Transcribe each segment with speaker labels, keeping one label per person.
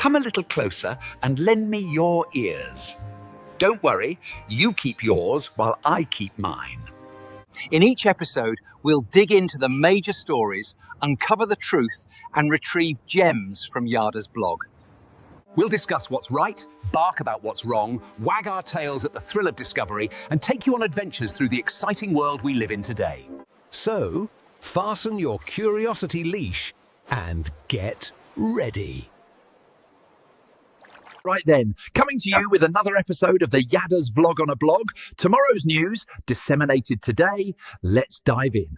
Speaker 1: come a little closer and lend me your ears. Don't worry, you keep yours while I keep mine.
Speaker 2: In each episode, we'll dig into the major stories, uncover the truth, and retrieve gems from Yada's blog.
Speaker 1: We'll discuss what's right, bark about what's wrong, wag our tails at the thrill of discovery, and take you on adventures through the exciting world we live in today. So, fasten your curiosity leash and get ready. Right then, coming to you with another episode of the Yada's Vlog on a Blog. Tomorrow's news, disseminated today. Let's dive in.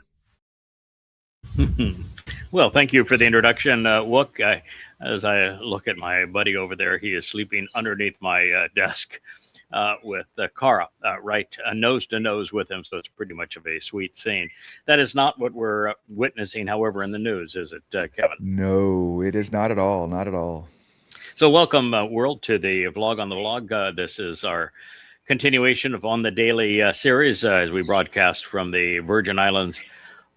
Speaker 3: Well, thank you for the introduction, Wook. As I look at my buddy over there, he is sleeping underneath my desk with Kara right nose to nose with him, so it's pretty much of a sweet scene. That is not what we're witnessing, however, in the news, is it, Kevin?
Speaker 4: No, it is not at all. Not at all.
Speaker 3: So welcome, world, to the Vlog on the Vlog. This is our continuation of On the Daily series as we broadcast from the Virgin Islands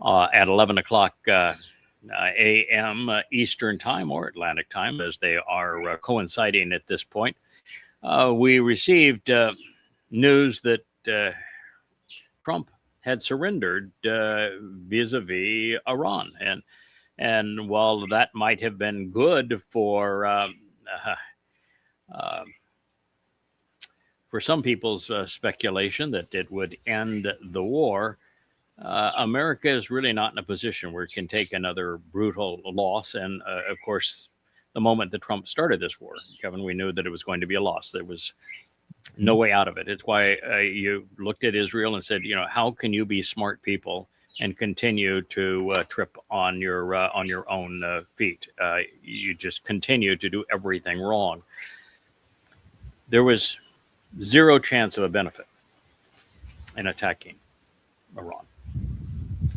Speaker 3: at 11 o'clock a.m. Eastern Time or Atlantic Time, as they are coinciding at this point. We received news that Trump had surrendered vis-a-vis Iran. And while that might have been good for some people's speculation that it would end the war, America is really not in a position where it can take another brutal loss. And of course, the moment that Trump started this war, Kevin, we knew that it was going to be a loss. There was no way out of it. It's why you looked at Israel and said, how can you be smart people and continue to trip on your own feet? You just continue to do everything wrong. There was zero chance of a benefit in attacking Iran.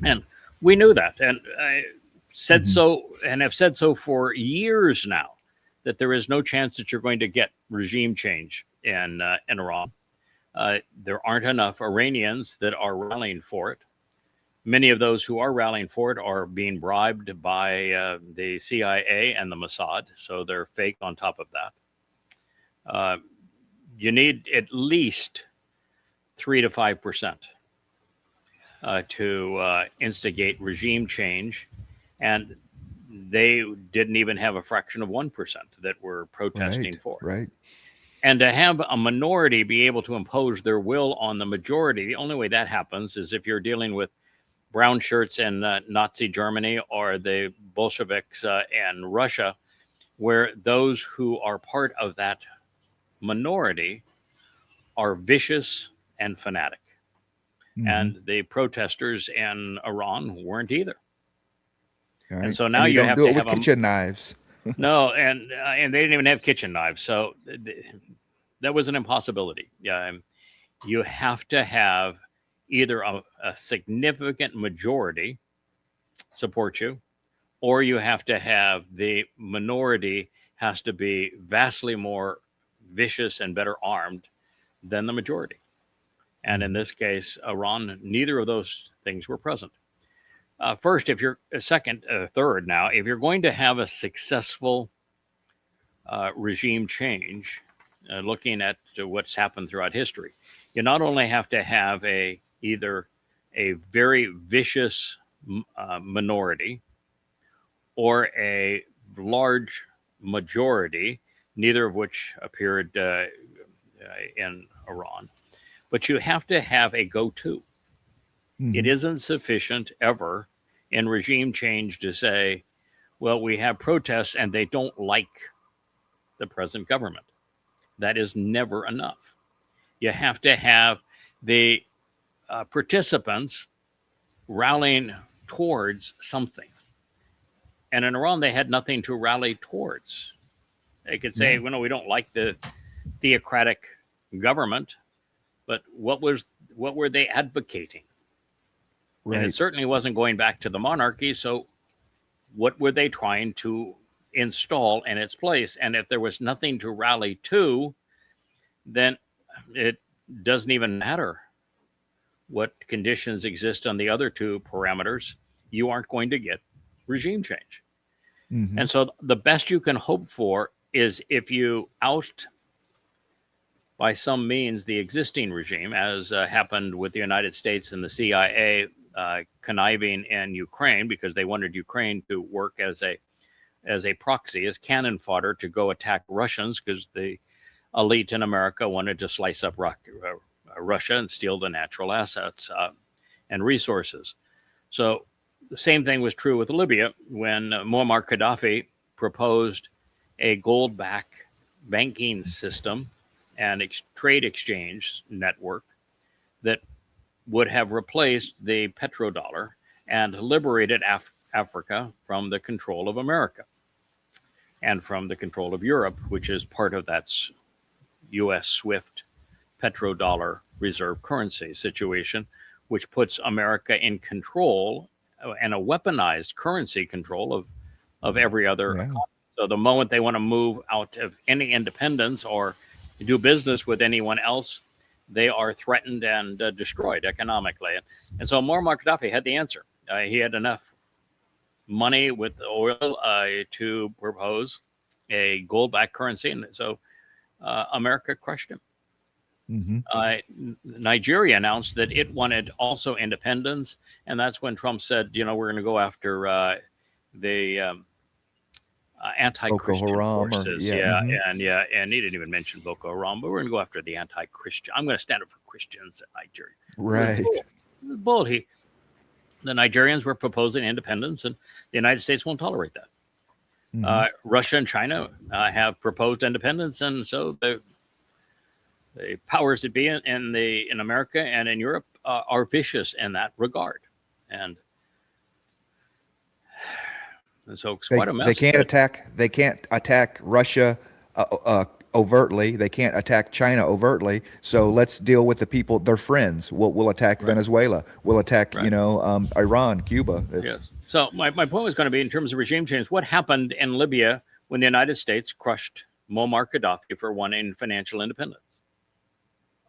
Speaker 3: And we knew that. And I said so, and have said so for years now, that there is no chance that you're going to get regime change in Iran. There aren't enough Iranians that are rallying for it. Many of those who are rallying for it are being bribed by the CIA and the Mossad, so they're fake on top of that. You need at least 3 to 5% to instigate regime change, and they didn't even have a fraction of 1% that were protesting for it.
Speaker 4: Right.
Speaker 3: And to have a minority be able to impose their will on the majority, the only way that happens is if you're dealing with brown shirts in Nazi Germany or the Bolsheviks in Russia, where those who are part of that minority are vicious and fanatic. And the protesters in Iran weren't either.
Speaker 4: Right.
Speaker 3: And so now
Speaker 4: you
Speaker 3: you
Speaker 4: don't
Speaker 3: have
Speaker 4: do
Speaker 3: to
Speaker 4: it
Speaker 3: have
Speaker 4: with kitchen knives.
Speaker 3: No, and they didn't even have kitchen knives, so that was an impossibility. You have to have either a significant majority support you, or you have to have the minority has to be vastly more vicious and better armed than the majority. And in this case, Iran, neither of those things were present. First, if you're third now, if you're going to have a successful regime change, looking at what's happened throughout history, you not only have to have either a very vicious minority or a large majority, neither of which appeared in Iran, but you have to have a go-to. It isn't sufficient ever in regime change to say, well, we have protests and they don't like the present government. That is never enough. You have to have the participants rallying towards something. And in Iran, they had nothing to rally towards. They could say, well, no, we don't like the theocratic government, but what were they advocating? Right. And it certainly wasn't going back to the monarchy. So what were they trying to install in its place? And if there was nothing to rally to, then it doesn't even matter what conditions exist on the other two parameters. You aren't going to get regime change. And so the best you can hope for is if you oust by some means the existing regime, as happened with the United States and the CIA conniving in Ukraine because they wanted Ukraine to work as a proxy, as cannon fodder to go attack Russians because the elite in America wanted to slice up Russia and steal the natural assets and resources. So the same thing was true with Libya when Muammar Gaddafi proposed a gold-backed banking system and trade exchange network that would have replaced the petrodollar and liberated Africa from the control of America and from the control of Europe, which is part of that U.S. SWIFT petrodollar reserve currency situation, which puts America in control and a weaponized currency control of every other economy. So the moment they want to move out of any independence or do business with anyone else, they are threatened and destroyed economically. And so Muammar Gaddafi had the answer. He had enough money with oil to propose a gold-backed currency. And so America crushed him. Nigeria announced that it wanted also independence. And that's when Trump said, we're going to go after the anti-Christian forces. And he didn't even mention Boko Haram, but we're going to go after the anti-Christian. I'm going to stand up for Christians in Nigeria.
Speaker 4: Right.
Speaker 3: It was bold. The Nigerians were proposing independence, and the United States won't tolerate that. Russia and China have proposed independence, and so the powers that be in America and in Europe are vicious in that regard. And so it's quite a mess.
Speaker 4: They can't attack Russia overtly. They can't attack China overtly. So let's deal with the people. They're friends. We'll attack Venezuela. We'll attack Iran, Cuba.
Speaker 3: Yes. So my point was going to be, in terms of regime change, what happened in Libya when the United States crushed Muammar Gaddafi for wanting financial independence?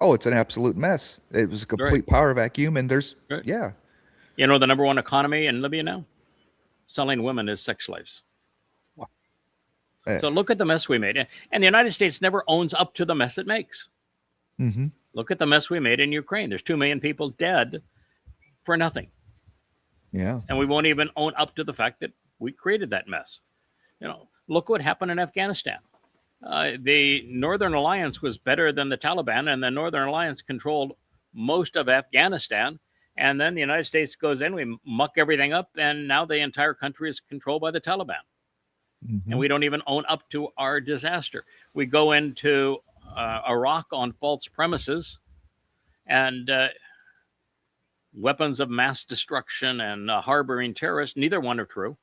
Speaker 4: Oh, it's an absolute mess. It was a complete power vacuum, and there's the
Speaker 3: number one economy in Libya now? Selling women as sex slaves. Wow. So look at the mess we made. And the United States never owns up to the mess it makes. Look at the mess we made in Ukraine. There's 2 million people dead for nothing.
Speaker 4: Yeah.
Speaker 3: And we won't even own up to the fact that we created that mess. Look what happened in Afghanistan. The Northern Alliance was better than the Taliban, and the Northern Alliance controlled most of Afghanistan. And then the United States goes in, we muck everything up, and now the entire country is controlled by the Taliban. And we don't even own up to our disaster. We go into Iraq on false premises, and weapons of mass destruction and harboring terrorists, neither one are true.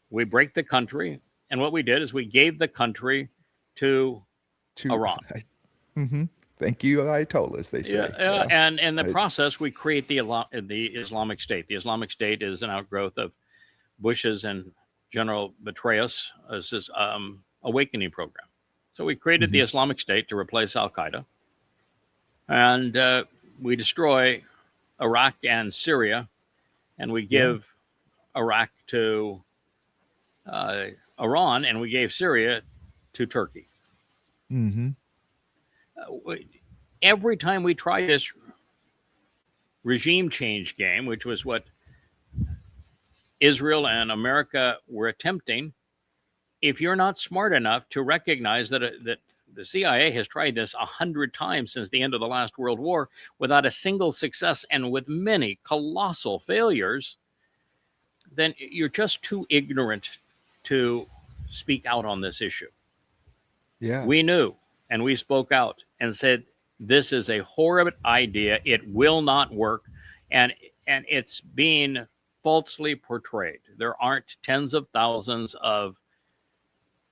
Speaker 3: We break the country, and what we did is we gave the country to Iran.
Speaker 4: Thank you, Ayatollahs, they say.
Speaker 3: And in the process, we create the Islamic State. The Islamic State is an outgrowth of Bush's and General Betrayal's awakening program. So we created the Islamic State to replace Al-Qaeda. And we destroy Iraq and Syria, and we give Iraq to Iran, and we gave Syria to Turkey. Every time we try this regime change game, which was what Israel and America were attempting, if you're not smart enough to recognize that the CIA has tried this 100 times since the end of the last World War without a single success and with many colossal failures, then you're just too ignorant to speak out on this issue. We knew, and we spoke out and said, this is a horrible idea. It will not work. And it's being falsely portrayed. There aren't tens of thousands of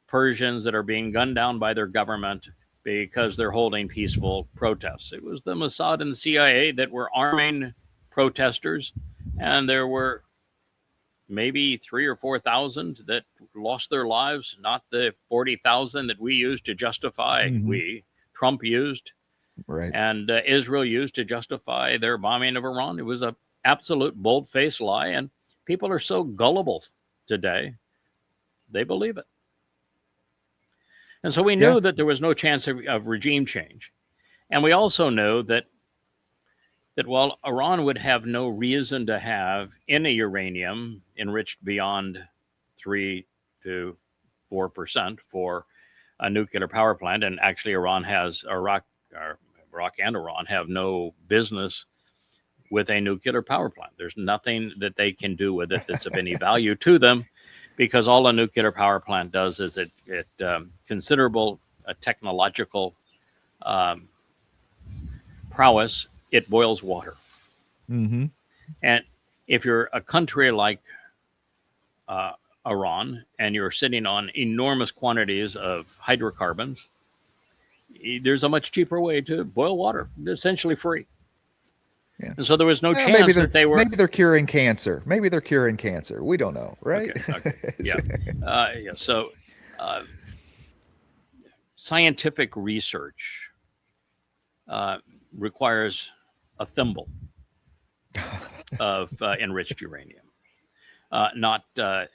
Speaker 3: Persians that are being gunned down by their government because they're holding peaceful protests. It was the Mossad and the CIA that were arming protesters, and there were maybe 3,000 or 4,000 that lost their lives, not the 40,000 that we used to justify, Trump used, and Israel used to justify their bombing of Iran. It was an absolute bold-faced lie, and people are so gullible today, they believe it. And so we knew that there was no chance of regime change. And we also know that while Iran would have no reason to have any uranium enriched beyond 3 to 4% for a nuclear power plant, and actually Iraq and Iran have no business with a nuclear power plant. There's nothing that they can do with it that's of any value to them, because all a nuclear power plant does is it considerable technological prowess. It boils water.
Speaker 4: Mm-hmm.
Speaker 3: And if you're a country like Iran and you're sitting on enormous quantities of hydrocarbons, there's a much cheaper way to boil water, essentially free.
Speaker 4: Yeah.
Speaker 3: And so there was no chance that they were.
Speaker 4: Maybe they're curing cancer. Maybe they're curing cancer. We don't know, right?
Speaker 3: Okay. Yeah. So scientific research requires a thimble of enriched uranium, not
Speaker 4: Tons.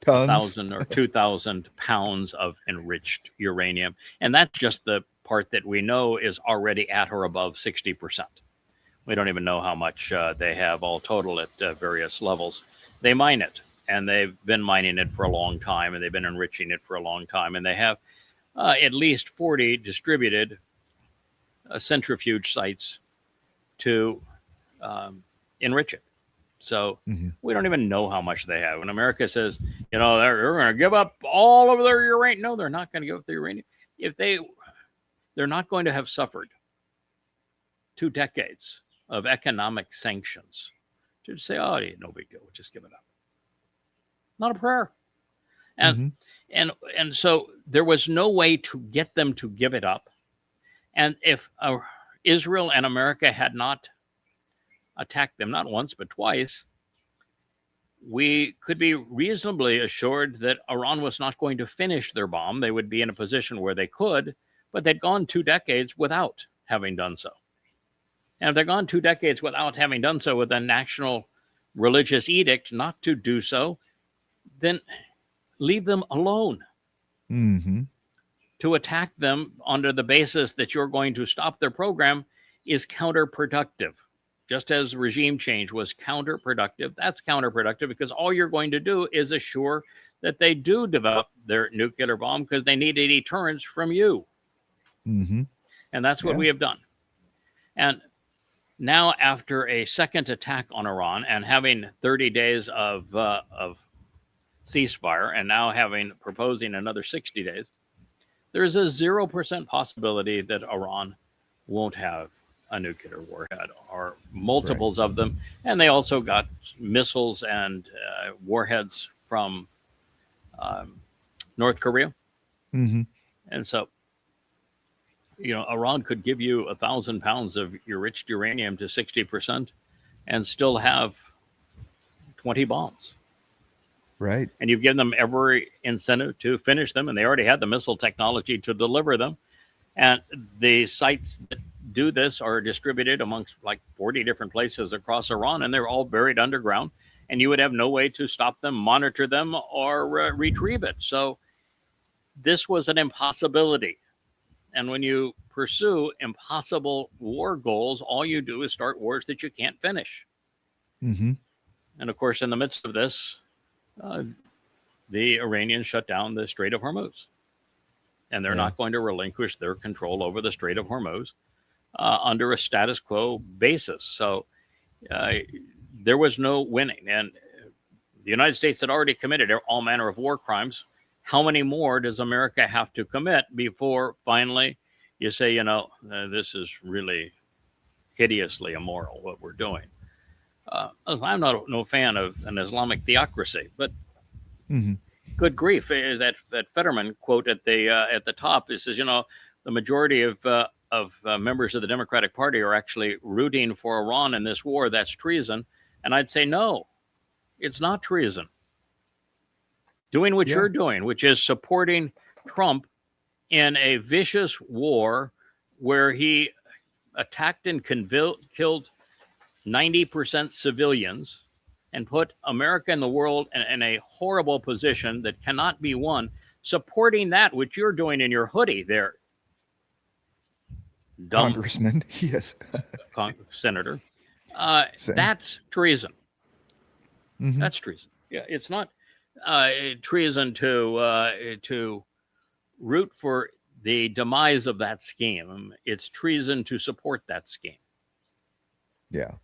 Speaker 3: 1,000 or 2,000 pounds of enriched uranium. And that's just the part that we know is already at or above 60%. We don't even know how much they have all total at various levels. They mine it, and they've been mining it for a long time, and they've been enriching it for a long time. And they have at least 40 distributed centrifuge sites to enrich it. So we don't even know how much they have. When America says, they're going to give up all of their uranium. No, they're not going to give up the uranium. If they're not going to have suffered 2 decades of economic sanctions to say, oh, no big deal, we'll just give it up. Not a prayer. And so there was no way to get them to give it up. And if Israel and America had not attacked them, not once, but twice, we could be reasonably assured that Iran was not going to finish their bomb. They would be in a position where they could, but they'd gone 2 decades without having done so. And if they've gone 2 decades without having done so with a national religious edict not to do so, then leave them alone. To attack them under the basis that you're going to stop their program is counterproductive. Just as regime change was counterproductive, that's counterproductive, because all you're going to do is assure that they do develop their nuclear bomb, because they need a deterrence from you. And that's what we have done. And now, after a second attack on Iran and having 30 days of ceasefire, and now proposing another 60 days, there is a 0% possibility that Iran won't have a nuclear warhead, or multiples of them. And they also got missiles and warheads from North Korea. And so, Iran could give you 1,000 pounds of enriched uranium to 60% and still have 20 bombs.
Speaker 4: Right.
Speaker 3: And you've given them every incentive to finish them, and they already had the missile technology to deliver them. And the sites that do this are distributed amongst like 40 different places across Iran, and they're all buried underground, and you would have no way to stop them, monitor them, or retrieve it. So this was an impossibility. And when you pursue impossible war goals, all you do is start wars that you can't finish. And of course, in the midst of this, the Iranians shut down the Strait of Hormuz. And they're not going to relinquish their control over the Strait of Hormuz under a status quo basis. So there was no winning. And the United States had already committed all manner of war crimes. How many more does America have to commit before finally you say, this is really hideously immoral, what we're doing? I'm no fan of an Islamic theocracy, but good grief, that Fetterman quote at the top, it says, the majority of members of the Democratic Party are actually rooting for Iran in this war. That's treason. And I'd say, no, it's not treason. Doing what you're doing, which is supporting Trump in a vicious war where he attacked and killed 90% civilians and put America and the world in a horrible position that cannot be won, supporting that which you're doing in your hoodie there, dumb
Speaker 4: Congressman, yes.
Speaker 3: senator.
Speaker 4: Same.
Speaker 3: That's treason.
Speaker 4: Mhm.
Speaker 3: That's treason. Yeah, it's not treason to root for the demise of that scheme. It's treason to support that scheme.
Speaker 4: Yeah.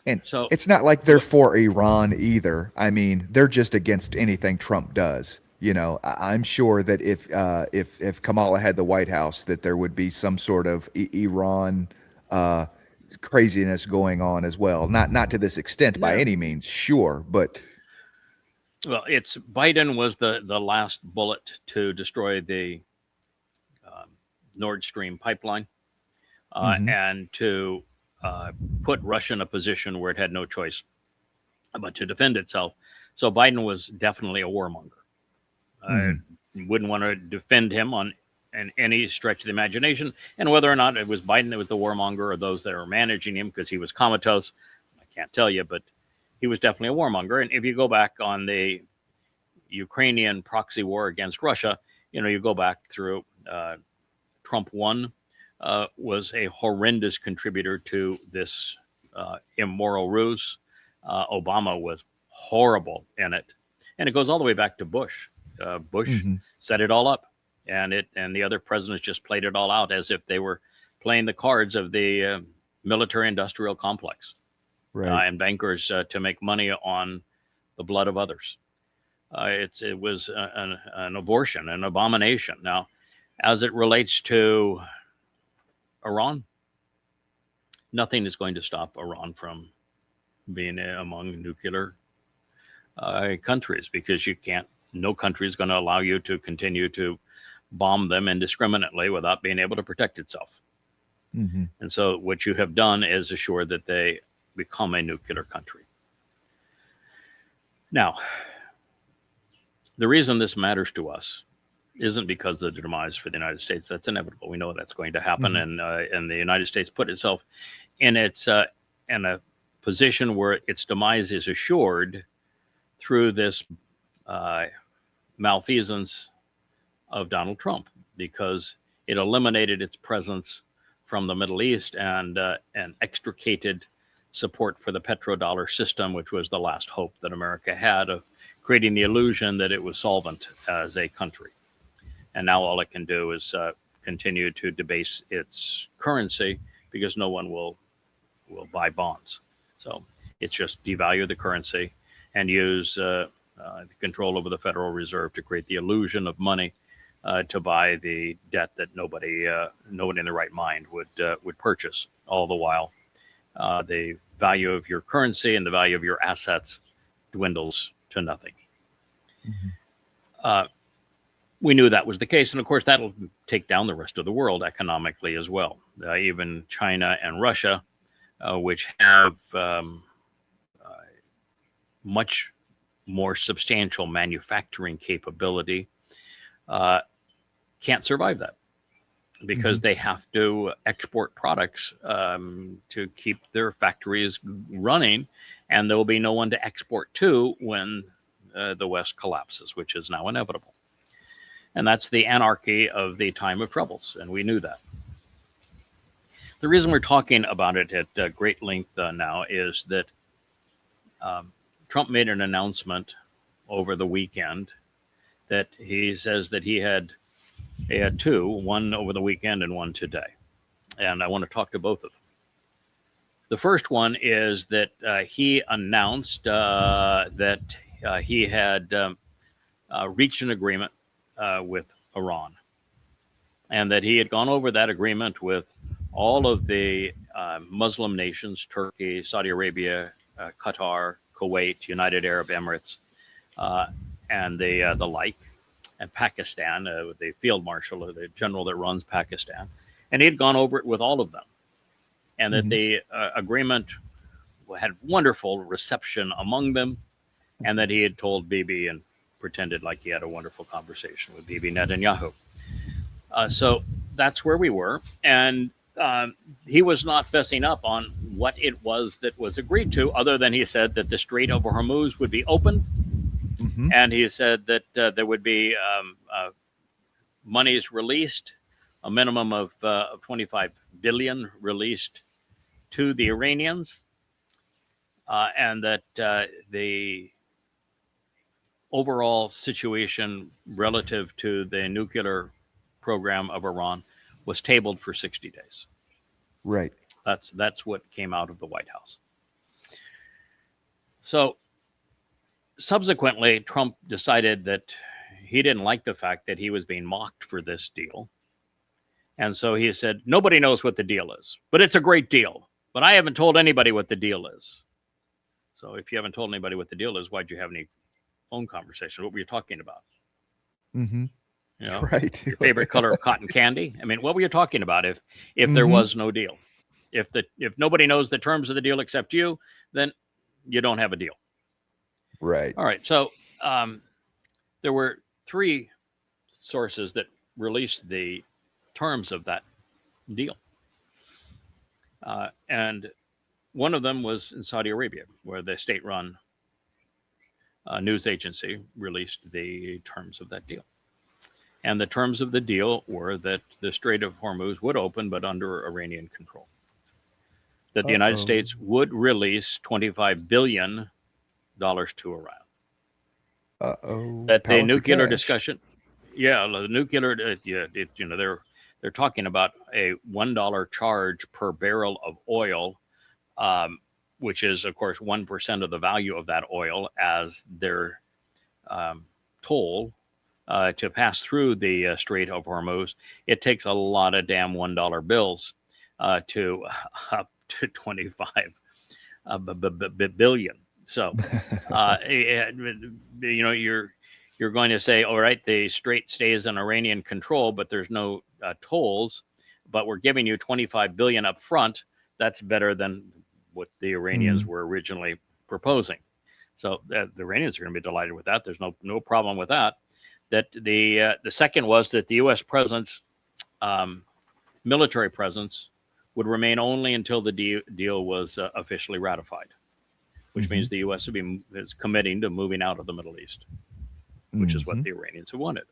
Speaker 4: And
Speaker 3: So
Speaker 4: it's not like they're for Iran either. I mean, they're just against anything Trump does. You know, I'm sure that if Kamala had the White House, that there would be some sort of Iran craziness going on as well. Not to this extent by any means, sure, but
Speaker 3: well, it's Biden was the last bullet to destroy the Nord Stream pipeline and to put Russia in a position where it had no choice but to defend itself. So Biden was definitely a warmonger. Wouldn't want to defend him on any stretch of the imagination. And whether or not it was Biden that was the warmonger or those that were managing him because he was comatose, I can't tell you, but he was definitely a warmonger. And if you go back on the Ukrainian proxy war against Russia, you go back through Trump 1 was a horrendous contributor to this immoral ruse. Obama was horrible in it. And it goes all the way back to Bush. Bush set it all up, and the other presidents just played it all out as if they were playing the cards of the military-industrial complex,
Speaker 4: right.
Speaker 3: and bankers to make money on the blood of others. It was an abortion, an abomination. Now, as it relates to Iran, nothing is going to stop Iran from being among nuclear countries, because no country is going to allow you to continue to bomb them indiscriminately without being able to protect itself. And so what you have done is assure that they become a nuclear country. Now, the reason this matters to us isn't because of the demise for the United States. That's inevitable. We know that's going to happen. And the United States put itself in in a position where its demise is assured through this malfeasance of Donald Trump, because it eliminated its presence from the Middle East and extricated support for the petrodollar system, which was the last hope that America had of creating the illusion that it was solvent as a country. And now all it can do is continue to debase its currency, because no one will buy bonds. So it's just devalue the currency and use the control over the Federal Reserve to create the illusion of money to buy the debt that nobody in their right mind would purchase. All the while, the value of your currency and the value of your assets dwindles to nothing. We knew that was the case, and of course that'll take down the rest of the world economically as well. Even China and Russia, which have much more substantial manufacturing capability, can't survive that, because they have to export products to keep their factories running, and there will be no one to export to when the West collapses, which is now inevitable. And that's the anarchy of the time of troubles, and we knew that. The reason we're talking about it at great length now is that Trump made an announcement over the weekend that he says that he had two, one over the weekend and one today. And I want to talk to both of them. The first one is that he announced that he had reached an agreement with Iran, and that he had gone over that agreement with all of the Muslim nations, Turkey, Saudi Arabia, Qatar, Kuwait, United Arab Emirates, and the like, and Pakistan, the field marshal, or the general that runs Pakistan. And he had gone over it with all of them. And that the agreement had wonderful reception among them, and that he had told Bibi and pretended like he had a wonderful conversation with Bibi Netanyahu. So that's where we were. And he was not fessing up on what it was that was agreed to, other than he said that the Strait of Hormuz would be open And he said that there would be monies released, a minimum of 25 billion released to the Iranians, and that the overall situation relative to the nuclear program of Iran was tabled for 60 days.
Speaker 4: Right.
Speaker 3: That's what came out of the White House. So subsequently, Trump decided that he didn't like the fact that he was being mocked for this deal. And so he said, nobody knows what the deal is, but it's a great deal. But I haven't told anybody what the deal is. So if you haven't told anybody what the deal is, why'd you have any phone conversation? What were you talking about?
Speaker 4: Mm-hmm.
Speaker 3: You know,
Speaker 4: Right.
Speaker 3: your favorite color of cotton candy? I mean, what were you talking about if there was no deal? If nobody knows the terms of the deal except you, then you don't have a deal.
Speaker 4: Right.
Speaker 3: All right. So there were 3 sources that released the terms of that deal. And one of them was in Saudi Arabia, where the state-run news agency released the terms of that deal. And the terms of the deal were that the Strait of Hormuz would open, but under Iranian control. That the United States would release $25 billion to Iran. That the nuclear discussion, the nuclear, they're talking about a $1 charge per barrel of oil, which is, of course, 1% of the value of that oil as their toll to pass through the Strait of Hormuz. It takes a lot of damn $1 bills to up to 25 billion. So, you're going to say, all right, the Strait stays in Iranian control, but there's no tolls, but we're giving you 25 billion up front. That's better than what the Iranians were originally proposing. So the Iranians are going to be delighted with that. There's no problem with that. That the second was that the U.S. presence, military presence, would remain only until the deal was officially ratified, which means the U.S. is committing to moving out of the Middle East, which is what the Iranians have wanted.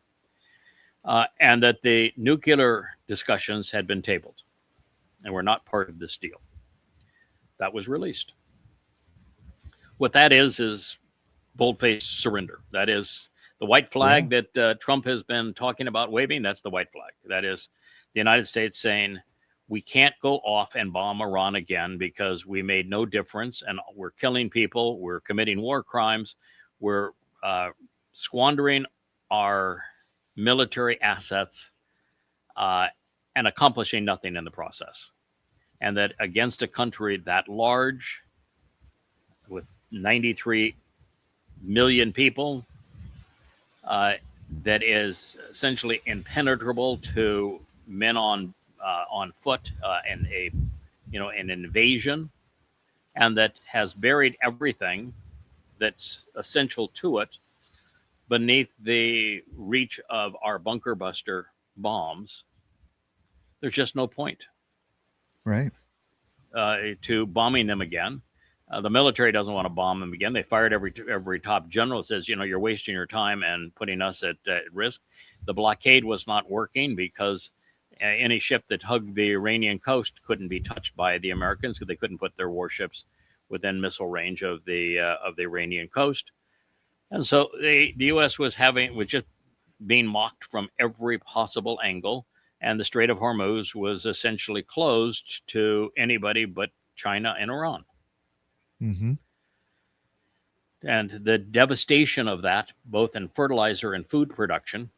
Speaker 3: And that the nuclear discussions had been tabled and were not part of this deal. That was released. What that is bold-faced surrender. That is the white flag that Trump has been talking about waving. That's the white flag. That is the United States saying, we can't go off and bomb Iran again because we made no difference and we're killing people. We're committing war crimes. We're squandering our military assets and accomplishing nothing in the process. And that against a country that large with 93 million people that is essentially impenetrable to men on foot in an invasion, and that has buried everything that's essential to it beneath the reach of our bunker buster bombs. There's just no point,
Speaker 4: right,
Speaker 3: to bombing them again. The military doesn't want to bomb them again. They fired every top general. Says, you're wasting your time and putting us at risk. The blockade was not working because any ship that hugged the Iranian coast couldn't be touched by the Americans because they couldn't put their warships within missile range of the Iranian coast. And so the U.S. was just being mocked from every possible angle, and the Strait of Hormuz was essentially closed to anybody but China and Iran. And the devastation of that, both in fertilizer and food production,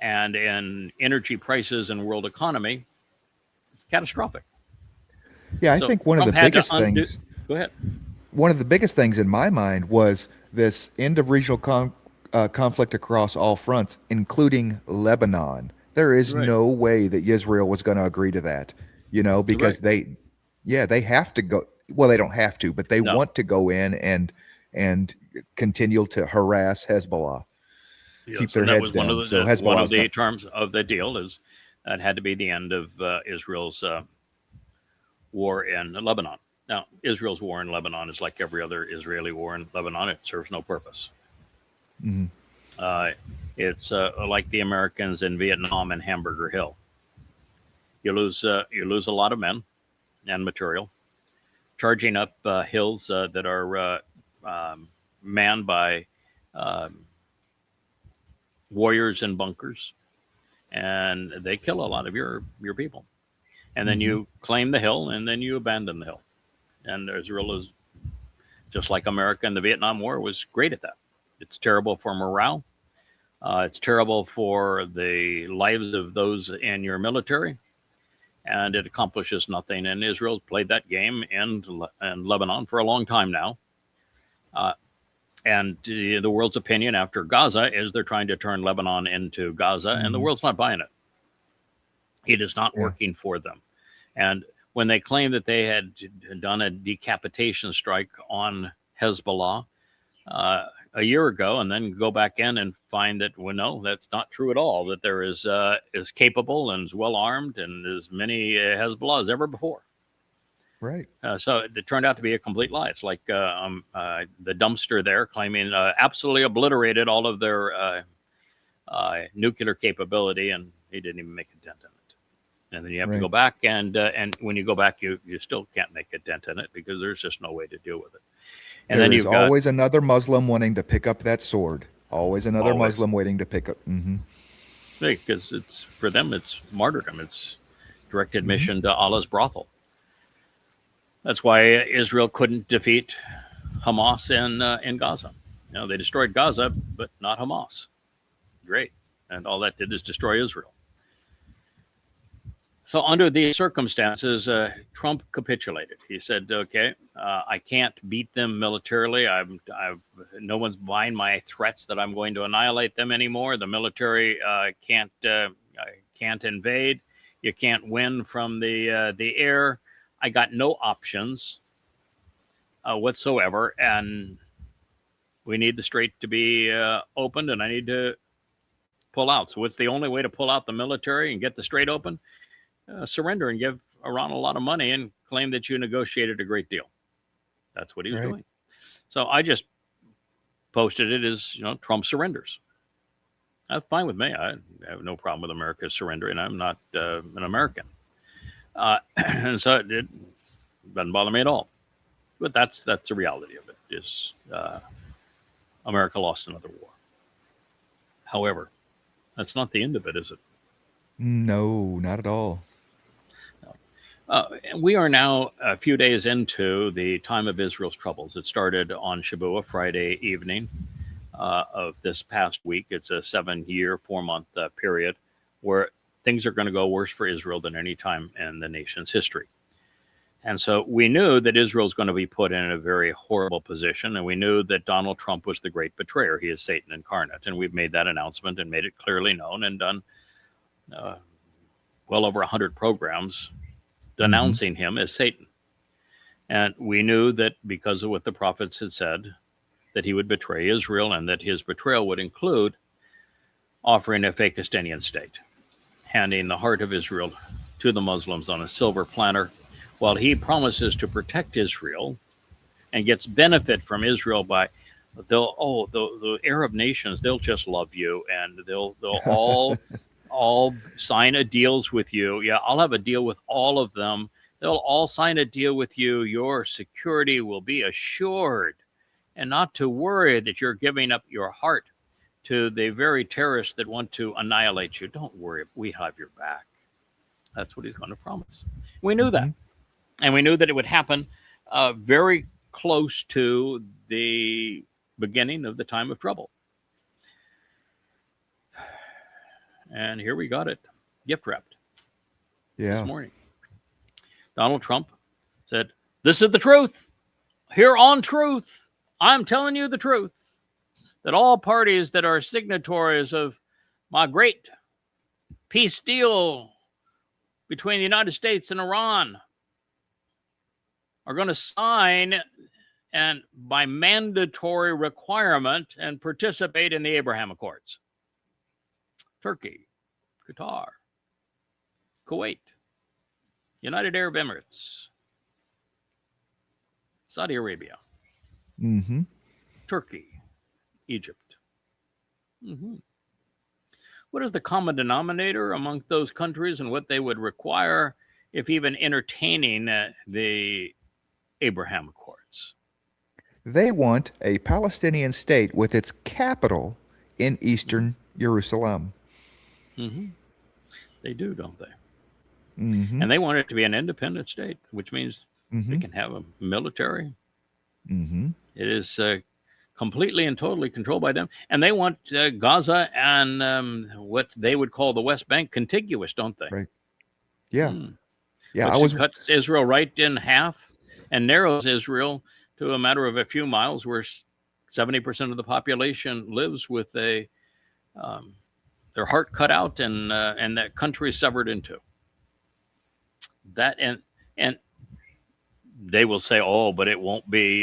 Speaker 3: and in energy prices and world economy, is catastrophic.
Speaker 4: Yeah, I think one of the biggest things.
Speaker 3: Go ahead.
Speaker 4: One of the biggest things in my mind was this end of regional conflict across all fronts, including Lebanon. There is no way that Israel was going to agree to that, because they have to go. Well, they don't have to, but they want to go in and continue to harass Hezbollah.
Speaker 3: Yes,
Speaker 4: keep their heads down.
Speaker 3: One of the terms of the deal is that had to be the end of Israel's war in Lebanon. Now, Israel's war in Lebanon is like every other Israeli war in Lebanon. It serves no purpose. It's like the Americans in Vietnam and Hamburger Hill. You lose a lot of men and material, charging up hills that are manned by warriors in bunkers, and they kill a lot of your people. And then you claim the hill, and then you abandon the hill. And Israel is, just like America in the Vietnam War, was great at that. It's terrible for morale. It's terrible for the lives of those in your military, and it accomplishes nothing. And Israel's played that game in Lebanon for a long time now. And the world's opinion after Gaza is they're trying to turn Lebanon into Gaza, and the world's not buying it. It is not working for them. And when they claim that they had done a decapitation strike on Hezbollah a year ago, and then go back in and find that, well, no, that's not true at all, that there is capable and is well armed and as many Hezbollah as ever before.
Speaker 4: Right.
Speaker 3: So it turned out to be a complete lie. It's like the dumpster there claiming absolutely obliterated all of their nuclear capability, and he didn't even make a dent in it. And then you have to go back, and when you go back, you still can't make a dent in it because there's just no way to deal with it. And then
Speaker 4: there's always another Muslim wanting to pick up that sword. Always another Muslim waiting to pick up.
Speaker 3: Because it's, for them, it's martyrdom. It's direct admission to Allah's brothel. That's why Israel couldn't defeat Hamas in Gaza. You know, they destroyed Gaza, but not Hamas. Great. And all that did is destroy Israel. So under these circumstances, Trump capitulated. He said, okay, I can't beat them militarily. No one's buying my threats that I'm going to annihilate them anymore. The military can't invade. You can't win from the air. I got no options whatsoever. And we need the Strait to be opened, and I need to pull out. So what's the only way to pull out the military and get the Strait open? Surrender and give Iran a lot of money and claim that you negotiated a great deal. That's what he was doing. So I just posted it as, Trump surrenders. That's fine with me. I have no problem with America surrendering. I'm not an American. And so it doesn't bother me at all. But that's the reality of it, is America lost another war. However, that's not the end of it, is it?
Speaker 4: No, not at all.
Speaker 3: We are now a few days into the time of Israel's troubles. It started on Shabuw'ah, Friday evening of this past week. It's a 7-year, 4-month period where things are going to go worse for Israel than any time in the nation's history. And so we knew that Israel is going to be put in a very horrible position, and we knew that Donald Trump was the great betrayer. He is Satan incarnate, and we've made that announcement and made it clearly known and done well over 100 programs denouncing him as Satan. And we knew that because of what the prophets had said, that he would betray Israel, and that his betrayal would include offering a Fakistinian state, handing the heart of Israel to the Muslims on a silver platter, while he promises to protect Israel and gets benefit from Israel by the Arab nations, they'll just love you, and they'll all sign a deals with you. Yeah, I'll have a deal with all of them. They'll all sign a deal with you. Your security will be assured, and not to worry that you're giving up your heart to the very terrorists that want to annihilate you. Don't worry, we have your back. That's what he's going to promise. We knew that. And we knew that it would happen very close to the beginning of the time of trouble. And here we got it, gift wrapped this morning. Donald Trump said, "This is the truth. Here on Truth, I'm telling you the truth, that all parties that are signatories of my great peace deal between the United States and Iran are going to sign, and by mandatory requirement, and participate in the Abraham Accords. Turkey, Qatar, Kuwait, United Arab Emirates, Saudi Arabia, Turkey, Egypt, Hmm. What is the common denominator among those countries and what they would require if even entertaining the Abraham Accords?
Speaker 4: They want a Palestinian state with its capital in eastern Jerusalem.
Speaker 3: Hmm. They do, don't they?
Speaker 4: Hmm.
Speaker 3: And they want it to be an independent state, which means they
Speaker 4: Hmm.
Speaker 3: can have a military.
Speaker 4: Hmm.
Speaker 3: It is completely and totally controlled by them. And they want Gaza and what they would call the West Bank contiguous, don't they?
Speaker 4: Right. Yeah.
Speaker 3: Mm.
Speaker 4: Yeah.
Speaker 3: Which cuts Israel right in half and narrows Israel to a matter of a few miles, where 70% of the population lives with their heart cut out and that country severed in two. That and they will say, "Oh, but it won't be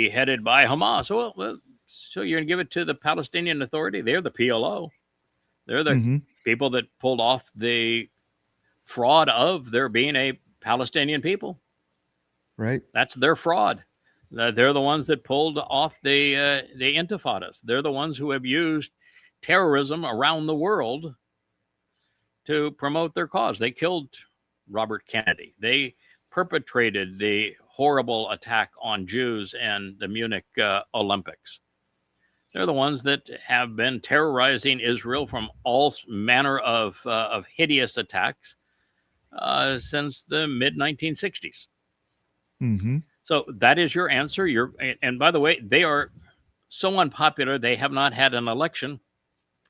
Speaker 3: headed by Hamas." Well, so you're gonna give it to the Palestinian Authority? They're the PLO. They're the
Speaker 4: Hmm.
Speaker 3: people that pulled off the fraud of there being a Palestinian people.
Speaker 4: Right.
Speaker 3: That's their fraud. They're the ones that pulled off the intifadas. They're the ones who have used terrorism around the world to promote their cause. They killed Robert Kennedy. They perpetrated the horrible attack on Jews and the Munich Olympics. They're the ones that have been terrorizing Israel from all manner of hideous attacks since the mid 1960s.
Speaker 4: Hmm.
Speaker 3: So that is your answer. And by the way, they are so unpopular, they have not had an election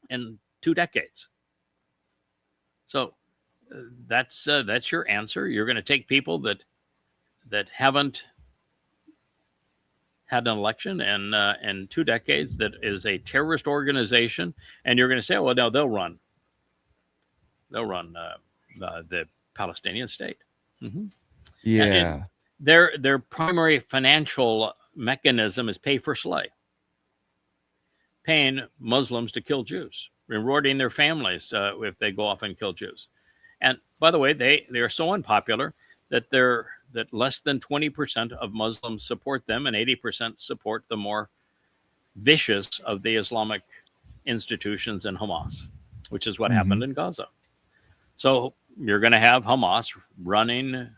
Speaker 3: in 2 decades. So that's your answer. You're going to take people that haven't had an election in 2 decades, that is a terrorist organization, and you're going to say, well, no, they'll run the Palestinian state. Mm-hmm.
Speaker 4: Yeah.
Speaker 3: And their primary financial mechanism is pay for slay, paying Muslims to kill Jews, rewarding their families if they go off and kill Jews. And by the way, they are so unpopular that less than 20% of Muslims support them, and 80% support the more vicious of the Islamic institutions in Hamas, which is what happened in Gaza. So you're going to have Hamas running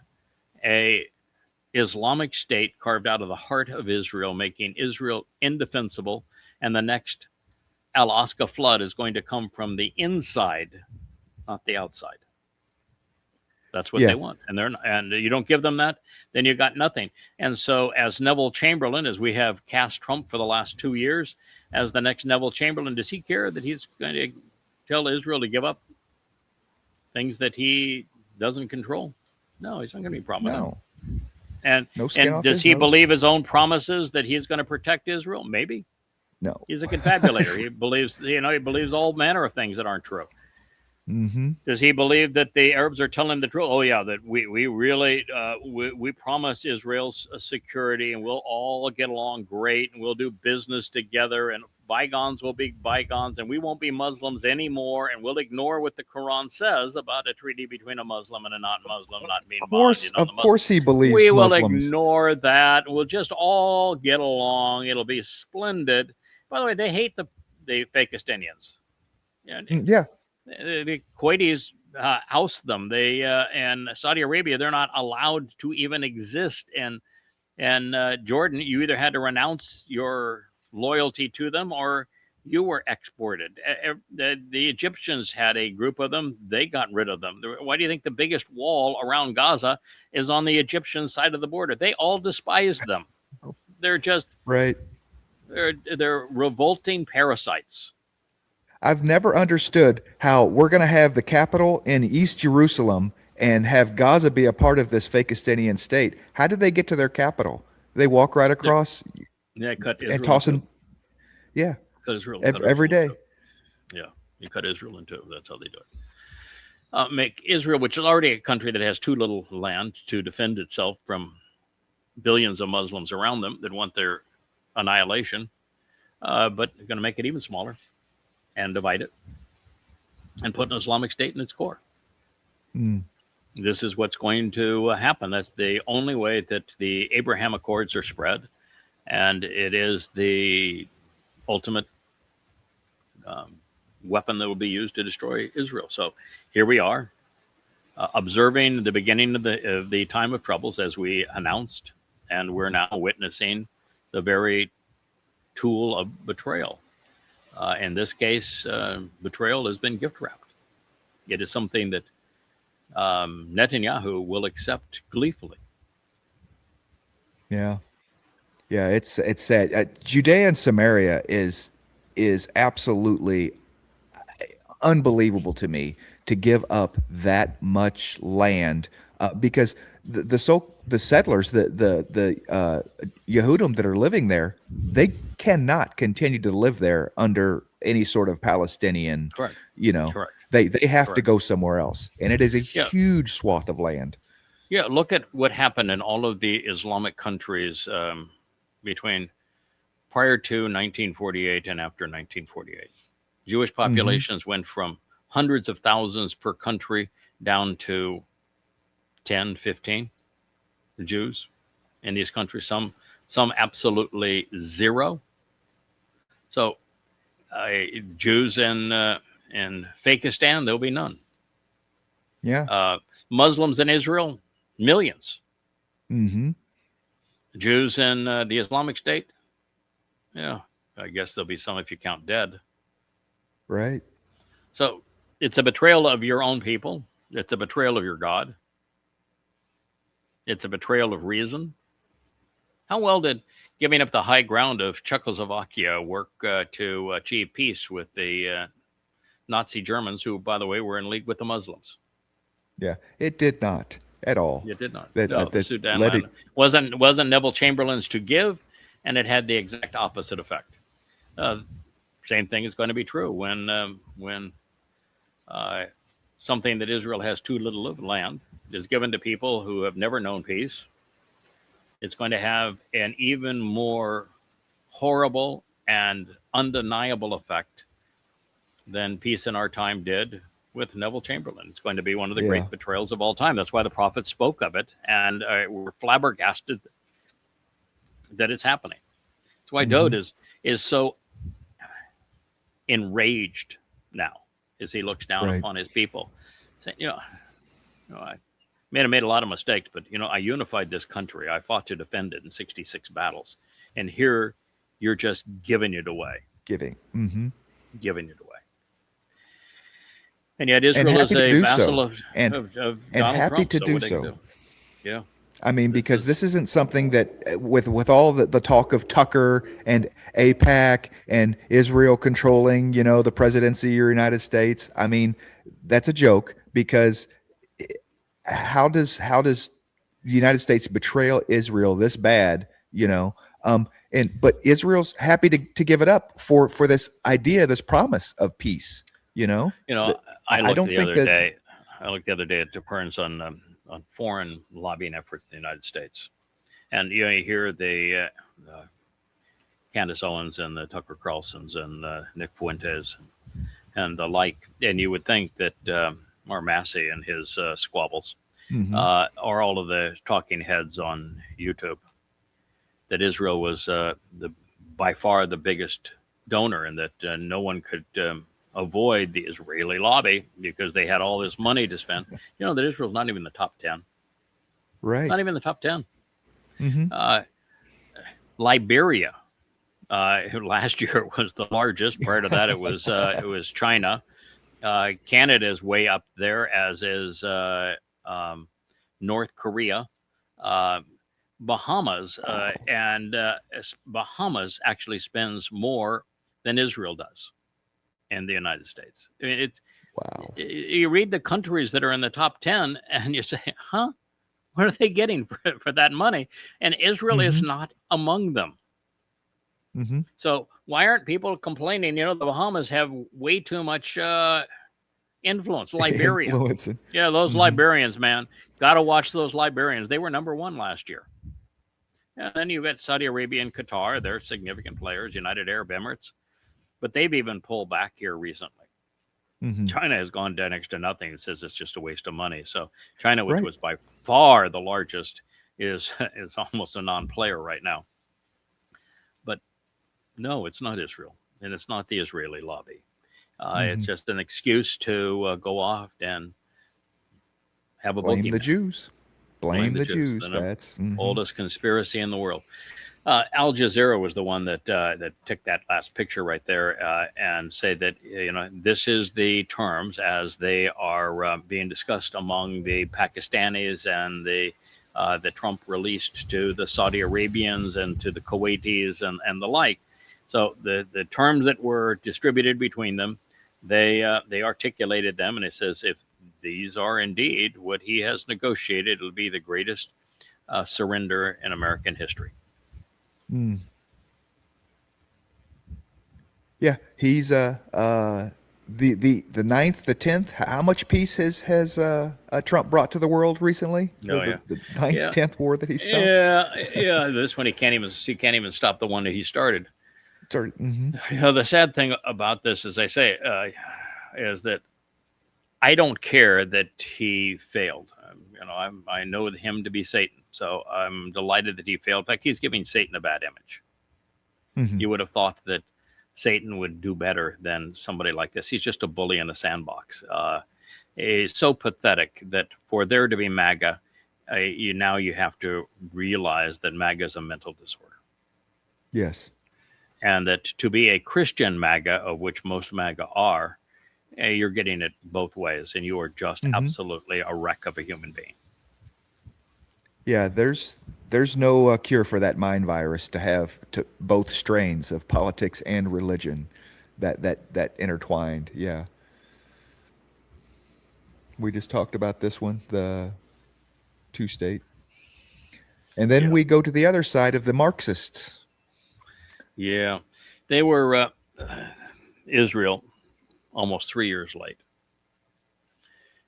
Speaker 3: a Islamic state carved out of the heart of Israel, making Israel indefensible, and the next Al-Aqsa flood is going to come from the inside, not the outside. That's what they want, and you don't give them that, then you got nothing. And so, as Neville Chamberlain, as we have cast Trump for the last 2 years as the next Neville Chamberlain, does he care that he's going to tell Israel to give up things that he doesn't control? No, he's not going to be a problem.
Speaker 4: No.
Speaker 3: And
Speaker 4: No skin off
Speaker 3: does
Speaker 4: his
Speaker 3: he
Speaker 4: nose.
Speaker 3: believe his own promises that he's going to protect Israel? Maybe.
Speaker 4: No.
Speaker 3: He's a confabulator. He believes all manner of things that aren't true.
Speaker 4: Hmm.
Speaker 3: Does he believe that the Arabs are telling the truth? Oh yeah, that we really we promise Israel's security, and we'll all get along great, and we'll do business together, and bygones will be bygones, and we won't be Muslims anymore, and we'll ignore what the Quran says about a treaty between a Muslim and a non-Muslim not being bonded.
Speaker 4: Of course, he believes
Speaker 3: We will
Speaker 4: Muslims.
Speaker 3: ignore that. We'll just all get along. It'll be splendid. By the way, they hate the Fakistinians.
Speaker 4: Yeah.
Speaker 3: The Kuwaitis oust them. They and Saudi Arabia, they're not allowed to even exist. And Jordan, you either had to renounce your loyalty to them or you were exported. The Egyptians had a group of them. They got rid of them. Why do you think the biggest wall around Gaza is on the Egyptian side of the border? They all despise them. They're just
Speaker 4: Right.
Speaker 3: They're revolting parasites.
Speaker 4: I've never understood how we're going to have the capital in East Jerusalem and have Gaza be a part of this Fakistinian state. How did they get to their capital? They walk right across
Speaker 3: Cut Israel
Speaker 4: and toss in. Yeah.
Speaker 3: Cut Israel
Speaker 4: Every day.
Speaker 3: Yeah, you cut Israel in two. That's how they do it. Make Israel, which is already a country that has too little land to defend itself from billions of Muslims around them that want their annihilation, but they're going to make it even smaller and divide it and put an Islamic state in its core. This is what's going to happen. That's the only way that the Abraham Accords are spread, and it is the ultimate weapon that will be used to destroy Israel. So here we are, observing the beginning of the time of troubles as we announced, and we're now witnessing the very tool of betrayal. In this case, betrayal has been gift wrapped. It is something that Netanyahu will accept gleefully.
Speaker 4: Yeah. Yeah, it's sad. Judea and Samaria is absolutely unbelievable to me, to give up that much land, because the settlers, the Yehudim that are living there, they cannot continue to live there under any sort of Palestinian.
Speaker 3: Correct. Correct.
Speaker 4: They have to
Speaker 3: Correct.
Speaker 4: go somewhere else, and it is a
Speaker 3: Yeah.
Speaker 4: huge swath of land.
Speaker 3: Yeah, look at what happened in all of the Islamic countries between prior to 1948 and after 1948. Jewish populations went from hundreds of thousands per country down to 10, 15 Jews in these countries, some absolutely zero. So Jews in Fakistan, there'll be none.
Speaker 4: Yeah.
Speaker 3: Muslims in Israel, millions.
Speaker 4: Mm-hmm.
Speaker 3: Jews in the Islamic State, yeah, I guess there'll be some if you count dead.
Speaker 4: Right.
Speaker 3: So it's a betrayal of your own people. It's a betrayal of your God. It's a betrayal of reason. How well did giving up the high ground of Czechoslovakia work to achieve peace with the Nazi Germans, who, by the way, were in league with the Muslims?
Speaker 4: Yeah, it did not at all.
Speaker 3: It did not.
Speaker 4: That,
Speaker 3: No,
Speaker 4: that
Speaker 3: the Sudan
Speaker 4: let
Speaker 3: land wasn't Neville Chamberlain's to give, and it had the exact opposite effect. Same thing is going to be true when something that Israel has too little of, land, is given to people who have never known peace. It's going to have an even more horrible and undeniable effect than peace in our time did with Neville Chamberlain. It's going to be one of the great betrayals of all time. That's why the prophets spoke of it, and we're flabbergasted that it's happening. That's why Dowd is so enraged now as he looks down upon his people, saying, I may have made a lot of mistakes, but I unified this country. I fought to defend it in 66 battles, and here you're just giving it away. Giving it away. And yet Israel is a vassal of Donald
Speaker 4: happy
Speaker 3: Trump,
Speaker 4: to
Speaker 3: so
Speaker 4: do
Speaker 3: what they
Speaker 4: so.
Speaker 3: can do. Yeah.
Speaker 4: I mean, because this isn't something that, with all the talk of Tucker and AIPAC and Israel controlling, the presidency of the United States. I mean, that's a joke, because how does the United States betrayal Israel this bad? But Israel's happy to give it up for this idea, this promise of peace.
Speaker 3: I looked the other day at Dupern's on foreign lobbying efforts in the United States, and you hear the Candace Owens and the Tucker Carlsons and Nick Fuentes and the like, and you would think that Mar Massey and his squabbles are all of the talking heads on YouTube, that Israel was by far the biggest donor, and that no one could avoid the Israeli lobby because they had all this money to spend. That Israel's not even in the top 10.
Speaker 4: Right.
Speaker 3: Not even the top 10. Liberia, who last year was the largest. Prior to that, it was China. Canada is way up there, as is North Korea. Bahamas, and Bahamas actually spends more than Israel does in the United States. I mean, you read the countries that are in the top 10 and you say, what are they getting for that money? And Israel is not among them. So why aren't people complaining? The Bahamas have way too much influence. Liberia. Yeah, those Liberians, man. Got to watch those Liberians. They were number 1 last year. And then you've got Saudi Arabia and Qatar. They're significant players, United Arab Emirates. But they've even pulled back here recently. China has gone down next to nothing and says it's just a waste of money. So China, which was by far the largest, is almost a non-player right now. But no, it's not Israel, and it's not the Israeli lobby. It's just an excuse to go off and have a
Speaker 4: Blame
Speaker 3: boogeyman.
Speaker 4: the Jews. Blame the Jews.
Speaker 3: The
Speaker 4: That's
Speaker 3: oldest conspiracy in the world. Al Jazeera was the one that took that last picture right there and said that this is the terms as they are being discussed among the Pakistanis and the Trump released to the Saudi Arabians and to the Kuwaitis and the like. So the terms that were distributed between them, they articulated them, and it says if these are indeed what he has negotiated, it'll be the greatest surrender in American history.
Speaker 4: Yeah, he's the 9th, the 10th. How much peace has Trump brought to the world recently? The 9th, 10th war that he stopped.
Speaker 3: Yeah. This one he can't even stop the one that he started. The sad thing about this, as I say, is that I don't care that he failed. I know him to be Satan, so I'm delighted that he failed. In fact, he's giving Satan a bad image. You would have thought that Satan would do better than somebody like this. He's just a bully in a sandbox. He's so pathetic that for there to be MAGA, you have to realize that MAGA is a mental disorder.
Speaker 4: Yes.
Speaker 3: And that to be a Christian MAGA, of which most MAGA are, you're getting it both ways, and you are just absolutely a wreck of a human being.
Speaker 4: Yeah, there's no cure for that mind virus to have both strains of politics and religion that intertwined. Yeah. We just talked about this one, the two-state. And then we go to the other side of the Marxists.
Speaker 3: Yeah. They were Israel, almost 3 years late,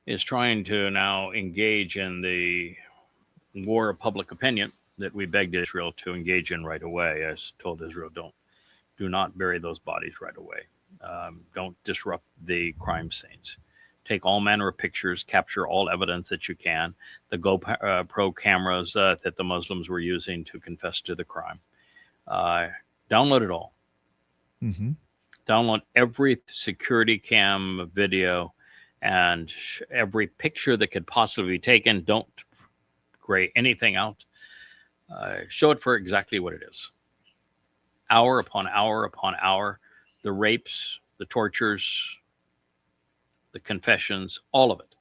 Speaker 3: is trying to now engage in the war of public opinion that we begged Israel to engage in right away. I told Israel, do not bury those bodies right away. Don't disrupt the crime scenes. Take all manner of pictures, capture all evidence that you can. The GoPro cameras that the Muslims were using to confess to the crime. Download it all. Download every security cam video and every picture that could possibly be taken. Don't gray anything out. Show it for exactly what it is. Hour upon hour upon hour, the rapes, the tortures, the confessions, all of it.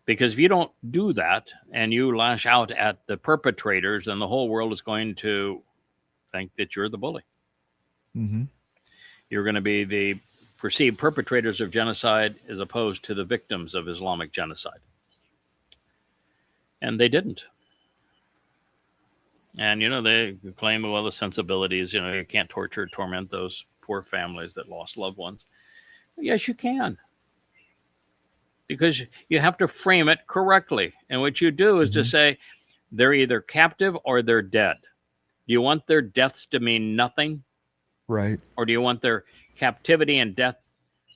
Speaker 3: Because if you don't do that and you lash out at the perpetrators, then the whole world is going to think that you're the bully. You're going to be the perceived perpetrators of genocide as opposed to the victims of Islamic genocide. And they didn't. And, they claim, well, the sensibilities, you can't torture, torment those poor families that lost loved ones. Yes, you can. Because you have to frame it correctly. And what you do is to say, they're either captive or they're dead. Do you want their deaths to mean nothing?
Speaker 4: Right.
Speaker 3: Or do you want their captivity and death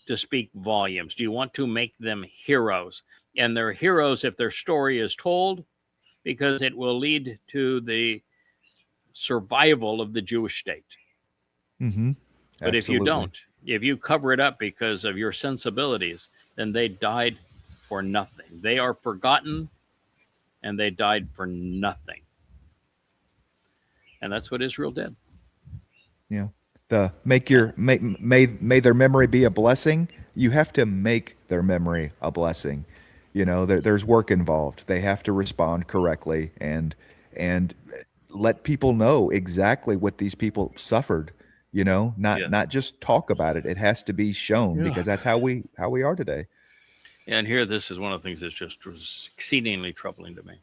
Speaker 3: to speak volumes? Do you want to make them heroes? And they're heroes if their story is told, because it will lead to the survival of the Jewish state. But if you don't, if you cover it up because of your sensibilities, then they died for nothing. They are forgotten and they died for nothing. And that's what Israel did.
Speaker 4: Yeah. May their memory be a blessing. You have to make their memory a blessing. There's work involved. They have to respond correctly and let people know exactly what these people suffered. Not just talk about it. It has to be shown because that's how we are today.
Speaker 3: And here, this is one of the things that just was exceedingly troubling to me.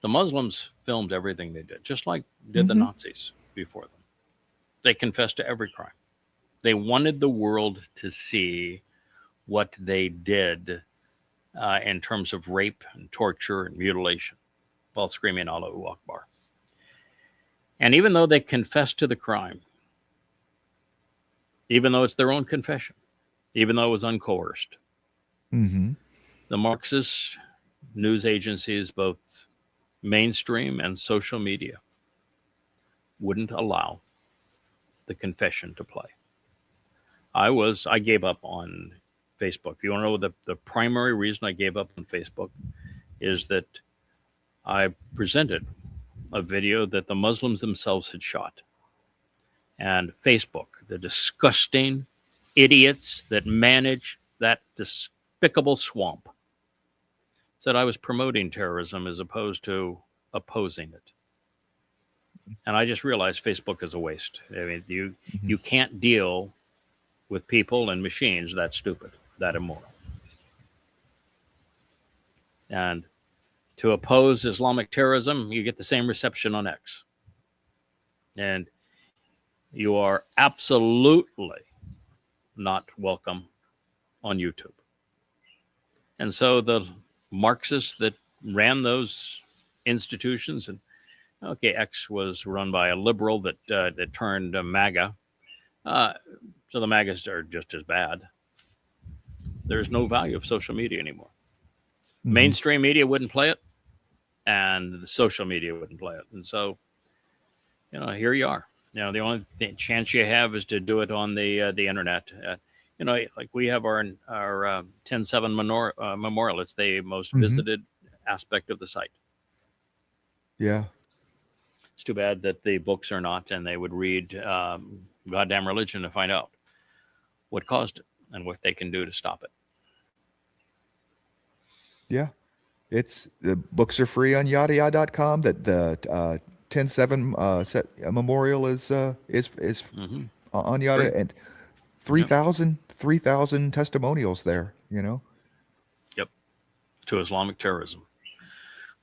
Speaker 3: The Muslims filmed everything they did, just like did the Nazis before them. They confessed to every crime. They wanted the world to see what they did in terms of rape and torture and mutilation while screaming Allahu Akbar. And even though they confessed to the crime, even though it's their own confession, even though it was uncoerced, the Marxist news agencies, both mainstream and social media, wouldn't allow the confession to play. I gave up on Facebook. You want to know the primary reason I gave up on Facebook is that I presented a video that the Muslims themselves had shot. And Facebook, the disgusting idiots that manage that despicable swamp, said I was promoting terrorism as opposed to opposing it. And I just realized Facebook is a waste. I mean, you can't deal with people and machines that stupid, that immoral. And to oppose Islamic terrorism, you get the same reception on X. And you are absolutely not welcome on YouTube. And so the Marxists that ran those institutions, and okay, X was run by a liberal that turned MAGA. So the MAGAs are just as bad. There's no value of social media anymore. Mainstream media wouldn't play it, and the social media wouldn't play it. And so, here you are. The only chance you have is to do it on the internet. Like we have our 10/7 memorial. It's the most visited aspect of the site.
Speaker 4: Yeah.
Speaker 3: It's too bad that the books are not, and they would read goddamn religion to find out what caused it and what they can do to stop it.
Speaker 4: Yeah. The books are free on YAHOWAH.com. That the 10/7 memorial is on YAHOWAH, and 3,000 testimonials there.
Speaker 3: Yep. To Islamic terrorism.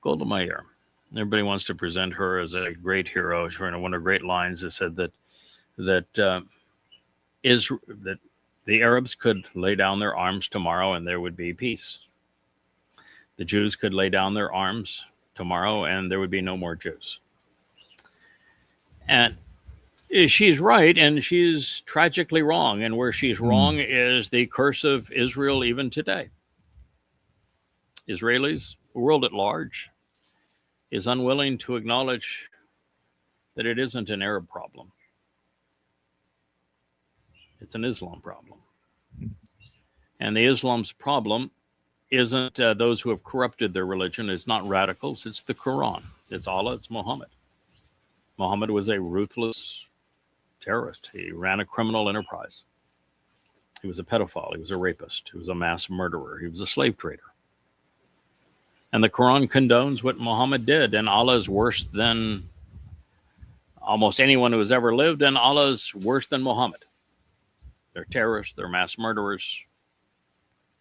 Speaker 3: Golda Meir. Everybody wants to present her as a great hero. One of her great lines that said that the Arabs could lay down their arms tomorrow and there would be peace. The Jews could lay down their arms tomorrow and there would be no more Jews. And she's right, and she's tragically wrong. And where she's wrong is the curse of Israel even today. Israelis, the world at large, is unwilling to acknowledge that it isn't an Arab problem. It's an Islam problem. And the Islam's problem isn't those who have corrupted their religion. It's not radicals. It's the Quran. It's Allah. It's Muhammad. Muhammad was a ruthless terrorist. He ran a criminal enterprise. He was a pedophile. He was a rapist. He was a mass murderer. He was a slave trader. And the Quran condones what Muhammad did. And Allah is worse than almost anyone who has ever lived. And Allah is worse than Muhammad. They're terrorists. They're mass murderers.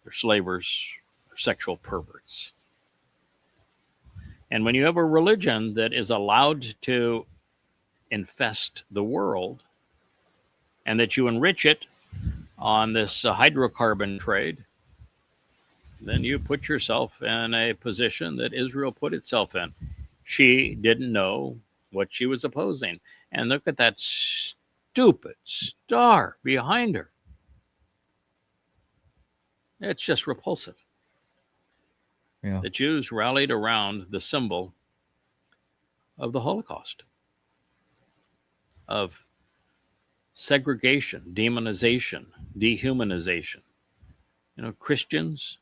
Speaker 3: They're slavers. They're sexual perverts. And when you have a religion that is allowed to infest the world and that you enrich it on this hydrocarbon trade, then you put yourself in a position that Israel put itself in. She didn't know what she was opposing. And look at that stupid star behind her. It's just repulsive.
Speaker 4: Yeah.
Speaker 3: The Jews rallied around the symbol of the Holocaust, of segregation, demonization, dehumanization. Christians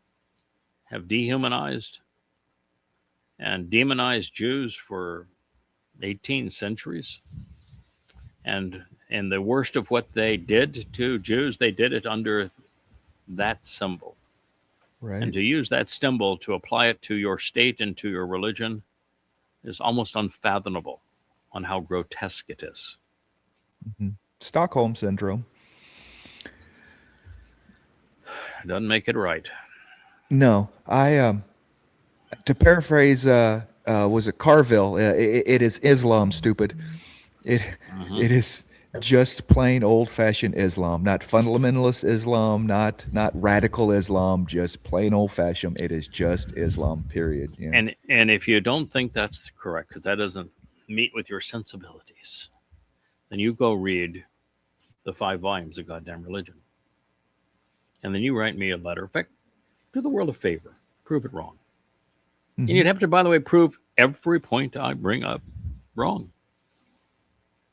Speaker 3: have dehumanized and demonized Jews for 18 centuries. And in the worst of what they did to Jews, they did it under that symbol.
Speaker 4: Right.
Speaker 3: And to use that symbol to apply it to your state and to your religion is almost unfathomable on how grotesque it is.
Speaker 4: Stockholm syndrome.
Speaker 3: Doesn't make it right.
Speaker 4: No, to paraphrase, was it Carville? It is Islam, stupid. It is just plain old-fashioned Islam, not fundamentalist Islam, not radical Islam, just plain old-fashioned. It is just Islam, period.
Speaker 3: And if you don't think that's correct, because that doesn't meet with your sensibilities, then you go read the 5 volumes of Goddamn Religion. And then you write me a letter. In fact, do the world a favor. Prove it wrong. And you'd have to, by the way, prove every point I bring up wrong.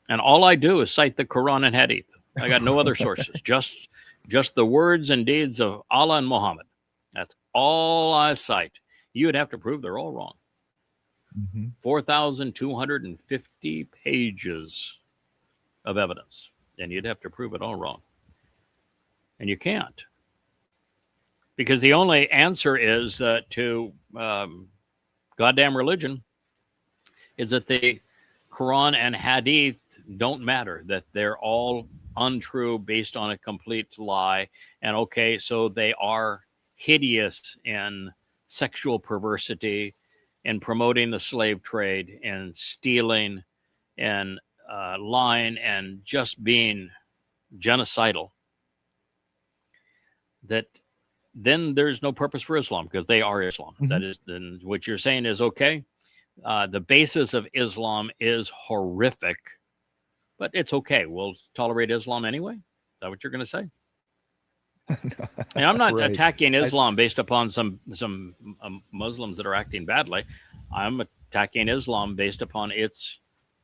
Speaker 3: And all I do is cite the Quran and Hadith. I got no other sources, just just the words and deeds of Allah and Muhammad, that's all I cite, you would have to prove they're all wrong. 4,250 pages of evidence, and you'd have to prove it all wrong. And you can't. Because the only answer is to goddamn religion is that the Quran and Hadith don't matter, that they're all untrue, based on a complete lie. And okay, so they are hideous in sexual perversity, in promoting the slave trade, and stealing, and lying, and just being genocidal, that then there's no purpose for Islam, because they are Islam. That is, then what you're saying is okay. The basis of Islam is horrific, but it's okay. We'll tolerate Islam anyway. Is that what you're going to say? And I'm not attacking Islam based upon some Muslims that are acting badly. I'm attacking Islam based upon its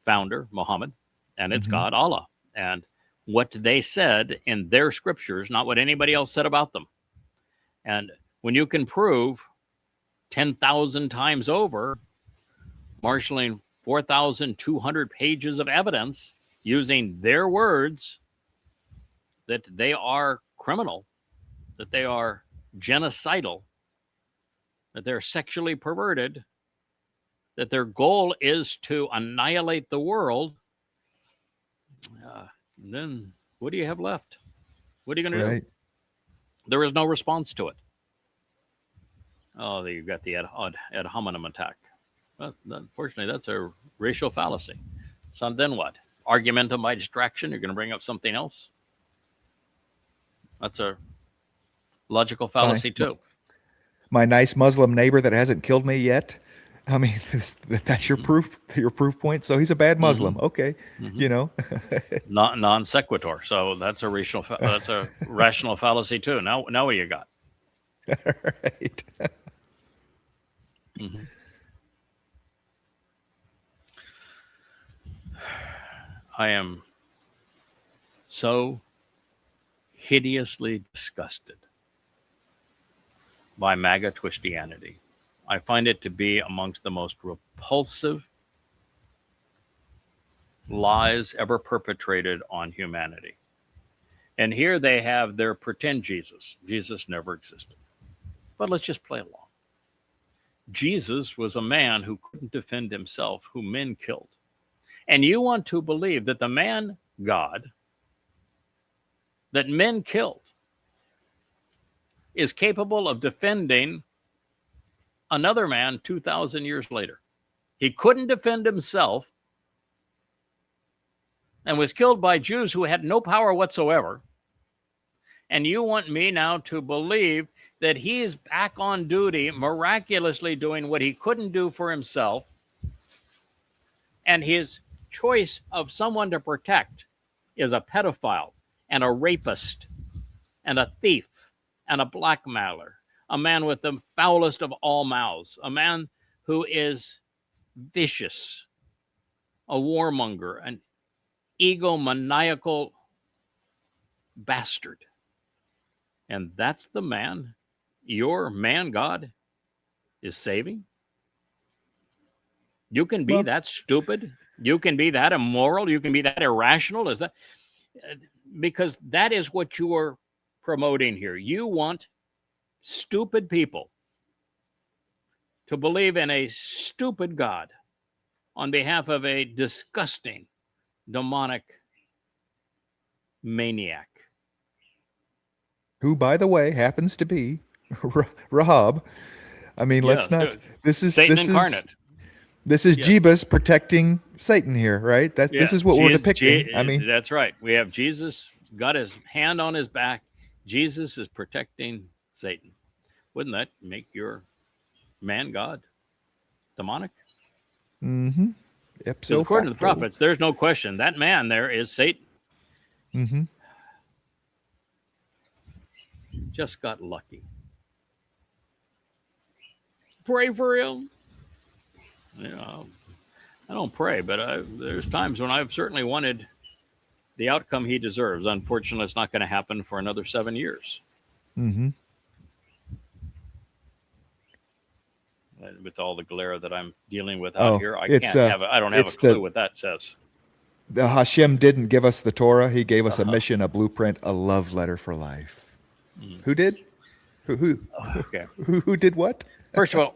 Speaker 3: founder, Muhammad, and its God, Allah, and what they said in their scriptures, not what anybody else said about them. And when you can prove 10,000 times over, marshaling 4,200 pages of evidence using their words, that they are criminal, that they are genocidal, that they're sexually perverted, that their goal is to annihilate the world, then what do you have left? What are you going to do? There is no response to it. Oh, you've got the ad hominem attack. Well, unfortunately, that's a racial fallacy. So then what? Argumentum by distraction? You're going to bring up something else? That's a logical fallacy too.
Speaker 4: My nice Muslim neighbor that hasn't killed me yet. I mean, that's your proof point. So he's a bad Muslim. Okay. You know,
Speaker 3: not non sequitur. So that's a that's a rational fallacy too. Now what you got?
Speaker 4: All right.
Speaker 3: I am so hideously disgusted by MAGA Christianity. I find it to be amongst the most repulsive lies ever perpetrated on humanity. And here they have their pretend Jesus. Jesus never existed. But let's just play along. Jesus was a man who couldn't defend himself, who men killed. And you want to believe that the man God that men killed is capable of defending another man 2,000 years later. He couldn't defend himself and was killed by Jews who had no power whatsoever. And you want me now to believe that he's back on duty, miraculously doing what he couldn't do for himself, and his choice of someone to protect is a pedophile and a rapist and a thief and a blackmailer, a man with the foulest of all mouths, a man who is vicious, a warmonger, an egomaniacal bastard. And that's the man your man God is saving? You can be that stupid. You can be that immoral. You can be that irrational. Is that because that is what you are promoting here? You want stupid people to believe in a stupid God on behalf of a disgusting, demonic maniac.
Speaker 4: Who, by the way, happens to be Rahab. I mean, let's not. This is
Speaker 3: Satan incarnate.
Speaker 4: This is Jebus protecting Satan here, right? This is what we're depicting. I mean,
Speaker 3: that's right. We have Jesus got his hand on his back. Jesus is protecting Satan. Wouldn't that make your man God demonic?
Speaker 4: Mm-hmm. Yep. So
Speaker 3: according to the prophets, there's no question that man there is Satan.
Speaker 4: Mm-hmm.
Speaker 3: Just got lucky. Pray for him. You know, I don't pray, but there's times when I've certainly wanted the outcome he deserves. Unfortunately, it's not going to happen for another 7 years.
Speaker 4: Mm-hmm.
Speaker 3: And with all the glare that I'm dealing with out here, I don't have a
Speaker 4: it's
Speaker 3: clue what that says.
Speaker 4: The Hashem didn't give us the Torah. He gave us a mission, a blueprint, a love letter for life. Who did?
Speaker 3: Okay.
Speaker 4: Who did what?
Speaker 3: First of all,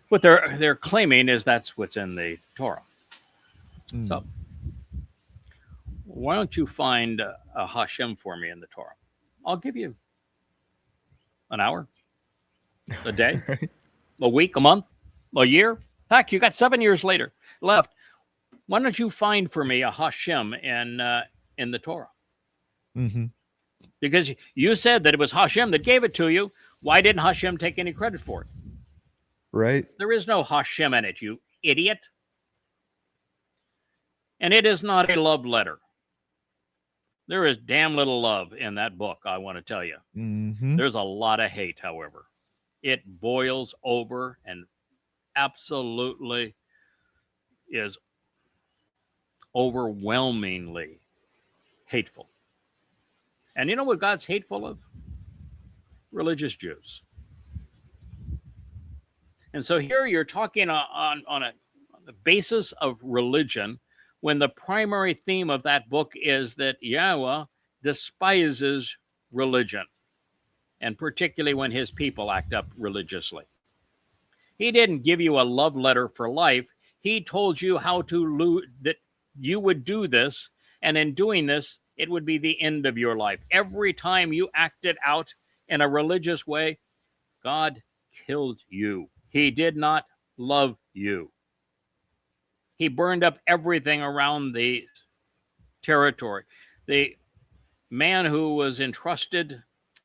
Speaker 3: what they're claiming is that's what's in the Torah. So why don't you find a Hashem for me in the Torah? I'll give you an hour, a day, a week, a month, a year. Heck, you got 7 years left. Why don't you find for me a Hashem in the Torah?
Speaker 4: Mm-hmm.
Speaker 3: Because you said that it was Hashem that gave it to you. Why didn't Hashem take any credit for it?
Speaker 4: Right.
Speaker 3: There is no Hashem in it, you idiot. And it is not a love letter. There is damn little love in that book, I want to tell you.
Speaker 4: Mm-hmm.
Speaker 3: There's a lot of hate, however. It boils over and absolutely is overwhelmingly hateful. And you know what God's hateful of? Religious Jews. And so here you're talking on the basis of religion, when the primary theme of that book is that Yahweh despises religion, and particularly when his people act up religiously. He didn't give you a love letter for life. He told you how to that you would do this, and in doing this, it would be the end of your life. Every time you acted out in a religious way, God killed you. He did not love you. He burned up everything around the territory. The man who was entrusted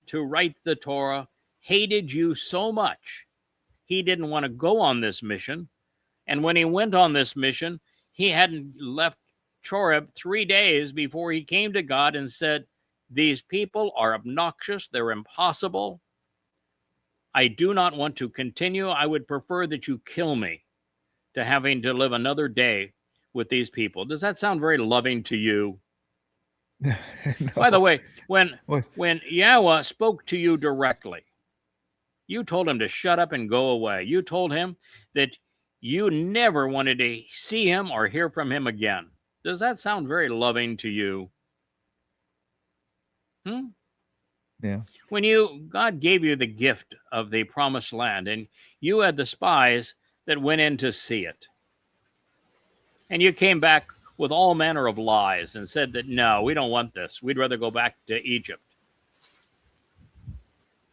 Speaker 3: to write the Torah hated you so much, he didn't want to go on this mission. And when he went on this mission, he hadn't left Choreb 3 days before he came to God and said, these people are obnoxious. They're impossible. I do not want to continue. I would prefer that you kill me to having to live another day with these people. Does that sound very loving to you?
Speaker 4: No.
Speaker 3: By the way, when Yahweh spoke to you directly, you told him to shut up and go away. You told him that you never wanted to see him or hear from him again. Does that sound very loving to you?
Speaker 4: Yeah.
Speaker 3: When God gave you the gift of the promised land, and you had the spies that went in to see it, and you came back with all manner of lies and said that, no, we don't want this. We'd rather go back to Egypt.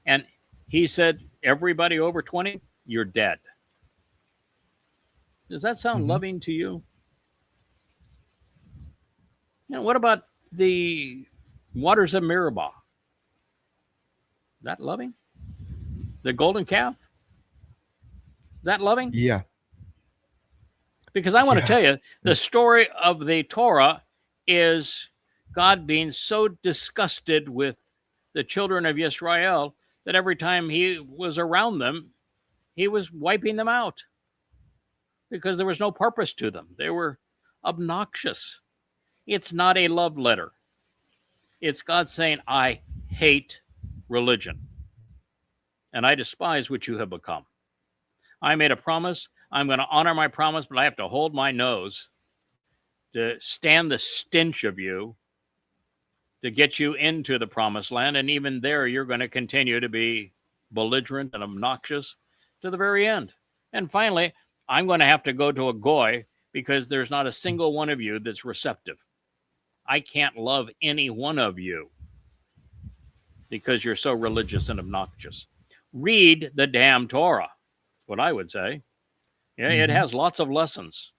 Speaker 3: And he said, everybody over 20, you're dead. Does that sound loving to you? Now, what about the waters of Meribah? Is that loving? The golden calf? Is that loving?
Speaker 4: Yeah.
Speaker 3: Because I want to tell you, the story of the Torah is God being so disgusted with the children of Yasha'yah that every time he was around them, he was wiping them out because there was no purpose to them. They were obnoxious. It's not a love letter. It's God saying, I hate religion, and I despise what you have become. I made a promise. I'm going to honor my promise, but I have to hold my nose to stand the stench of you to get you into the promised land. And even there, you're going to continue to be belligerent and obnoxious to the very end. And finally, I'm going to have to go to a goy because there's not a single one of you that's receptive. I can't love any one of you because you're so religious and obnoxious. Read the damn Torah, what I would say. Yeah, it has lots of lessons.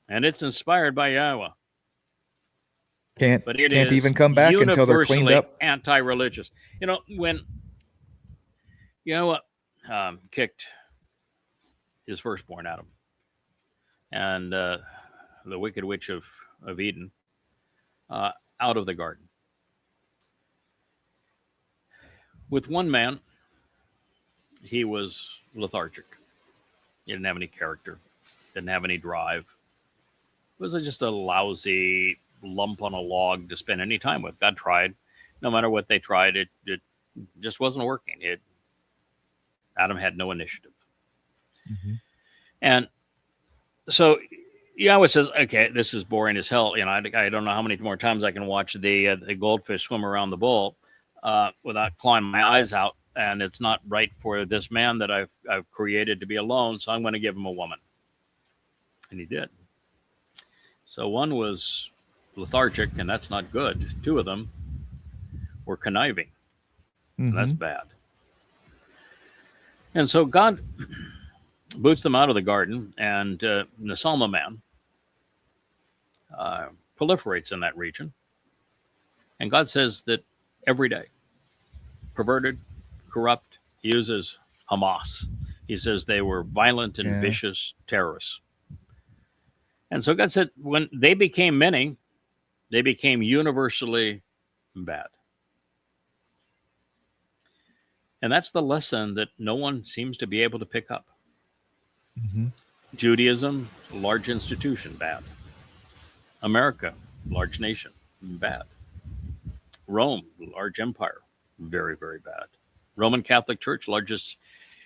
Speaker 3: And it's inspired by Yahweh.
Speaker 4: Can't
Speaker 3: is
Speaker 4: even come back until they're cleaned up.
Speaker 3: Anti-religious. You know, when Yahweh kicked his firstborn Adam and the wicked witch of Eden out of the garden, with one man, he was lethargic. He didn't have any character, didn't have any drive. was just a lousy lump on a log to spend any time with. God tried. No matter what they tried, it just wasn't working. Adam had no initiative.
Speaker 4: Mm-hmm.
Speaker 3: And so Yahweh says, okay, this is boring as hell. You know, I don't know how many more times I can watch the goldfish swim around the bowl without clawing my eyes out. And it's not right for this man that I've created to be alone. So I'm going to give him a woman. And he did. So one was lethargic, and that's not good. Two of them were conniving.
Speaker 4: Mm-hmm.
Speaker 3: And that's bad. And so God boots them out of the garden, and the Salma man proliferates in that region. And God says that every day, perverted, corrupt, he uses Hamas. He says they were violent and vicious terrorists. And so God said, when they became many, they became universally bad. And that's the lesson that no one seems to be able to pick up.
Speaker 4: Mm-hmm.
Speaker 3: Judaism, large institution, bad. America, large nation, bad. Rome, large empire, very, very bad. Roman Catholic Church, largest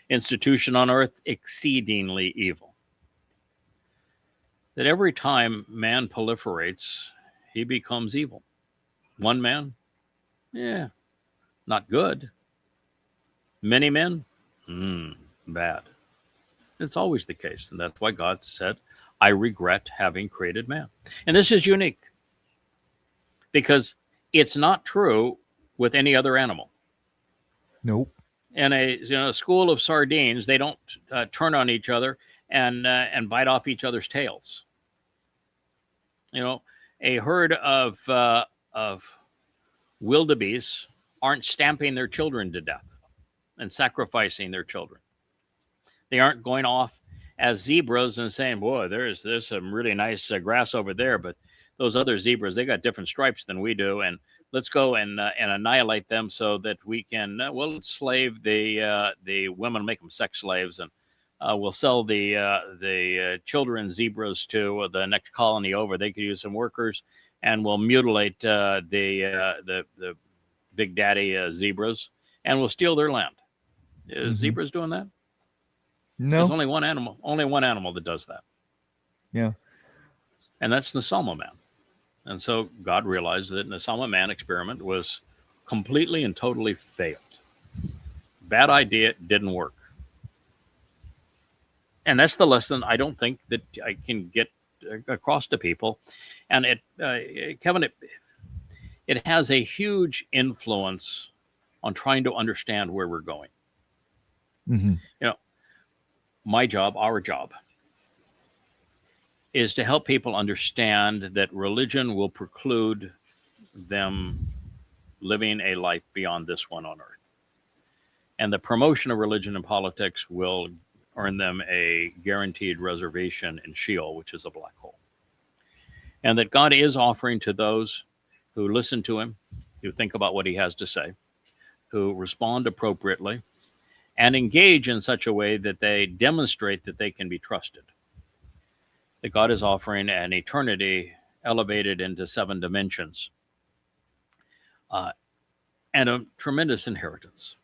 Speaker 3: institution on earth, exceedingly evil. That every time man proliferates, he becomes evil. One man, not good. Many men, bad. It's always the case. And that's why God said, I regret having created man. And this is unique because it's not true with any other animal.
Speaker 4: Nope.
Speaker 3: In a school of sardines, they don't turn on each other and bite off each other's tails. You know, a herd of wildebeest aren't stamping their children to death and sacrificing their children. They aren't going off as zebras and saying, boy, there's some really nice grass over there, but those other zebras, they got different stripes than we do, and let's go and annihilate them so that we can we'll slave the women, make them sex slaves, and we'll sell the children zebras to the next colony over. They could use some workers, and we'll mutilate the big daddy zebras, and we'll steal their land. Is zebras doing that?
Speaker 4: No.
Speaker 3: There's only one animal that does that.
Speaker 4: Yeah.
Speaker 3: And that's the Salma man. And so God realized that the Salma man experiment was completely and totally failed. Bad idea, didn't work. And that's the lesson I don't think that I can get across to people. And Kevin, it has a huge influence on trying to understand where we're going.
Speaker 4: Mm-hmm.
Speaker 3: You know, my job, our job, is to help people understand that religion will preclude them living a life beyond this one on earth. And the promotion of religion and politics will earn them a guaranteed reservation in Sheol, which is a black hole. And that God is offering to those who listen to him, who think about what he has to say, who respond appropriately, and engage in such a way that they demonstrate that they can be trusted. That God is offering an eternity elevated into 7 dimensions and a tremendous inheritance.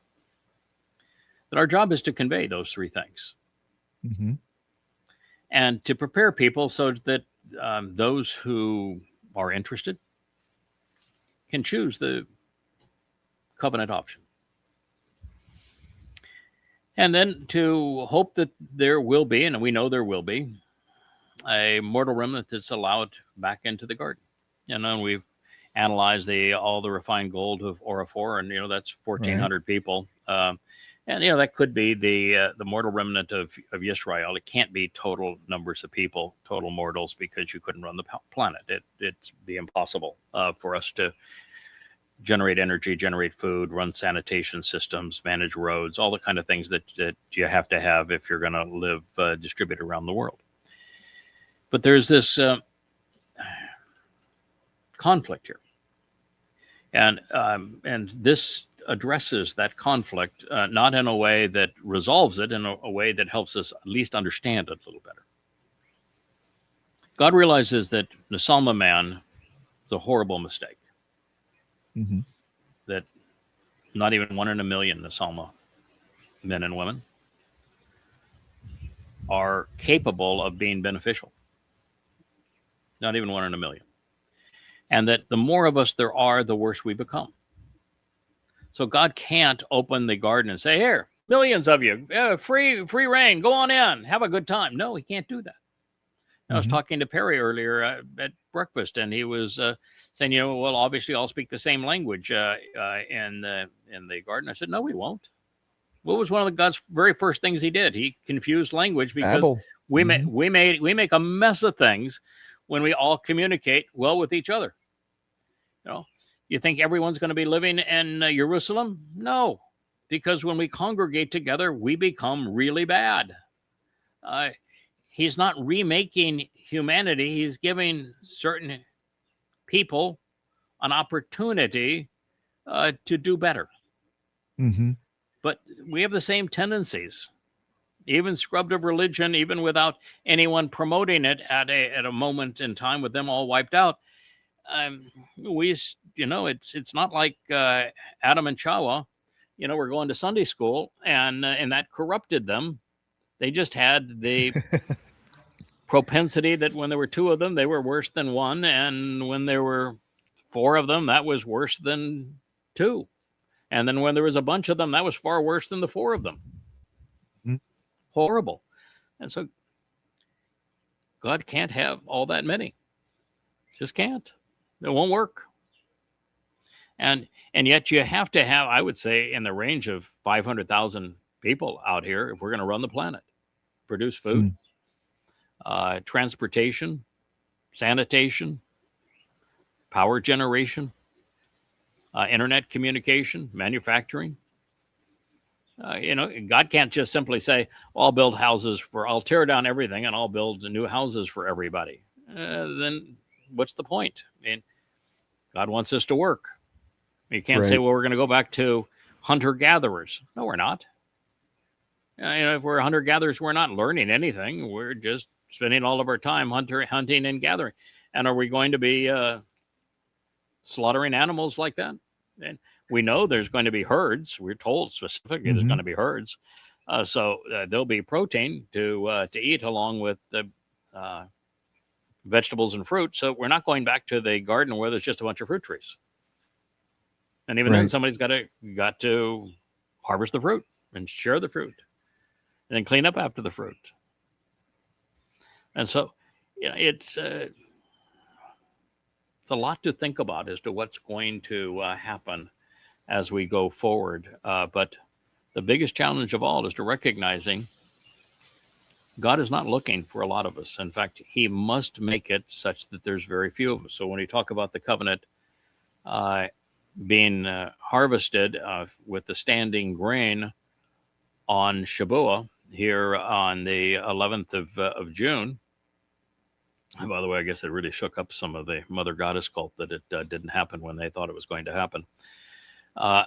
Speaker 3: That our job is to convey those 3 things.
Speaker 4: Mm-hmm.
Speaker 3: And to prepare people so that those who are interested can choose the covenant option. And then to hope that there will be, and we know there will be, a mortal remnant that's allowed back into the garden. And we've analyzed all the refined gold of Orafor, and that's 1,400 people. And that could be the mortal remnant of Yasha'yah. It can't be total numbers of people, total mortals, because you couldn't run the planet. It'd be impossible for us to generate energy, generate food, run sanitation systems, manage roads, all the kind of things that you have to have if you're going to live distributed around the world. But there's this conflict here, and this addresses that conflict not in a way that resolves it, in a way that helps us at least understand it a little better. God realizes that the Salma man is a horrible mistake.
Speaker 4: Mm-hmm.
Speaker 3: That not even 1 in a million Salma men and women are capable of being beneficial. Not even 1 in a million. And that the more of us there are, the worse we become. So God can't open the garden and say, here, millions of you, free reign, go on in, have a good time. No, he can't do that. I was talking to Perry earlier at breakfast, and he was saying, well, obviously I'll speak the same language in the garden. I said, no, we won't. What was one of God's very first things he did? He confused language because we make a mess of things when we all communicate well with each other. You think everyone's going to be living in Jerusalem? No, because when we congregate together, we become really bad. He's not remaking humanity. He's giving certain people an opportunity to do better.
Speaker 4: Mm-hmm.
Speaker 3: But we have the same tendencies, even scrubbed of religion, even without anyone promoting it at a moment in time with them all wiped out. It's not like Adam and Chawa, we're going to Sunday school and that corrupted them. They just had the propensity that when there were 2 of them, they were worse than 1. And when there were 4 of them, that was worse than 2. And then when there was a bunch of them, that was far worse than the 4 of them.
Speaker 4: Mm-hmm.
Speaker 3: Horrible. And so God can't have all that many. Just can't. It won't work. And yet you have to have, I would say, in the range of 500,000 people out here if we're going to run the planet. Produce food, transportation, sanitation, power generation, internet communication, manufacturing. God can't just simply say, I'll build houses I'll tear down everything and I'll build new houses for everybody. Then what's the point? I mean, God wants us to work. You can't say, well, we're going to go back to hunter-gatherers. No, we're not. If we're hunter-gatherers, we're not learning anything. We're just spending all of our time hunting and gathering. And are we going to be slaughtering animals like that? And we know there's going to be herds. We're told specifically there's going to be herds. So there'll be protein to eat along with the vegetables and fruit. So we're not going back to the garden where there's just a bunch of fruit trees. And even then, somebody's got to harvest the fruit and share the fruit and then clean up after the fruit. And so, it's a lot to think about as to what's going to happen as we go forward. But the biggest challenge of all is to recognizing God is not looking for a lot of us. In fact, he must make it such that there's very few of us. So when we talk about the covenant being harvested with the standing grain on Shabuw'ah here on the 11th of June, and by the way, I guess it really shook up some of the Mother Goddess cult that it didn't happen when they thought it was going to happen. I'm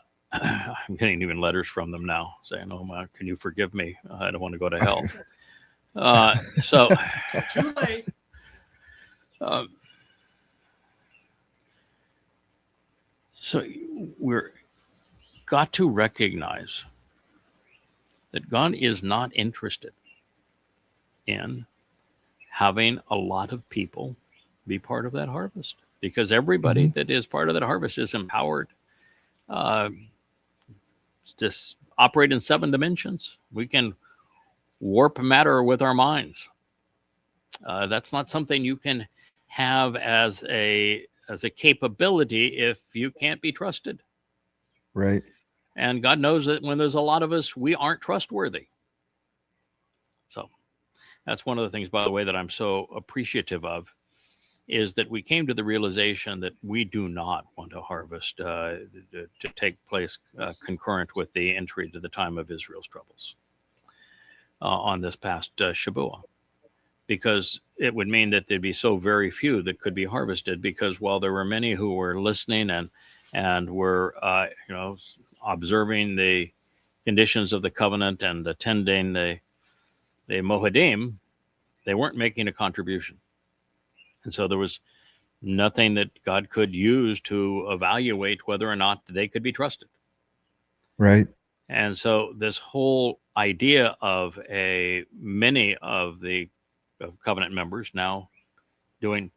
Speaker 3: getting even letters from them now saying, oh, my, can you forgive me? I don't want to go to hell. So too late. So we're got to recognize that God is not interested in having a lot of people be part of that harvest, because everybody that is part of that harvest is empowered to operate in 7 dimensions. We can warp matter with our minds. That's not something you can have as a capability if you can't be trusted.
Speaker 4: Right.
Speaker 3: And God knows that when there's a lot of us, we aren't trustworthy. So that's one of the things, by the way, that I'm so appreciative of, is that we came to the realization that we do not want to harvest to take place concurrent with the entry to the time of Israel's troubles on this past Shabuw'ah, because it would mean that there'd be so very few that could be harvested, because while there were many who were listening and were observing the conditions of the covenant and attending the Mohadim, they weren't making a contribution. And so there was nothing that God could use to evaluate whether or not they could be trusted.
Speaker 4: Right.
Speaker 3: And so this whole idea of many of the covenant members now doing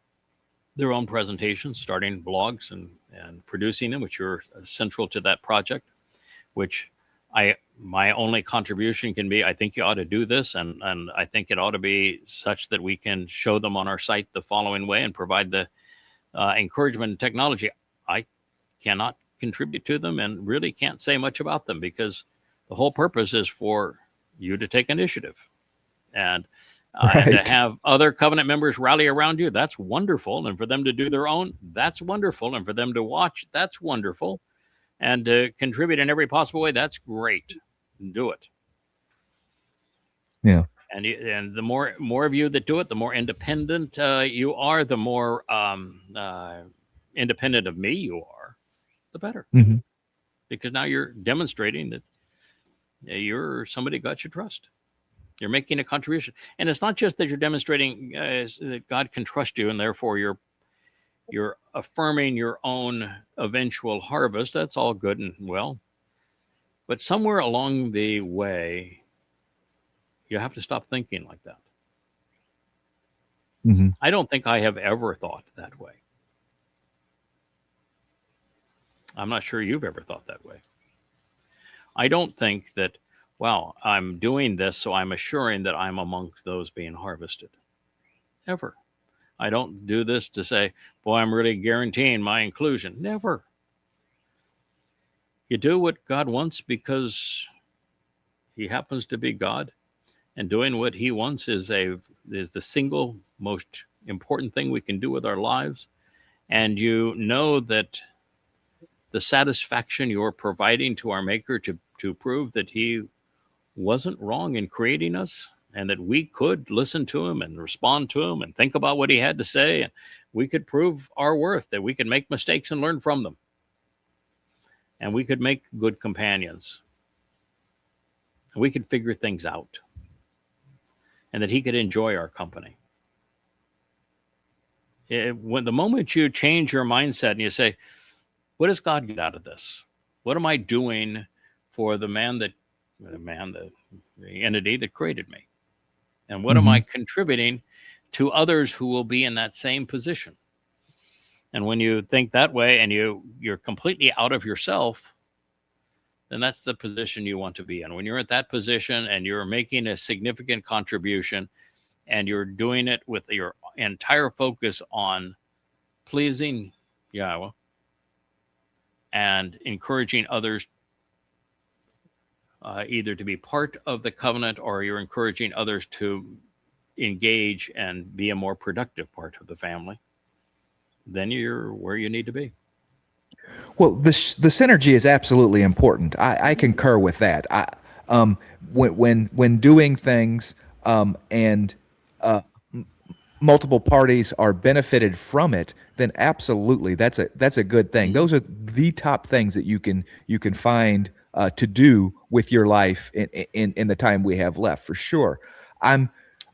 Speaker 3: their own presentations, starting blogs and producing them, which are central to that project, which my only contribution can be, I think you ought to do this, and I think it ought to be such that we can show them on our site the following way and provide the encouragement and technology. I cannot contribute to them and really can't say much about them, because the whole purpose is for you to take initiative and to have other covenant members rally around you. That's wonderful. And for them to do their own, that's wonderful. And for them to watch, that's wonderful. And to contribute in every possible way, that's great. Do it.
Speaker 4: Yeah.
Speaker 3: And the more of you that do it, the more independent you are, the more independent of me you are, the better.
Speaker 4: Mm-hmm.
Speaker 3: Because now you're demonstrating that you're somebody God should trust. You're making a contribution. And it's not just that you're demonstrating that God can trust you, and therefore you're affirming your own eventual harvest. That's all good and well. But somewhere along the way, you have to stop thinking like that.
Speaker 4: Mm-hmm.
Speaker 3: I don't think I have ever thought that way. I'm not sure you've ever thought that way. I don't think that, wow, I'm doing this, so I'm assuring that I'm amongst those being harvested. Ever. I don't do this to say, boy, I'm really guaranteeing my inclusion. Never. You do what God wants because he happens to be God, and doing what he wants is the single most important thing we can do with our lives. And you know that the satisfaction you're providing to our Maker to prove that he wasn't wrong in creating us, and that we could listen to him and respond to him and think about what he had to say, and we could prove our worth, that we could make mistakes and learn from them, and we could make good companions, and we could figure things out, and that he could enjoy our company. When the moment you change your mindset and you say, what does God get out of this? What am I doing for the entity that created me? And what am I contributing to others who will be in that same position? And when you think that way and you're completely out of yourself, then that's the position you want to be in. When you're at that position and you're making a significant contribution and you're doing it with your entire focus on pleasing Yahweh and encouraging others either to be part of the covenant, or you're encouraging others to engage and be a more productive part of the family, then you're where you need to be.
Speaker 4: Well, the synergy is absolutely important. I concur with that. When doing things and multiple parties are benefited from it, then absolutely that's a good thing. Those are the top things that you can find to do with your life in the time we have left, for sure. I'm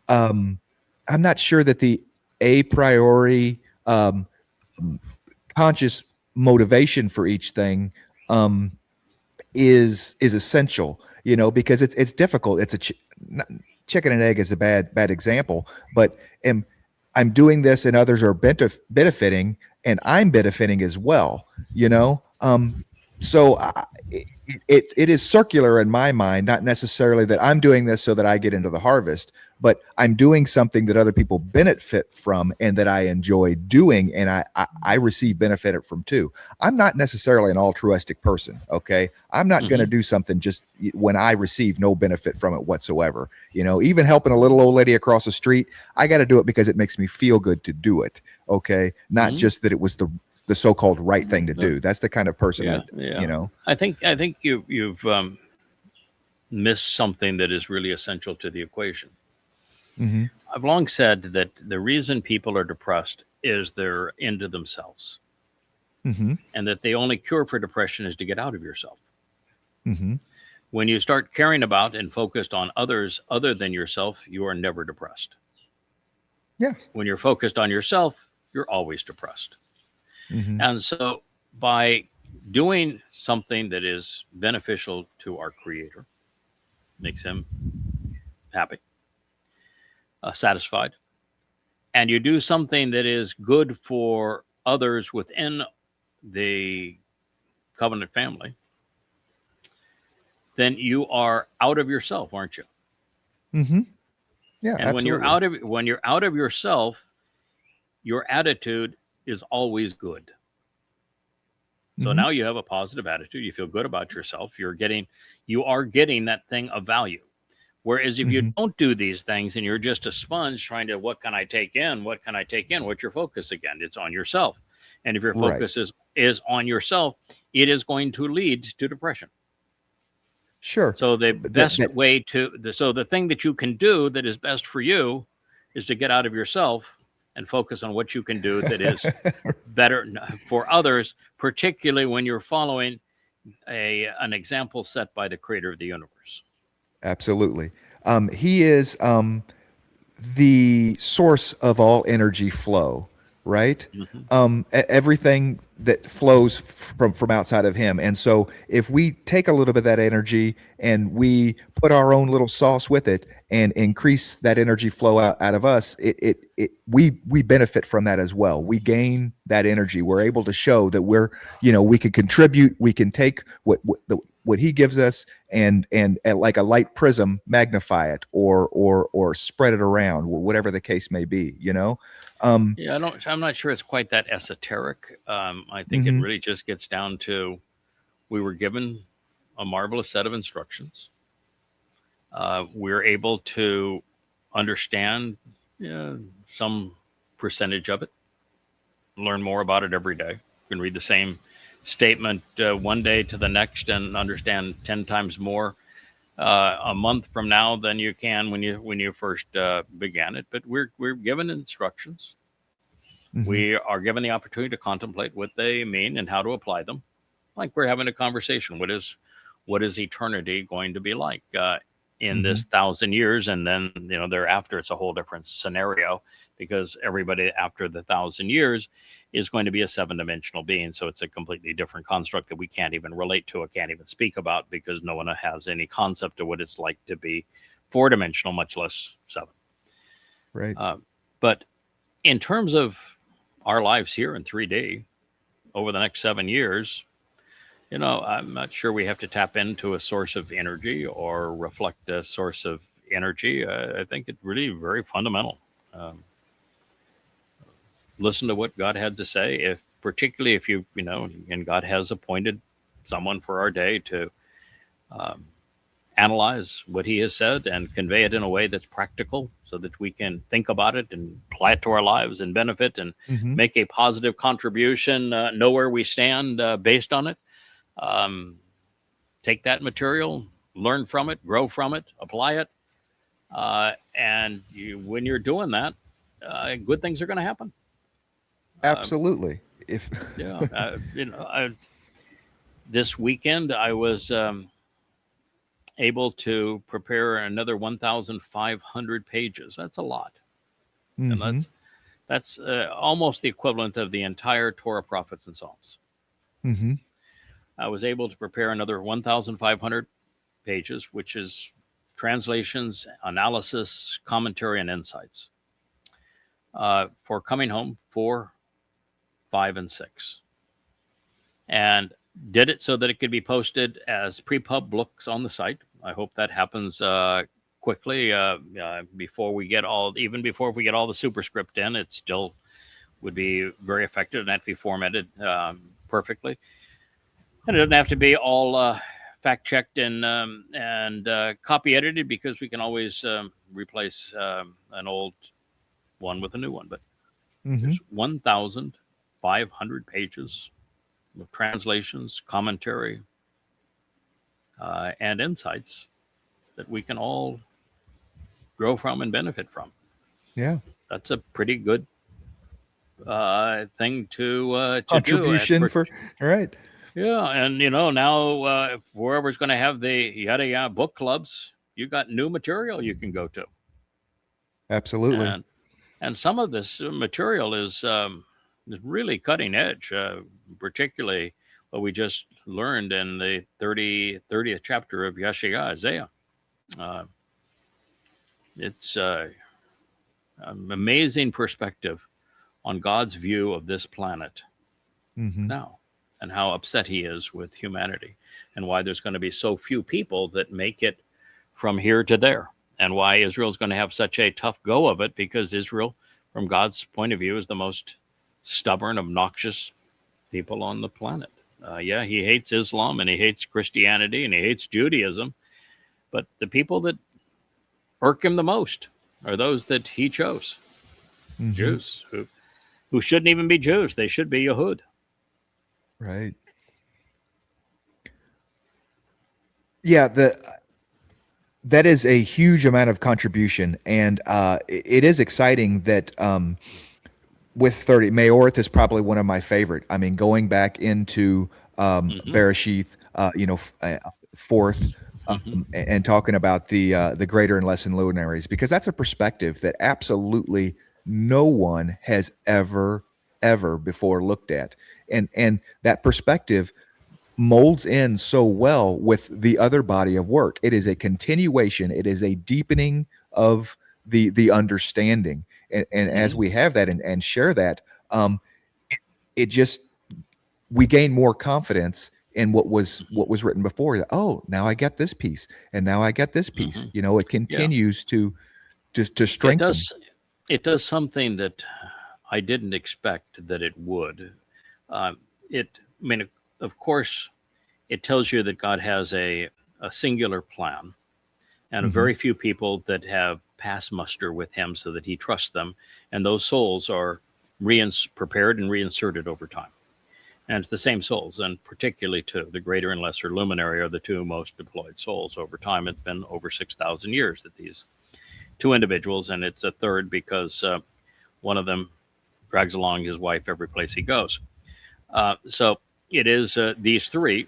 Speaker 4: not sure that the a priori conscious motivation for each thing is essential, because it's difficult. It's chicken and egg is a bad example, but I'm doing this and others are benefiting, and I'm benefiting as well, so it is circular in my mind, not necessarily that I'm doing this so that I get into the harvest, but I'm doing something that other people benefit from and that I enjoy doing, and I receive benefit from too. I'm not necessarily an altruistic person, okay? I'm not going to do something just when I receive no benefit from it whatsoever. Even helping a little old lady across the street, I got to do it because it makes me feel good to do it, okay? Not just that it was the so-called right thing to do. That's the kind of person that.
Speaker 3: I think you've missed something that is really essential to the equation. I've long said that the reason people are depressed is they're into themselves, and that the only cure for depression is to get out of yourself. When you start caring about and focused on others other than yourself, you are never depressed.
Speaker 4: Yes.
Speaker 3: When you're focused on yourself, you're always depressed. And so by doing something that is beneficial to our Creator, makes him happy, satisfied, and you do something that is good for others within the covenant family, then you are out of yourself, aren't you?
Speaker 4: Yeah,
Speaker 3: And when
Speaker 4: absolutely.
Speaker 3: you're out of yourself, your attitude is always good. So now you have a positive attitude. You feel good about yourself. You are getting that thing of value. Whereas if you don't do these things and you're just a sponge trying to, what can I take in? What can I take in? What's your focus again? It's on yourself. And if your
Speaker 4: Right.
Speaker 3: focus is on yourself, it is going to lead to depression.
Speaker 4: Sure.
Speaker 3: So the
Speaker 4: That,
Speaker 3: best
Speaker 4: that,
Speaker 3: way so the thing that you can do that is best for you is to get out of yourself and focus on what you can do that is better for others, particularly when you're following an example set by the Creator of the universe.
Speaker 4: Absolutely. He is the source of all energy flow, right? Everything that flows from outside of him. And so if we take a little bit of that energy and we put our own little sauce with it and increase that energy flow out of us, we benefit from that as well. We gain that energy. We're able to show that we can contribute, we can take what he gives us and like a light prism, magnify it or spread it around, whatever the case may be,
Speaker 3: I'm not sure it's quite that esoteric. I think it really just gets down to, we were given a marvelous set of instructions. We're able to understand some percentage of it, learn more about it every day. You can read the same statement one day to the next and understand 10 times more a month from now than you can when you first began it. But we're given instructions. We are given the opportunity to contemplate what they mean and how to apply them. Like we're having a conversation. What is eternity going to be like in this 1,000 years? And then, thereafter, it's a whole different scenario, because everybody after the 1,000 years is going to be a 7-dimensional being. So it's a completely different construct that we can't even relate to or can't even speak about, because no one has any concept of what it's like to be 4-dimensional, much less 7.
Speaker 4: Right.
Speaker 3: But in terms of our lives here in 3D over the next 7 years, I'm not sure we have to tap into a source of energy or reflect a source of energy. I think it's really very fundamental. Listen to what God had to say, particularly if and God has appointed someone for our day to analyze what he has said and convey it in a way that's practical, so that we can think about it and apply it to our lives and benefit and make a positive contribution, know where we stand based on it. Take that material, learn from it, grow from it, apply it. And when you're doing that, good things are going to happen.
Speaker 4: Absolutely.
Speaker 3: This weekend I was able to prepare another 1,500 pages. That's a lot. And that's almost the equivalent of the entire Torah, Prophets, and Psalms. I was able to prepare another 1,500 pages, which is translations, analysis, commentary, and insights for coming home 4, 5, and 6. And did it so that it could be posted as pre-pub books on the site. I hope that happens quickly before we get all the superscript in. It still would be very effective, and that'd be formatted perfectly. And it doesn't have to be all fact-checked and copy edited, because we can always replace an old one with a new one. But there's 1,500 pages with translations, commentary, and insights that we can all grow from and benefit from.
Speaker 4: Yeah.
Speaker 3: That's a pretty good thing to
Speaker 4: Contribution
Speaker 3: do.
Speaker 4: for, right.
Speaker 3: Yeah, and now whoever's going to have the YAHOWAH book clubs, you got new material you can go to.
Speaker 4: Absolutely.
Speaker 3: And some of this material is really cutting edge, particularly what we just learned in the 30th chapter of Yasha'yah, Isaiah. It's an amazing perspective on God's view of this planet now, and how upset he is with humanity, and why there's going to be so few people that make it from here to there, and why Israel's going to have such a tough go of it, because Israel, from God's point of view, is the most stubborn, obnoxious people on the planet. Yeah, he hates Islam, and he hates Christianity, and he hates Judaism, but the people that irk him the most are those that he chose. Jews, who shouldn't even be Jews. They should be Yahud.
Speaker 4: Right. Yeah, that is a huge amount of contribution, and it is exciting that with 30, Maorith is probably one of my favorite. I mean, going back into Bereshith, fourth, and talking about the greater and lesser luminaries, because that's a perspective that absolutely no one has ever before looked at, and that perspective molds in so well with the other body of work. It is a continuation. It is a deepening of the understanding, and as we have that and share that, it just, we gain more confidence in what was written before. Oh, now I get this piece, and now I get this piece. It continues to strengthen.
Speaker 3: It does something that I didn't expect that it would. Of course, it tells you that God has a singular plan, and very few people that have passed muster with him, so that he trusts them, and those souls are prepared and reinserted over time. And it's the same souls, and particularly two, the greater and lesser luminary, are the two most deployed souls over time. It's been over 6,000 years that these two individuals, and it's a third because one of them drags along his wife every place he goes. So it is these three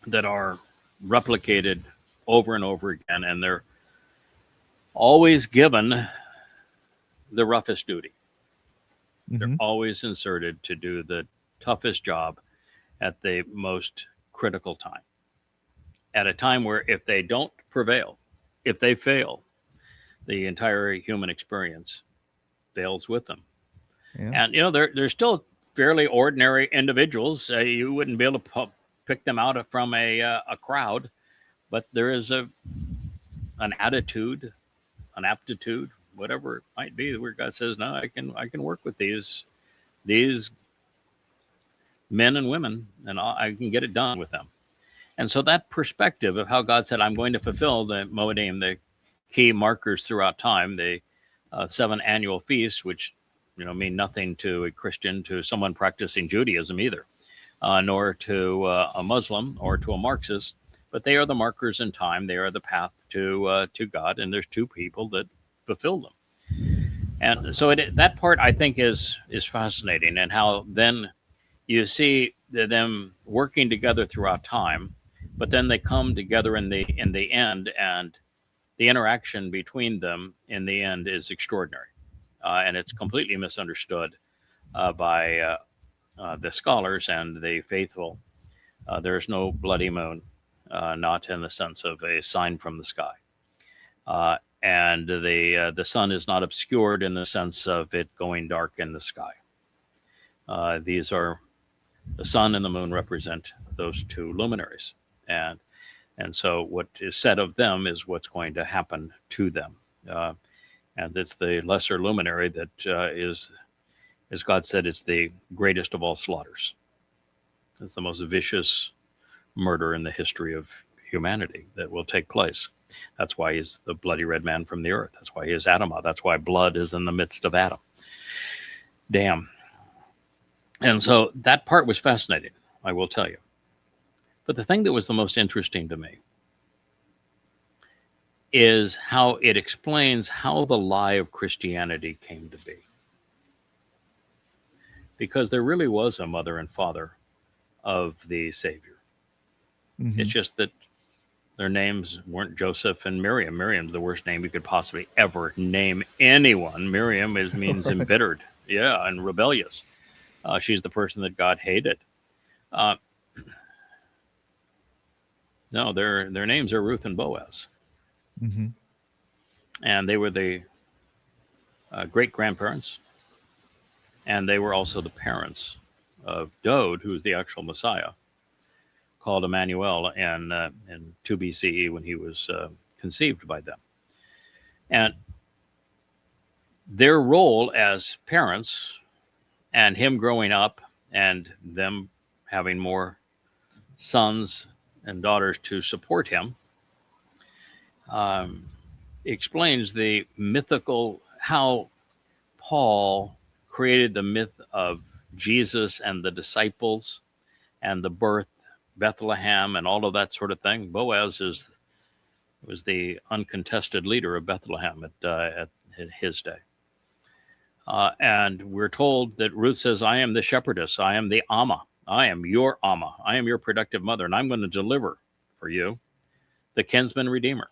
Speaker 3: that are replicated over and over again, and they're always given the roughest duty. They're always inserted to do the toughest job at the most critical time, at a time where if they don't prevail, if they fail, the entire human experience fails with them. Yeah. And they're still fairly ordinary individuals. You wouldn't be able to pick them out from a crowd, but there is an attitude, an aptitude, whatever it might be, where God says, "No, I can work with these men and women, and I can get it done with them." And so that perspective of how God said, "I'm going to fulfill the Moedim," the key markers throughout time, the 7 annual feasts, which mean nothing to a Christian, to someone practicing Judaism either, nor to a Muslim or to a Marxist, but they are the markers in time. They are the path to God, and there's two people that fulfill them. And so that part, I think, is fascinating, and how then you see them working together throughout time, but then they come together in the end, and the interaction between them in the end is extraordinary, and it's completely misunderstood by the scholars and the faithful. There's no bloody moon, not in the sense of a sign from the sky, and the sun is not obscured in the sense of it going dark in the sky. These are, the sun and the moon represent those two luminaries, and so what is said of them is what's going to happen to them. And it's the lesser luminary that is, as God said, it's the greatest of all slaughters. It's the most vicious murder in the history of humanity that will take place. That's why he's the bloody red man from the earth. That's why he is Adamah. That's why blood is in the midst of Adam. Damn. And so that part was fascinating, I will tell you. But the thing that was the most interesting to me is how it explains how the lie of Christianity came to be. Because there really was a mother and father of the Savior. It's just that Their names weren't Joseph and Miriam. Miriam's the worst name you could possibly ever name anyone. Miriam means embittered, and rebellious. She's the person that God hated. No, their names are Ruth and Boaz.
Speaker 4: Mm-hmm.
Speaker 3: And they were the great-grandparents, and they were also the parents of Dowd, who's the actual Messiah, called Emmanuel in 2 BCE when he was conceived by them. And their role as parents and him growing up and them having more sons and daughters to support him explains the mythical, how Paul created the myth of Jesus and the disciples and the birth, Bethlehem, and all of that sort of thing. Boaz was the uncontested leader of Bethlehem at his day. And we're told that Ruth says, I am the shepherdess. I am the Amma. I am your Amma. I am your productive mother, and I'm going to deliver for you the kinsman redeemer.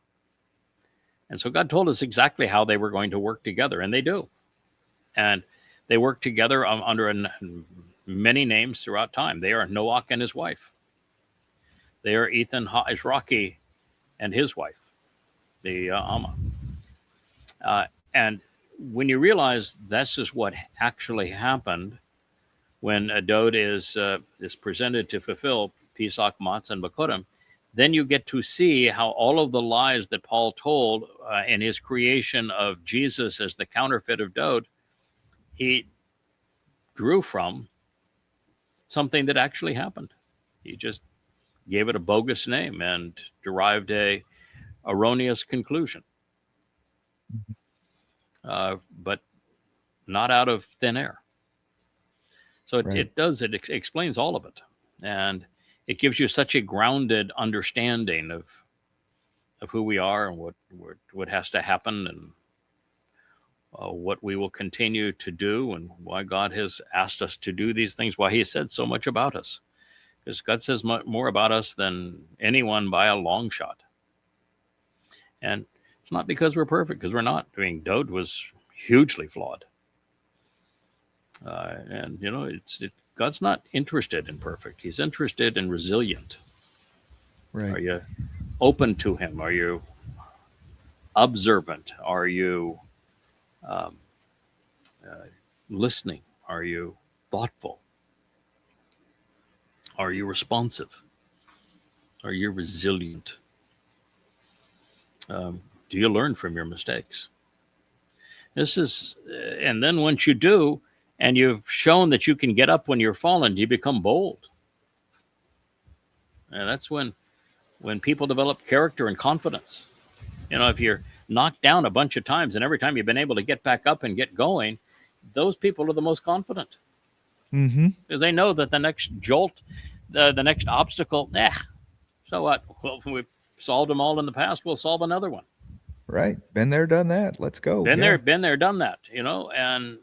Speaker 3: And so God told us exactly how they were going to work together, and they do. And they work together under many names throughout time. They are Noach and his wife. They are Ethan Ha'izraki and his wife, the Amma. And when you realize this is what actually happened when Dowd is presented to fulfill Pesach, Matzah, and Bakurim, then you get to see how all of the lies that Paul told in his creation of Jesus as the counterfeit of Dowd, he drew from something that actually happened. He just gave it a bogus name and derived a erroneous conclusion. But not out of thin air. So it explains all of it. And it gives you such a grounded understanding of who we are and what has to happen and what we will continue to do and why God has asked us to do these things, why he said so much about us. Because God says more about us than anyone by a long shot. And it's not because we're perfect, because we're not. I mean, Dowd was hugely flawed. And, God's not interested in perfect. He's interested in resilient.
Speaker 4: Right.
Speaker 3: Are you open to him? Are you observant? Are you listening? Are you thoughtful? Are you responsive? Are you resilient? Do you learn from your mistakes? And then once you do, and you've shown that you can get up when you're fallen, you become bold. And that's when people develop character and confidence. If you're knocked down a bunch of times and every time you've been able to get back up and get going, those people are the most confident.
Speaker 4: Mm-hmm.
Speaker 3: Because they know that the next jolt, the next obstacle, so what? Well, we've solved them all in the past. We'll solve another one.
Speaker 4: Right. Been there, done that. Let's go.
Speaker 3: Been there, done that, and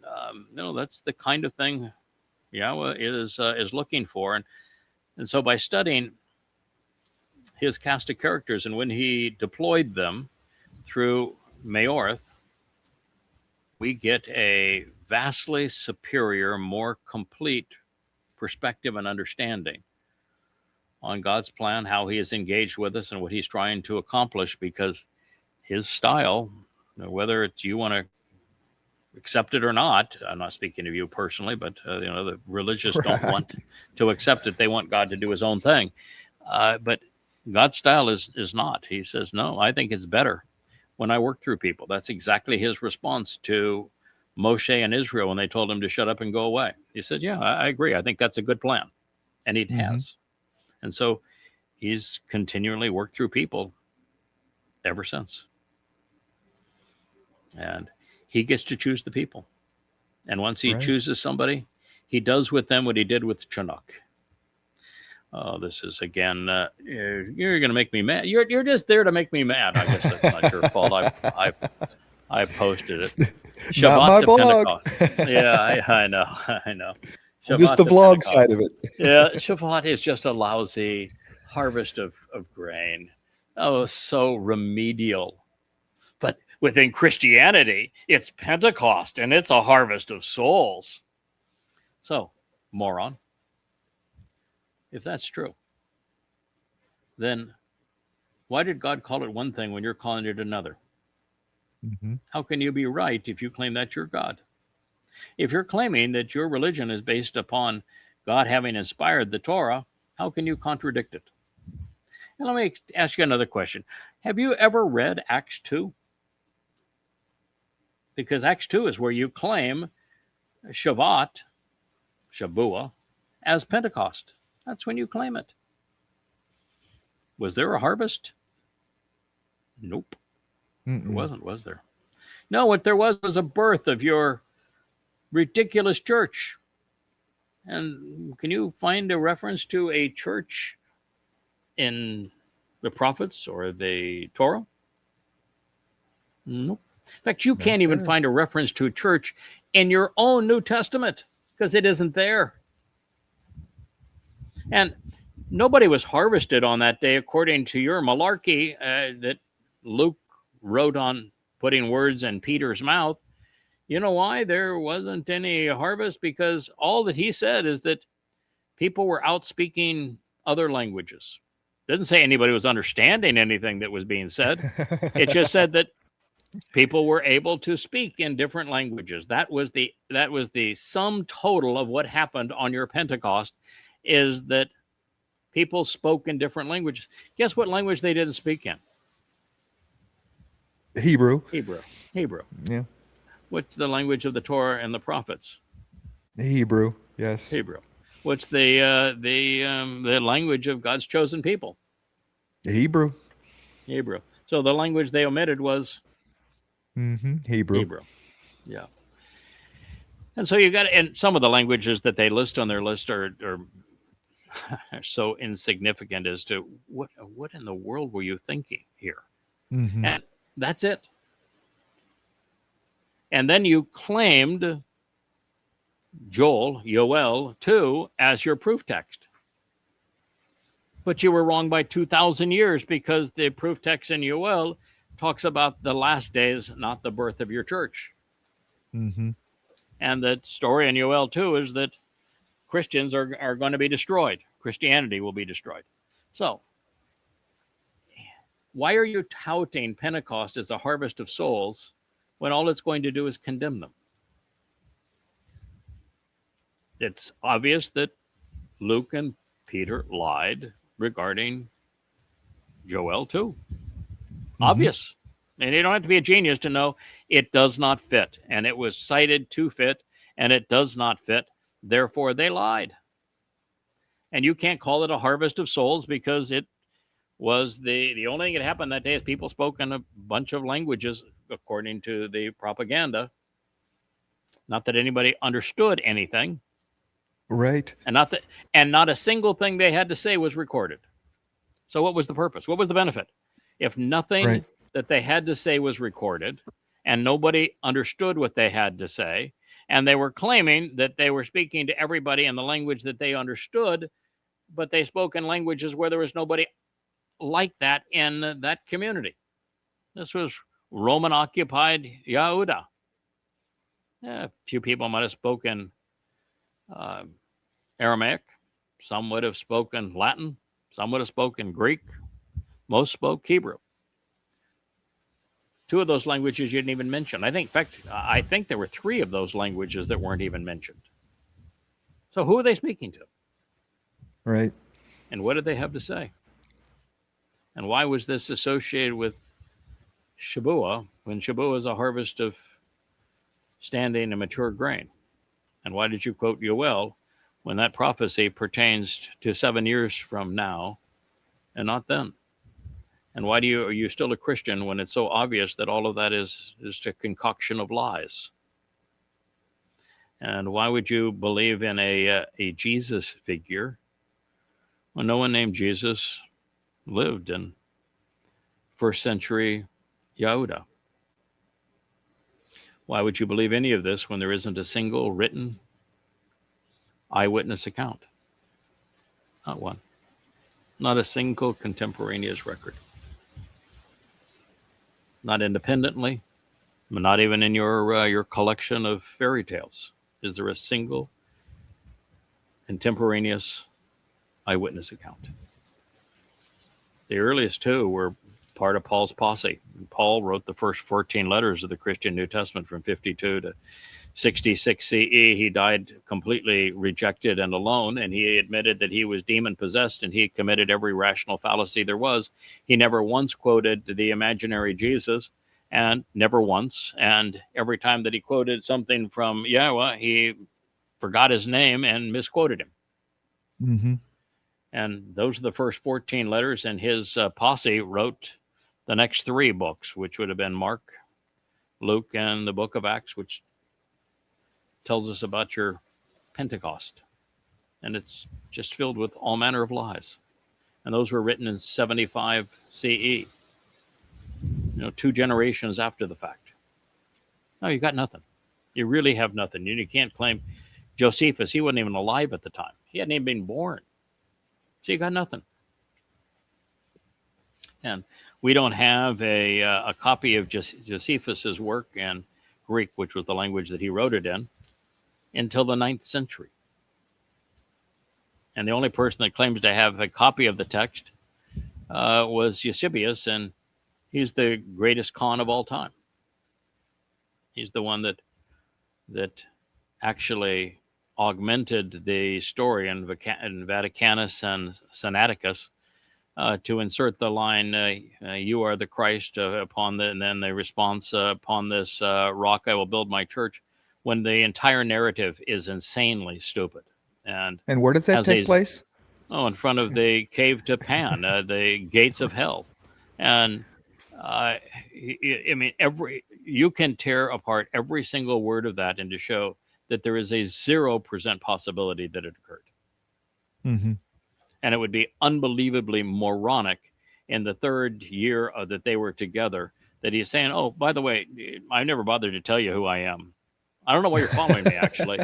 Speaker 3: that's the kind of thing YAHOWAH is looking for. And so by studying his cast of characters and when he deployed them through Maorth, we get a vastly superior, more complete perspective and understanding on God's plan, how he is engaged with us and what he's trying to accomplish, because his style, whether it's you want to accept it or not, I'm not speaking of you personally, but the religious don't want to accept it. They want God to do his own thing. But God's style is not. He says, no, I think it's better when I work through people. That's exactly his response to Moshe and Israel when they told him to shut up and go away. He said, yeah, I agree. I think that's a good plan. And he has. And so he's continually worked through people ever since. And he gets to choose the people. And once he chooses somebody, he does with them what he did with Chinook. This is, again, you're going to make me mad. You're just there to make me mad. I guess that's not your fault. I posted it. Shabbat
Speaker 4: Not my
Speaker 3: to
Speaker 4: blog.
Speaker 3: Pentecost. Yeah, I know. Shabbat
Speaker 4: Just the
Speaker 3: to
Speaker 4: vlog
Speaker 3: Pentecost.
Speaker 4: side of it.
Speaker 3: Yeah, Shabbat is just a lousy harvest of grain. Oh, so remedial. But within Christianity, it's Pentecost and it's a harvest of souls. So, moron, if that's true, then why did God call it one thing when you're calling it another?
Speaker 4: Mm-hmm.
Speaker 3: How can you be right if you claim that's your God? If you're claiming that your religion is based upon God having inspired the Torah, how can you contradict it? And let me ask you another question. Have you ever read Acts 2? Because Acts 2 is where you claim Shabuw'ah, as Pentecost. That's when you claim it. Was there a harvest? Nope.
Speaker 4: Mm-mm.
Speaker 3: There wasn't, was there? No, what there was a birth of your ridiculous church. And can you find a reference to a church in the prophets or the Torah? Nope. In fact, you can't even find a reference to a church in your own New Testament because it isn't there. And nobody was harvested on that day according to your malarkey that Luke wrote on putting words in Peter's mouth. You know why there wasn't any harvest? Because all that he said is that people were out speaking other languages. Didn't say anybody was understanding anything that was being said. It just said that people were able to speak in different languages. That was the sum total of what happened on your Pentecost, is that people spoke in different languages. Guess what language they didn't speak in?
Speaker 4: Hebrew.
Speaker 3: Hebrew.
Speaker 4: Yeah.
Speaker 3: What's the language of the Torah and the prophets?
Speaker 4: Hebrew. Yes.
Speaker 3: Hebrew. What's the language of God's chosen people?
Speaker 4: Hebrew.
Speaker 3: Hebrew. So the language they omitted was
Speaker 4: Hebrew.
Speaker 3: Yeah. And so you got, and some of the languages that they list on their list are so insignificant as to what in the world were you thinking here?
Speaker 4: Mm-hmm.
Speaker 3: And that's it. And then you claimed Yoel 2 as your proof text. But you were wrong by 2,000 years, because the proof text in Yoel talks about the last days, not the birth of your church.
Speaker 4: Mm-hmm.
Speaker 3: And the story in Yoel 2 is that Christians are going to be destroyed. Christianity will be destroyed. So why are you touting Pentecost as a harvest of souls when all it's going to do is condemn them? It's obvious that Luke and Peter lied regarding Joel 2. Obvious. And you don't have to be a genius to know it does not fit. And it was cited to fit, and it does not fit. Therefore, they lied. And you can't call it a harvest of souls, because it was the only thing that happened that day is people spoke in a bunch of languages, according to the propaganda. Not that anybody understood anything.
Speaker 4: Right.
Speaker 3: And not a single thing they had to say was recorded. So what was the purpose? What was the benefit? If nothing that they had to say was recorded, and nobody understood what they had to say, and they were claiming that they were speaking to everybody in the language that they understood, but they spoke in languages where there was nobody like that in that community. This was Roman-occupied Yehuda. A few people might have spoken Aramaic. Some would have spoken Latin. Some would have spoken Greek. Most spoke Hebrew. Two of those languages you didn't even mention. I think there were three of those languages that weren't even mentioned. So who are they speaking to?
Speaker 4: Right.
Speaker 3: And what did they have to say? And why was this associated with Shabuw'ah, when Shabuw'ah is a harvest of standing and mature grain? And why did you quote Yoel when that prophecy pertains to 7 years from now and not then? And why are you still a Christian when it's so obvious that all of that is a concoction of lies? And why would you believe in a Jesus figure when no one named Jesus lived in first century Yehuda? Why would you believe any of this when there isn't a single written eyewitness account? Not one. Not a single contemporaneous record. not independently, not even in your collection of fairy tales, is there a single contemporaneous eyewitness account. The earliest two were part of Paul's posse. Paul wrote the first 14 letters of the Christian New Testament from 52 to 66 CE. He died completely rejected and alone, and he admitted that he was demon possessed and he committed every rational fallacy there was. He never once quoted the imaginary Jesus, and never once. And every time that he quoted something from YAHOWAH, he forgot his name and misquoted him.
Speaker 4: Mm-hmm.
Speaker 3: And those are the first 14 letters, and his posse wrote the next three books, which would have been Mark, Luke, and the book of Acts, which tells us about your Pentecost. And it's just filled with all manner of lies. And those were written in 75 CE, 2 generations after the fact. No, you got nothing. You really have nothing. You can't claim Josephus. He wasn't even alive at the time. He hadn't even been born. So you got nothing. And we don't have a copy of Josephus's work in Greek, which was the language that he wrote it in, until the 9th century. And the only person that claims to have a copy of the text was Eusebius, and he's the greatest con of all time. He's the one that actually augmented the story in Vaticanus and Sinaiticus to insert the line, you are the Christ, and then the response, upon this rock I will build my church, when the entire narrative is insanely stupid. And
Speaker 4: where did that take place?
Speaker 3: Oh, in front of the cave to Pan, the gates of hell. And I mean, you can tear apart every single word of that and to show that there is a 0% possibility that it occurred.
Speaker 4: Mm-hmm.
Speaker 3: And it would be unbelievably moronic in the 3rd year that they were together that he's saying, oh, by the way, I never bothered to tell you who I am. I don't know why you're following me, actually.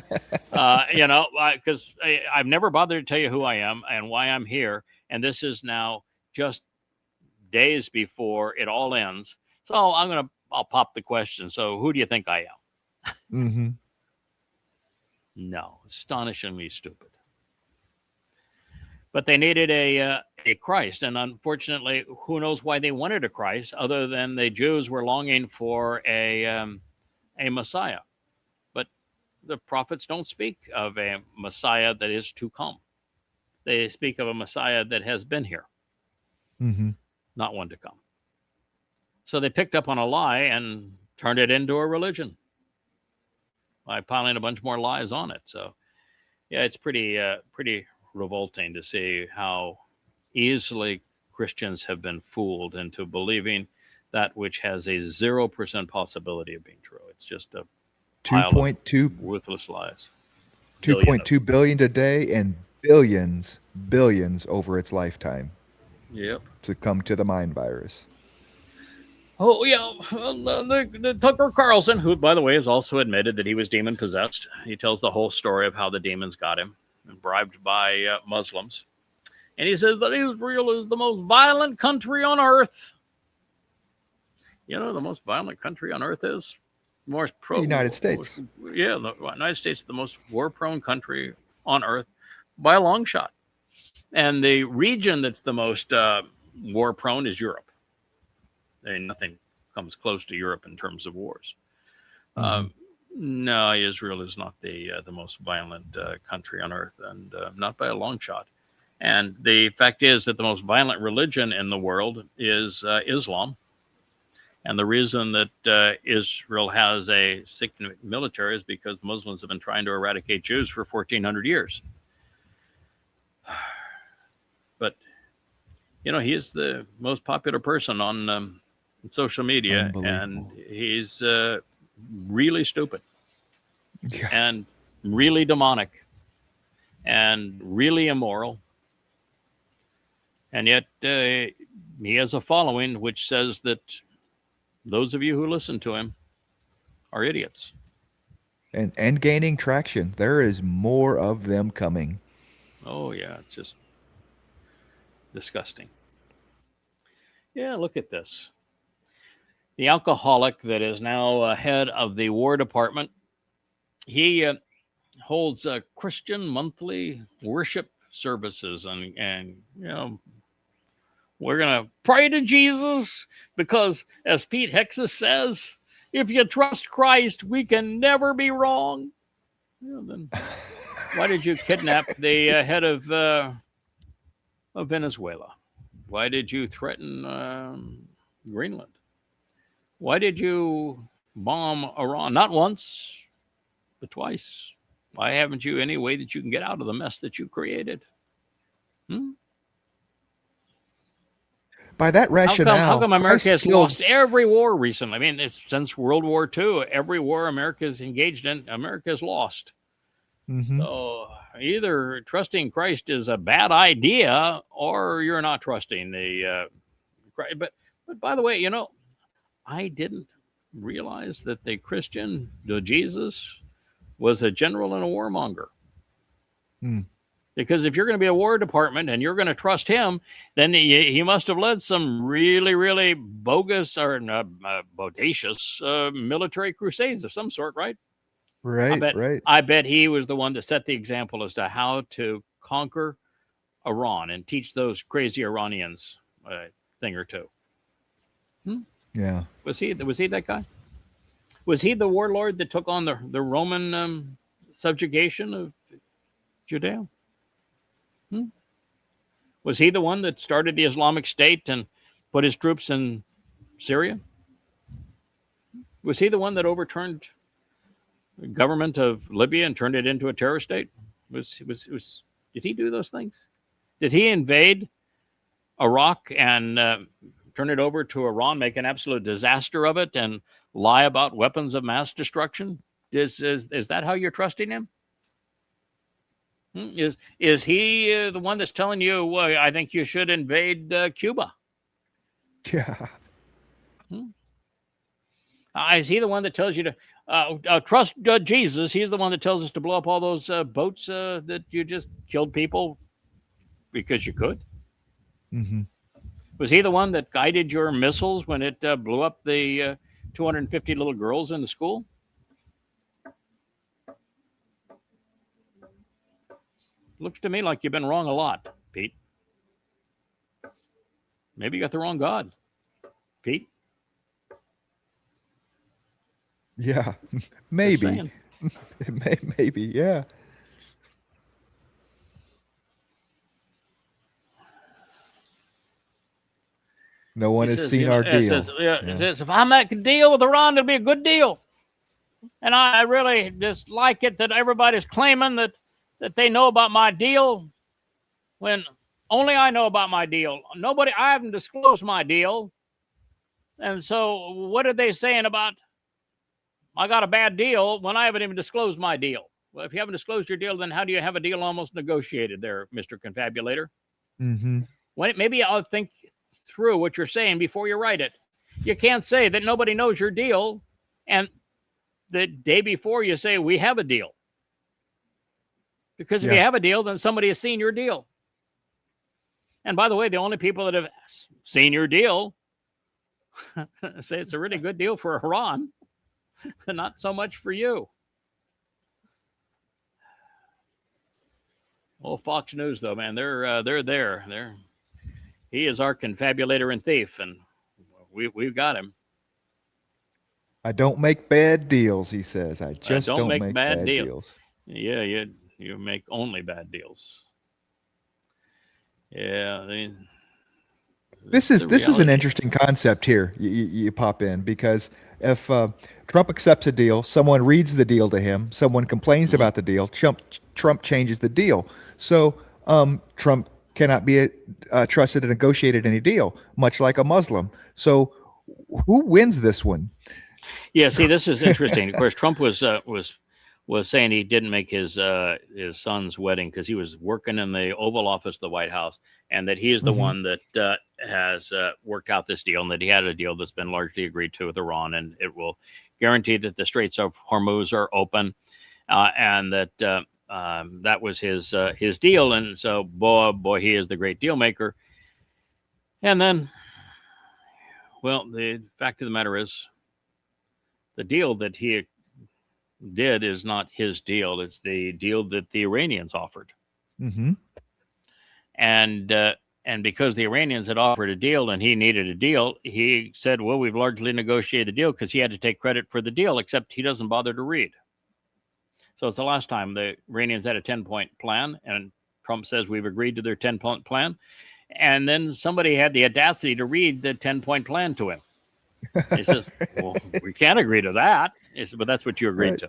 Speaker 3: Because I've never bothered to tell you who I am and why I'm here. And this is now just days before it all ends. So I'll pop the question. So who do you think I am?
Speaker 4: Mm-hmm.
Speaker 3: No, astonishingly stupid. But they needed a Christ, and unfortunately, who knows why they wanted a Christ, other than the Jews were longing for a Messiah. But the prophets don't speak of a Messiah that is to come. They speak of a Messiah that has been here,
Speaker 4: mm-hmm.
Speaker 3: not one to come. So they picked up on a lie and turned it into a religion by piling a bunch more lies on it. So, yeah, it's pretty revolting to see how easily Christians have been fooled into believing that which has a 0% possibility of being true. It's just a
Speaker 4: 2.2
Speaker 3: worthless lies.
Speaker 4: 2.2 billion today and billions over its lifetime.
Speaker 3: Yep.
Speaker 4: Succumb to the mind virus.
Speaker 3: Oh, yeah. The Tucker Carlson, who, by the way, has also admitted that he was demon possessed. He tells the whole story of how the demons got him and bribed by Muslims. And he says that Israel is the most violent country on earth. You know, the most violent country on earth is more
Speaker 4: the United States.
Speaker 3: The United States is the most war-prone country on earth by a long shot. And the region that's the most war-prone is Europe. And nothing comes close to Europe in terms of wars.
Speaker 4: Mm-hmm.
Speaker 3: No, Israel is not the most violent country on earth, and not by a long shot. And the fact is that the most violent religion in the world is Islam. And the reason that Israel has a significant military is because the Muslims have been trying to eradicate Jews for 1,400 years. But, he is the most popular person on social media, and he's really stupid and really demonic and really immoral. And yet he has a following which says that those of you who listen to him are idiots.
Speaker 4: And gaining traction. There is more of them coming.
Speaker 3: Oh, yeah. It's just disgusting. Yeah, look at this. the alcoholic that is now head of the War Department. He holds Christian monthly worship services, and we're gonna pray to Jesus because, as Pete Hexas says, if you trust Christ, we can never be wrong. Then why did you kidnap the head of Venezuela? Why did you threaten Greenland? Why did you bomb Iran? Not once, but twice. Why haven't you any way that you can get out of the mess that you created?
Speaker 4: By that rationale,
Speaker 3: how come America
Speaker 4: Christ
Speaker 3: has
Speaker 4: killed-
Speaker 3: lost every war recently? I mean, since World War II, every war America is engaged in, America has lost.
Speaker 4: Mhm.
Speaker 3: So either trusting Christ is a bad idea, or you're not trusting the Christ. But by the way, I didn't realize that the Jesus, was a general and a warmonger.
Speaker 4: Hmm.
Speaker 3: Because if you're going to be a War Department and you're going to trust him, then he must have led some really, really bogus or bodacious military crusades of some sort, right?
Speaker 4: Right, right.
Speaker 3: I bet he was the one that set the example as to how to conquer Iran and teach those crazy Iranians a thing or two.
Speaker 4: Yeah.
Speaker 3: Was he that guy? Was he the warlord that took on the Roman subjugation of Judea? Was he the one that started the Islamic State and put his troops in Syria? Was he the one that overturned the government of Libya and turned it into a terror state? Did he do those things? Did he invade Iraq and turn it over to Iran, make an absolute disaster of it, and lie about weapons of mass destruction? Is that how you're trusting him? Is he the one that's telling you, well, I think you should invade Cuba?
Speaker 4: Yeah.
Speaker 3: Is he the one that tells you to trust Jesus? He's the one that tells us to blow up all those boats that you just killed people because you could?
Speaker 4: Mm-hmm.
Speaker 3: Was he the one that guided your missiles when it blew up the 250 little girls in the school? Looks to me like you've been wrong a lot, Pete. Maybe you got the wrong God, Pete.
Speaker 4: Yeah.
Speaker 3: Just
Speaker 4: Maybe.
Speaker 3: saying.
Speaker 4: Maybe. Yeah. No one
Speaker 3: He
Speaker 4: has
Speaker 3: says,
Speaker 4: seen our
Speaker 3: it
Speaker 4: deal.
Speaker 3: says, if I make a deal with Iran, it'll be a good deal. And I really just like it that everybody's claiming that they know about my deal when only I know about my deal. I haven't disclosed my deal. And so what are they saying about I got a bad deal when I haven't even disclosed my deal? Well, if you haven't disclosed your deal, then how do you have a deal almost negotiated there, Mr. Confabulator?
Speaker 4: Mm-hmm.
Speaker 3: Maybe I'll think through what you're saying before you write it. You can't say that nobody knows your deal and the day before you say we have a deal. Because if you have a deal, then somebody has seen your deal. And by the way, the only people that have seen your deal say it's a really good deal for Iran, and not so much for you. Well, Fox News, though, man, they're there. He is our confabulator and thief, and we've got him.
Speaker 4: I don't make bad deals, he says. I just don't make bad deals.
Speaker 3: Yeah, you make only bad deals. Yeah,
Speaker 4: this is an interesting concept here. You pop in because if Trump accepts a deal, someone reads the deal to him, someone complains about the deal, Trump changes the deal. So Trump cannot be trusted to negotiate any deal, much like a Muslim. So who wins this one?
Speaker 3: Yeah, see, this is interesting. Of course, Trump was saying he didn't make his son's wedding because he was working in the Oval Office of the White House, and that he is the one that has worked out this deal, and that he had a deal that's been largely agreed to with Iran, and it will guarantee that the Straits of Hormuz are open, and that that was his deal. And so, boy, he is the great deal maker. And then Well, the fact of the matter is, the deal that he did is not his deal. It's the deal that the Iranians offered.
Speaker 4: Mm-hmm.
Speaker 3: And because the Iranians had offered a deal and he needed a deal, he said, well, we've largely negotiated the deal, because he had to take credit for the deal, except he doesn't bother to read. So it's the last time the Iranians had a 10-point plan, and Trump says we've agreed to their 10-point plan. And then somebody had the audacity to read the 10-point plan to him. He says, well, we can't agree to that. He said, but that's what you agreed to.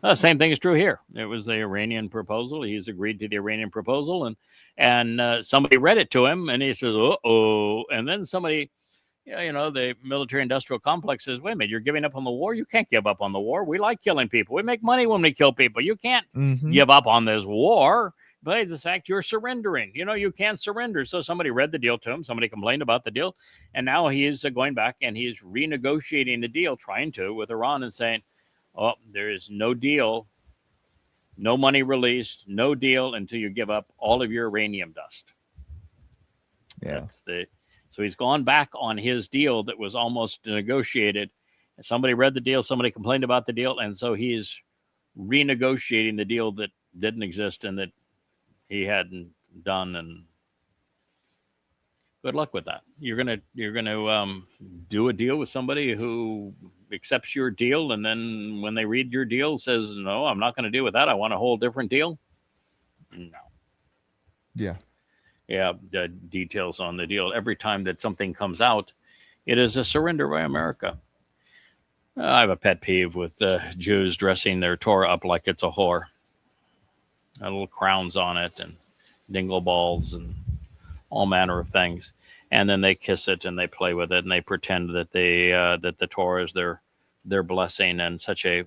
Speaker 3: Well, the same thing is true here. It was the Iranian proposal. He's agreed to the Iranian proposal, and somebody read it to him, and he says, uh-oh. And then somebody, the military-industrial complex says, wait a minute, you're giving up on the war? You can't give up on the war. We like killing people. We make money when we kill people. You can't give up on this war. But it's the fact you're surrendering. You can't surrender. So somebody read the deal to him. Somebody complained about the deal. And now he is going back and he's renegotiating the deal, trying to, with Iran, and saying, oh, there is no deal, no money released, no deal until you give up all of your uranium dust.
Speaker 4: Yeah.
Speaker 3: So he's gone back on his deal that was almost negotiated. And somebody read the deal. Somebody complained about the deal. And so he's renegotiating the deal that didn't exist and that he hadn't done, and good luck with that. You're gonna do a deal with somebody who accepts your deal, and then when they read your deal, says, "No, I'm not going to deal with that. I want a whole different deal." No.
Speaker 4: Yeah.
Speaker 3: Yeah. The details on the deal. Every time that something comes out, it is a surrender by America. I have a pet peeve with Jews dressing their Torah up like it's a whore. Little crowns on it and dingle balls and all manner of things, and then they kiss it and they play with it and they pretend that that the Torah is their blessing and such a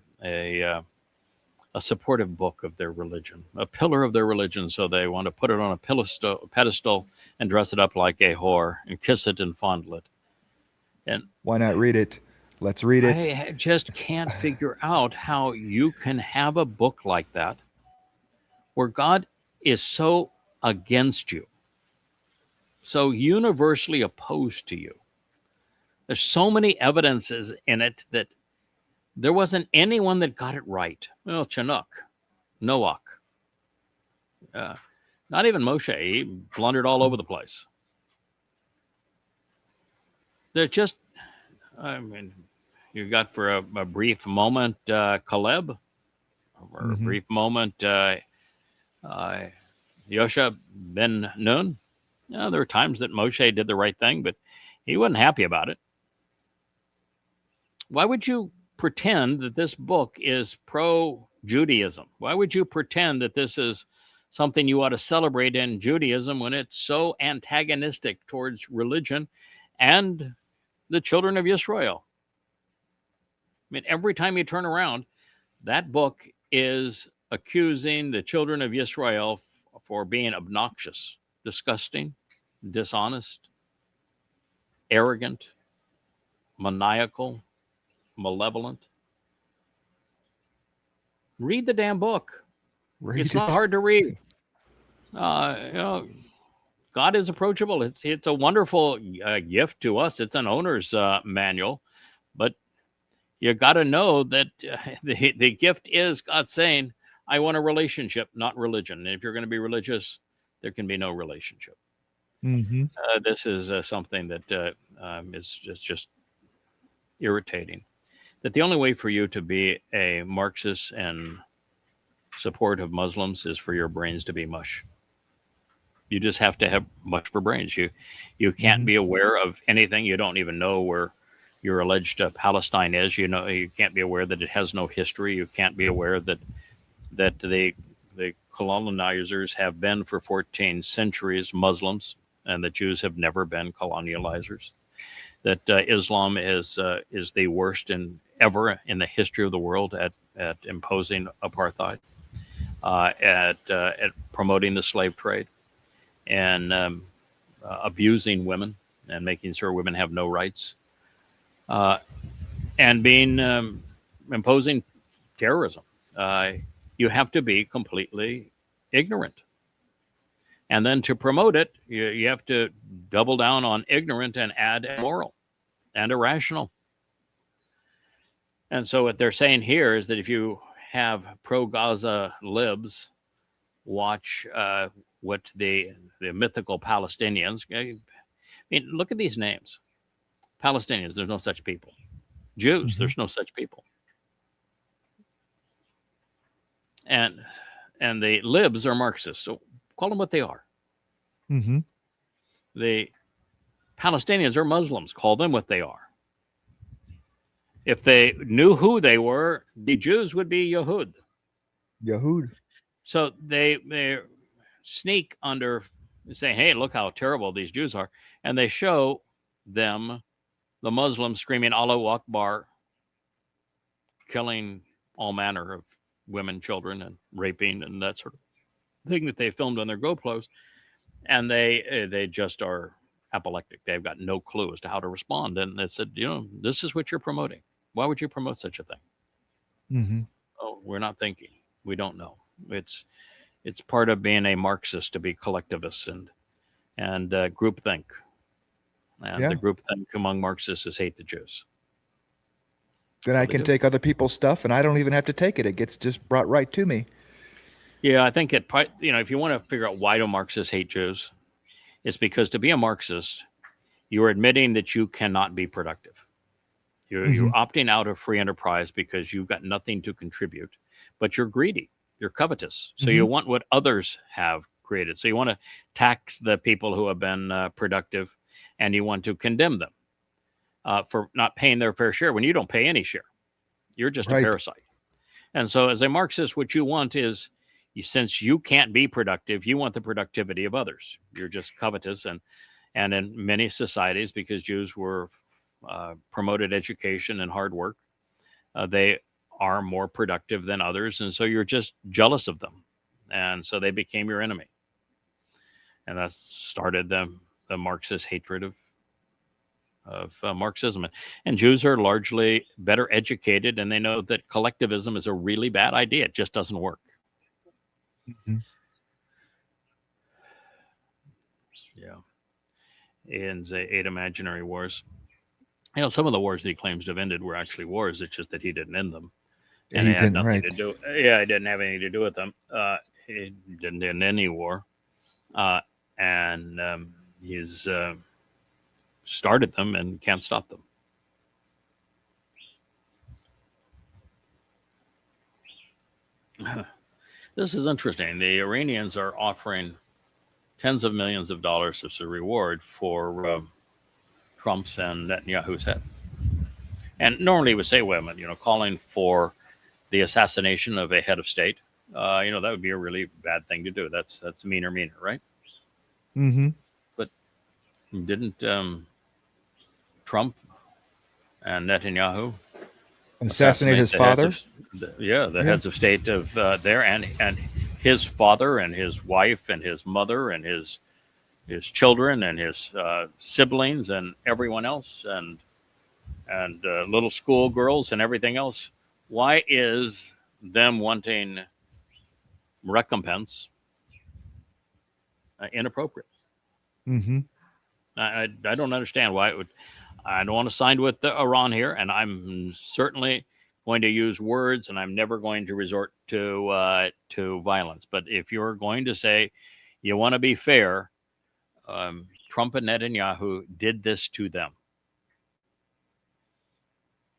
Speaker 3: supportive book of their religion, a pillar of their religion. So they want to put it on a pedestal and dress it up like a whore and kiss it and fondle it. And
Speaker 4: why not read it? Let's read it.
Speaker 3: I just can't figure out how you can have a book like that, where God is so against you, so universally opposed to you. There's so many evidences in it that there wasn't anyone that got it right. Well, Chinook, Noach, not even Moshe. He blundered all over the place. They're just, you got for a brief moment Caleb, for a brief moment Yosha ben Nun. There were times that Moshe did the right thing, but he wasn't happy about it. Why would you pretend that this book is pro-Judaism? Why would you pretend that this is something you ought to celebrate in Judaism when it's so antagonistic towards religion and the children of Israel? I mean, every time you turn around, that book is accusing the children of Israel for being obnoxious, disgusting, dishonest, arrogant, maniacal, malevolent. Read the damn book. It's not hard to read. God is approachable. It's a wonderful gift to us. It's an owner's manual, but you got to know that the gift is God saying, I want a relationship, not religion. And if you're going to be religious, there can be no relationship. This is something that is just irritating. That the only way for you to be a Marxist and support of Muslims is for your brains to be mush. You just have to have much for brains. You can't be aware of anything. You don't even know where your alleged Palestine is. You can't be aware that it has no history. You can't be aware that the colonizers have been for 14 centuries Muslims, and the Jews have never been colonializers. That Islam is the worst ever in the history of the world at imposing apartheid, at promoting the slave trade, and abusing women and making sure women have no rights, and imposing terrorism. You have to be completely ignorant. And then to promote it, you have to double down on ignorant and add immoral. and irrational. And so what they're saying here is that if you have pro-Gaza libs watch what the mythical Palestinians, I mean, look at these names. Palestinians, there's no such people. Jews, there's no such people. And the libs are Marxists, so call them what they are. The Palestinians are Muslims, call them what they are. If they knew who they were, the Jews would be Yahud. So they sneak under saying, hey, look how terrible these Jews are. And they show them, the Muslims, screaming Allahu Akbar, killing all manner of women, children, and raping and that sort of thing that they filmed on their GoPros. And they just are apoplectic. They've got no clue as to how to respond. And they said, this is what you're promoting. Why would you promote such a thing? Oh, we're not thinking. We don't know. It's part of being a Marxist to be collectivist and groupthink. And the groupthink among Marxists is hate the Jews.
Speaker 4: Then I can take other people's stuff, and I don't even have to take it. It gets just brought right to me.
Speaker 3: Yeah, I think if you want to figure out why do Marxists hate Jews, it's because to be a Marxist, you're admitting that you cannot be productive. You're opting out of free enterprise because you've got nothing to contribute, but you're greedy, you're covetous. So you want what others have created. So you want to tax the people who have been productive, and you want to condemn them for not paying their fair share when you don't pay any share. You're just a parasite. And so as a Marxist, what you want is, since you can't be productive, you want the productivity of others. You're just covetous. And in many societies, because Jews were promoted education and hard work, they are more productive than others. And so you're just jealous of them. And so they became your enemy. And that started the Marxist hatred of Marxism. And Jews are largely better educated, and they know that collectivism is a really bad idea. It just doesn't work. Yeah. In the 8 imaginary wars, some of the wars that he claims to have ended were actually wars. It's just that he didn't end them. And he had nothing to do. Yeah, it didn't have anything to do with them. He didn't end any war. And he's started them and can't stop them. This is interesting. The Iranians are offering tens of millions of dollars as a reward for Trump's and Netanyahu's head. And normally we say women, calling for the assassination of a head of state, that would be a really bad thing to do. That's meaner, right? But didn't Trump and Netanyahu
Speaker 4: assassinate his father?
Speaker 3: The heads of state of there, and his father and his wife and his mother and his children and his siblings and everyone else and little school girls and everything else. Why is them wanting recompense inappropriate? I don't understand why it would. I don't want to side with Iran here, and I'm certainly going to use words, and I'm never going to resort to violence. But if you're going to say you want to be fair, Trump and Netanyahu did this to them.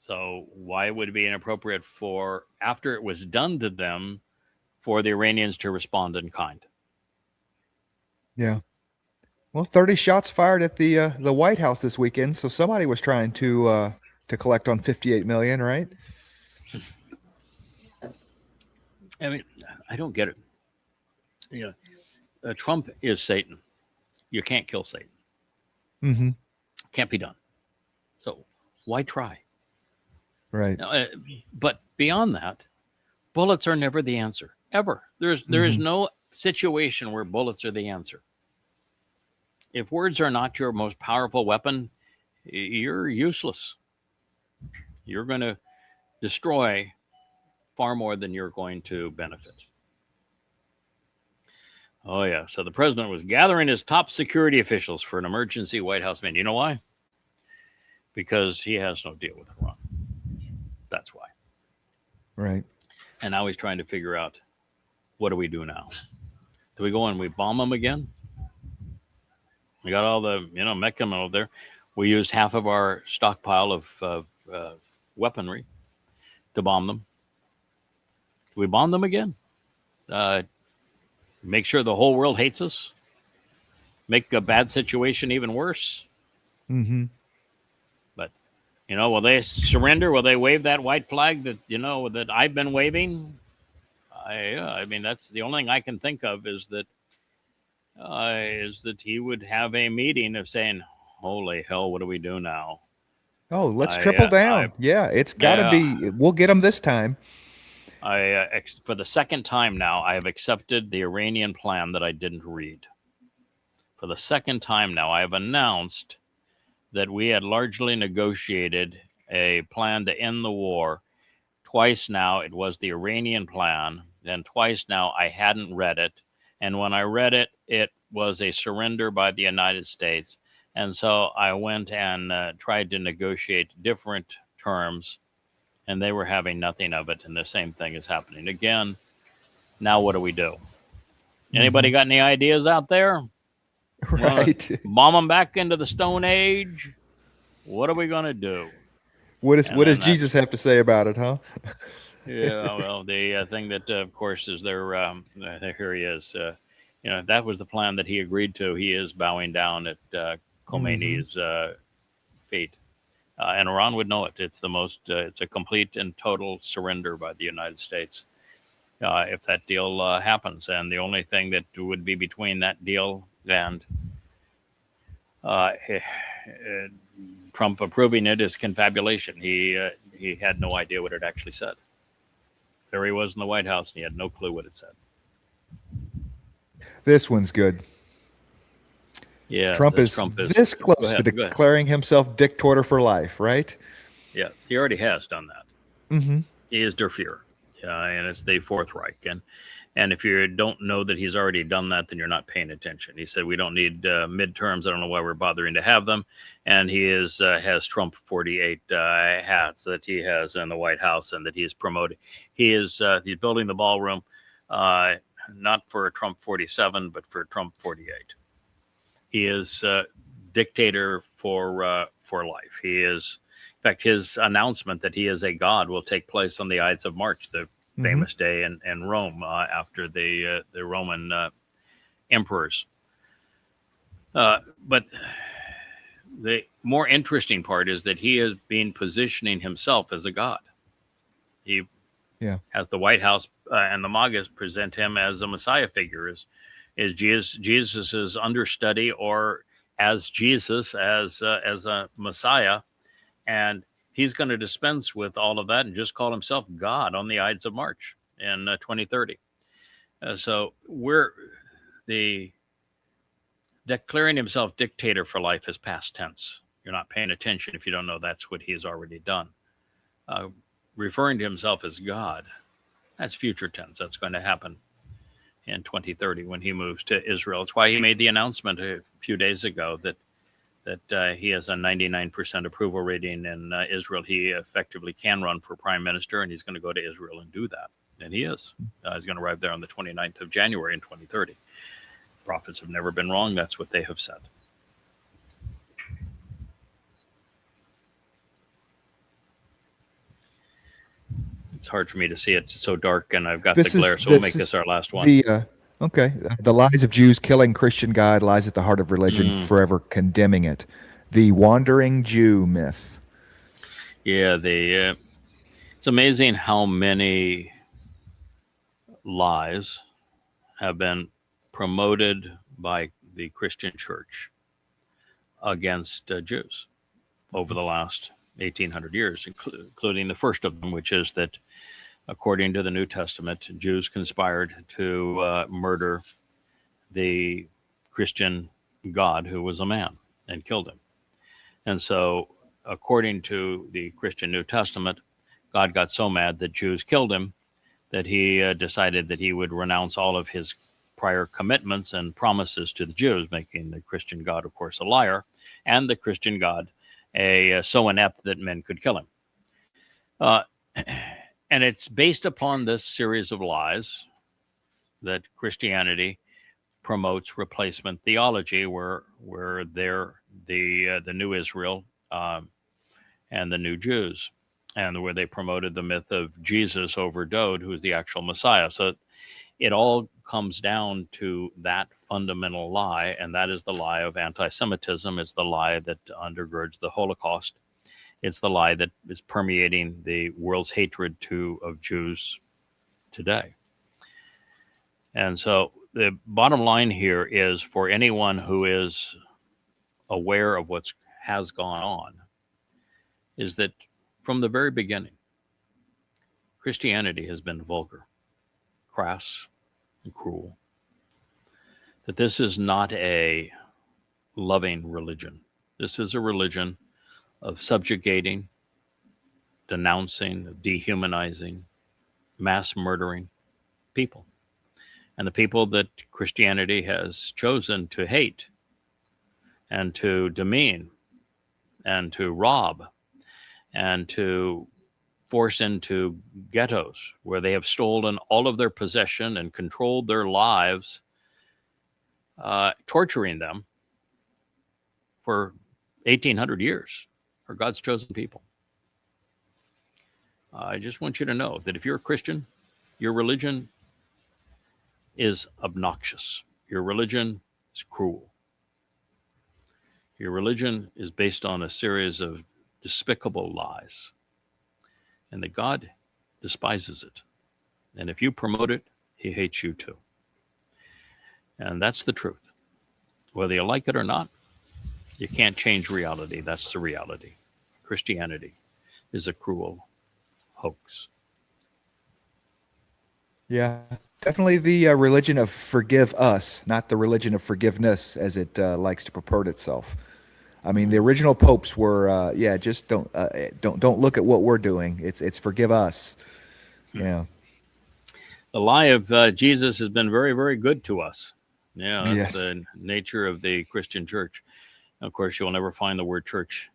Speaker 3: So why would it be inappropriate for, after it was done to them, for the Iranians to respond in kind?
Speaker 4: Yeah. Well, 30 shots fired at the White House this weekend, so somebody was trying to collect on 58 million, right?
Speaker 3: I mean, I don't get it. Trump is Satan. You can't kill Satan. Can't be done. So why try?
Speaker 4: Right.
Speaker 3: But beyond that, bullets are never the answer, ever. There is no situation where bullets are the answer. If words are not your most powerful weapon, you're useless. You're going to destroy far more than you're going to benefit. Oh, yeah. So the president was gathering his top security officials for an emergency White House meeting. You know why? because he has no deal with Iran. That's why.
Speaker 4: Right.
Speaker 3: And now he's trying to figure out, what do we do now? Do we go and we bomb them again? We got all the, Mecca over there. We used half of our stockpile of weaponry to bomb them. Do we bomb them again? Make sure the whole world hates us? Make a bad situation even worse?
Speaker 4: Mm-hmm.
Speaker 3: But, will they surrender? Will they wave that white flag that, that I've been waving? I mean, that's the only thing I can think of is that he would have a meeting of saying, holy hell, what do we do now?
Speaker 4: Oh, let's triple down. It's got to be. We'll get them this time.
Speaker 3: For the second time now, I have accepted the Iranian plan that I didn't read. For the second time now, I have announced that we had largely negotiated a plan to end the war. Twice now, it was the Iranian plan. And twice now, I hadn't read it. And when I read it, it was a surrender by the United States. And so I went and tried to negotiate different terms, and they were having nothing of it. And the same thing is happening again. Now, what do we do? Anybody got any ideas out there?
Speaker 4: Right.
Speaker 3: Bomb them back into the Stone Age? What are we going to do?
Speaker 4: What does Jesus have to say about it, huh?
Speaker 3: Yeah, well, the thing that, of course, is there. Here he is. That was the plan that he agreed to. He is bowing down at Khomeini's feet, and Iran would know it. It's the most. It's a complete and total surrender by the United States if that deal happens. And the only thing that would be between that deal and Trump approving it is confabulation. He had no idea what it actually said. There he was in the White House, and he had no clue what it said.
Speaker 4: This one's good.
Speaker 3: Yeah,
Speaker 4: Trump is this close to declaring himself dictator for life, right?
Speaker 3: Yes, he already has done that.
Speaker 4: Mm-hmm.
Speaker 3: He is der Führer, and it's the Fourth Reich. And if you don't know that he's already done that, then you're not paying attention. He said we don't need midterms. I don't know why we're bothering to have them. And he has Trump 48 hats that he has in the White House and that he is promoting. He's building the ballroom, not for Trump 47, but for Trump 48. He is dictator for life. He is, in fact, his announcement that he is a god will take place on the Ides of March, the famous day in Rome after the Roman emperors. But the more interesting part is that he has been positioning himself as a god. He has the White House and the MAGAs present him as a Messiah figure, is Jesus's understudy, or as Jesus as a Messiah, and he's going to dispense with all of that and just call himself God on the Ides of March in 2030. So the declaring himself dictator for life is past tense. You're not paying attention if you don't know that's what he's already done. Referring to himself as God, that's future tense. That's going to happen in 2030 when he moves to Israel. It's why he made the announcement a few days ago that he has a 99% approval rating in Israel. He effectively can run for prime minister, and he's going to go to Israel and do that. And he is. He's going to arrive there on the 29th of January in 2030. Prophets have never been wrong. That's what they have said. It's hard for me to see it. It's so dark, and I've got the glare, so we'll make this our last one.
Speaker 4: The lies of Jews killing Christian God lies at the heart of religion, forever condemning it. The wandering Jew myth.
Speaker 3: Yeah, it's amazing how many lies have been promoted by the Christian church against Jews over the last 1,800 years, including the first of them, which is that, according to the New Testament, Jews conspired to murder the Christian God who was a man and killed him. And so, according to the Christian New Testament, God got so mad that Jews killed him that he decided that he would renounce all of his prior commitments and promises to the Jews, making the Christian God, of course, a liar, and the Christian God so inept that men could kill him. And it's based upon this series of lies that Christianity promotes replacement theology, where they're the new Israel and the new Jews, and where they promoted the myth of Jesus over Dowd, who is the actual Messiah. So it all comes down to that fundamental lie, and that is the lie of anti-Semitism. It's the lie that undergirds the Holocaust. It's the lie that is permeating the world's hatred of Jews today. And so the bottom line here is, for anyone who is aware of what has gone on, is that from the very beginning, Christianity has been vulgar, crass, and cruel. That this is not a loving religion. This is a religion of subjugating, denouncing, dehumanizing, mass murdering people. And the people that Christianity has chosen to hate and to demean and to rob and to force into ghettos where they have stolen all of their possession and controlled their lives, torturing them for 1,800 years, are God's chosen people. I just want you to know that if you're a Christian, your religion is obnoxious. Your religion is cruel. Your religion is based on a series of despicable lies, and that God despises it. And if you promote it, he hates you too. And that's the truth. Whether you like it or not, you can't change reality. That's the reality. Christianity is a cruel hoax.
Speaker 4: Yeah, definitely the religion of forgive us, not the religion of forgiveness as it likes to purport itself. I mean, the original popes were, just don't look at what we're doing. It's forgive us. Yeah.
Speaker 3: The lie of Jesus has been very, very good to us. Yeah, that's
Speaker 4: Yes.
Speaker 3: the nature of the Christian church. Of course, you'll never find the word church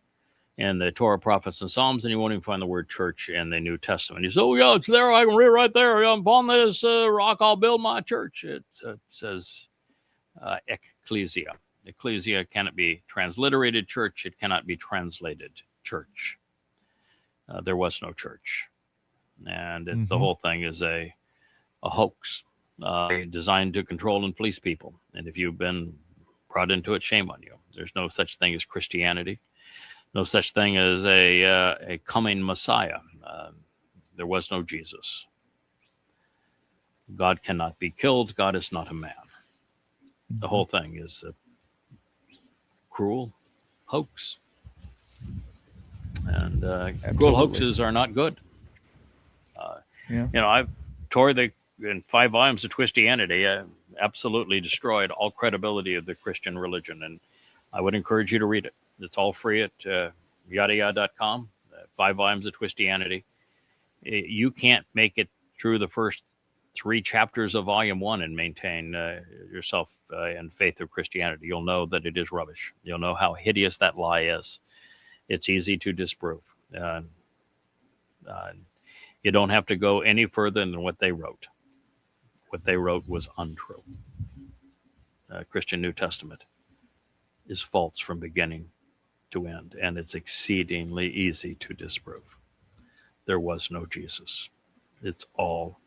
Speaker 3: in the Torah, prophets, and Psalms, and you won't even find the word church in the New Testament. You say, oh, yeah, it's there. I can read it right there. Upon this rock, I'll build my church. It says ecclesia. Ecclesia cannot be transliterated church. It cannot be translated church. There was no church. And the whole thing is a hoax designed to control and fleece people. And if you've been brought into it, shame on you. There's no such thing as Christianity. No such thing as a coming Messiah. There was no Jesus. God cannot be killed. God is not a man. The whole thing is a cruel hoax. And cruel hoaxes are not good. I've tore in 5 volumes of Christianity, absolutely destroyed all credibility of the Christian religion. And I would encourage you to read it. It's all free at YAHOWAH.com, 5 volumes of Christianity. You can't make it through the first 3 chapters of volume 1 and maintain yourself in faith of Christianity. You'll know that it is rubbish. You'll know how hideous that lie is. It's easy to disprove. You don't have to go any further than what they wrote. What they wrote was untrue. Christian New Testament is false from beginning to end, and it's exceedingly easy to disprove. There was no Jesus. It's all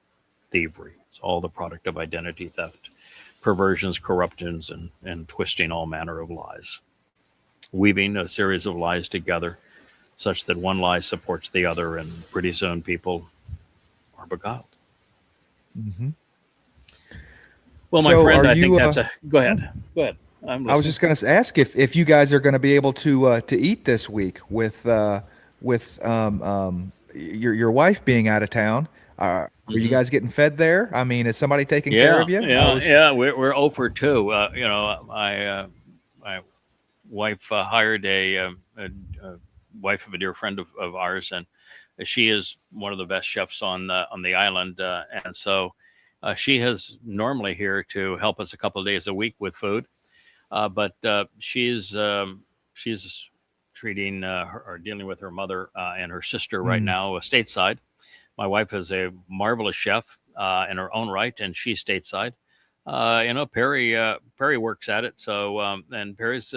Speaker 3: thievery. It's all the product of identity theft, perversions, corruptions, and twisting all manner of lies. Weaving a series of lies together such that one lie supports the other, and pretty soon people are beguiled.
Speaker 4: Mm-hmm.
Speaker 3: Well, my friend, I think that's go ahead. Go ahead.
Speaker 4: I was just going to ask if you guys are going to be able to eat this week with your wife being out of town. Are you guys getting fed there? I mean, is somebody taking care of you?
Speaker 3: We're 0 for 2. My wife hired a wife of a dear friend of ours, and she is one of the best chefs on the island, and so she is normally here to help us a couple of days a week with food. But she's treating or dealing with her mother and her sister right now stateside. My wife is a marvelous chef in her own right, and she's stateside. Perry works at it. So and Perry's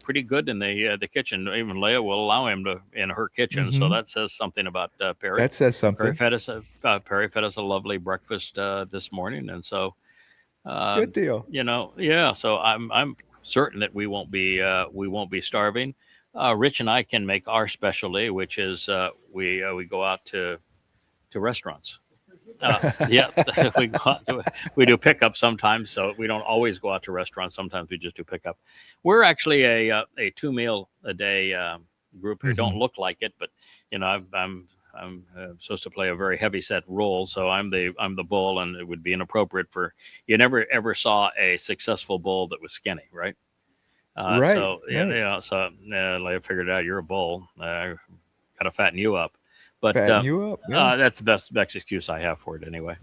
Speaker 3: pretty good in the kitchen. Even Leah will allow him to in her kitchen. So that says something about Perry.
Speaker 4: That says something.
Speaker 3: Perry fed us a lovely breakfast this morning, and so
Speaker 4: good deal.
Speaker 3: So I'm certain that we won't be starving. Rich and I can make our specialty, which is we go out to restaurants. We do pickup sometimes, so we don't always go out to restaurants. Sometimes we just do pickup. We're actually a 2 meal a day group here. Don't look like it, but I'm supposed to play a very heavy set role, so I'm the bull, and it would be inappropriate for you. Never ever saw a successful bull that was skinny, right?
Speaker 4: Right.
Speaker 3: So I figured out you're a bull. Got to fatten you up. But that's the best excuse I have for it anyway.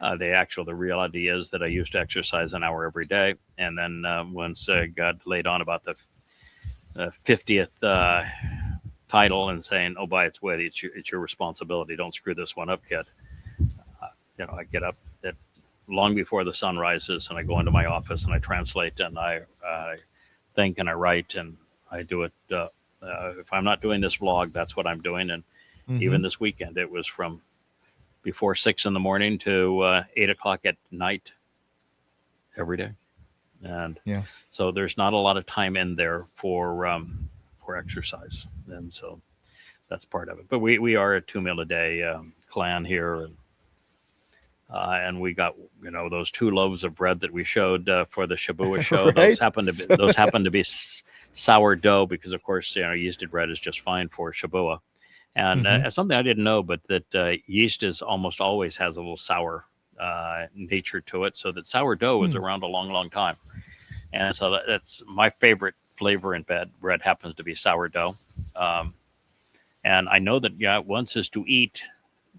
Speaker 3: The reality is that I used to exercise an hour every day, and then once I got laid on about the 50th title and saying, "Oh, by its way, it's your responsibility. Don't screw this one up, kid." I get up long before the sun rises, and I go into my office and I translate and I think and I write and I do it. If I'm not doing this vlog, that's what I'm doing. And even this weekend, it was from before 6 a.m. to 8 o'clock at night every day. And so there's not a lot of time in there for exercise. And so that's part of it. But we are a 2 meal a day clan here. And we got, those 2 loaves of bread that we showed for the Shabuw'ah show.
Speaker 4: Right.
Speaker 3: Those happen to be sourdough because, of course, yeasted bread is just fine for Shabuw'ah. And something I didn't know, but that yeast is almost always has a little sour nature to it. So that sourdough is around a long, long time. And so that's my favorite flavor in bread happens to be sourdough. And I know that once is to eat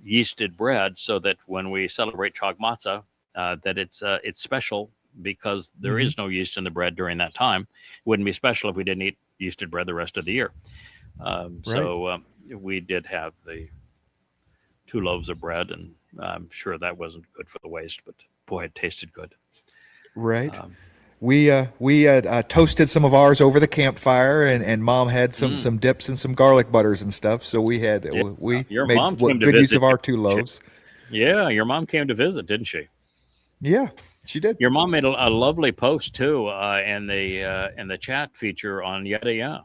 Speaker 3: yeasted bread so that when we celebrate Chag Matzah, that it's special because there is no yeast in the bread during that time. It wouldn't be special if we didn't eat yeasted bread the rest of the year. So we did have the 2 loaves of bread, and I'm sure that wasn't good for the waste, but boy, it tasted good.
Speaker 4: Right. We had toasted some of ours over the campfire, and Mom had some dips and some garlic butters and stuff. So we made good use of our 2 loaves.
Speaker 3: Yeah, your mom came to visit, didn't she?
Speaker 4: Yeah, she did.
Speaker 3: Your mom made a lovely post too in the chat feature on YAHOWAH.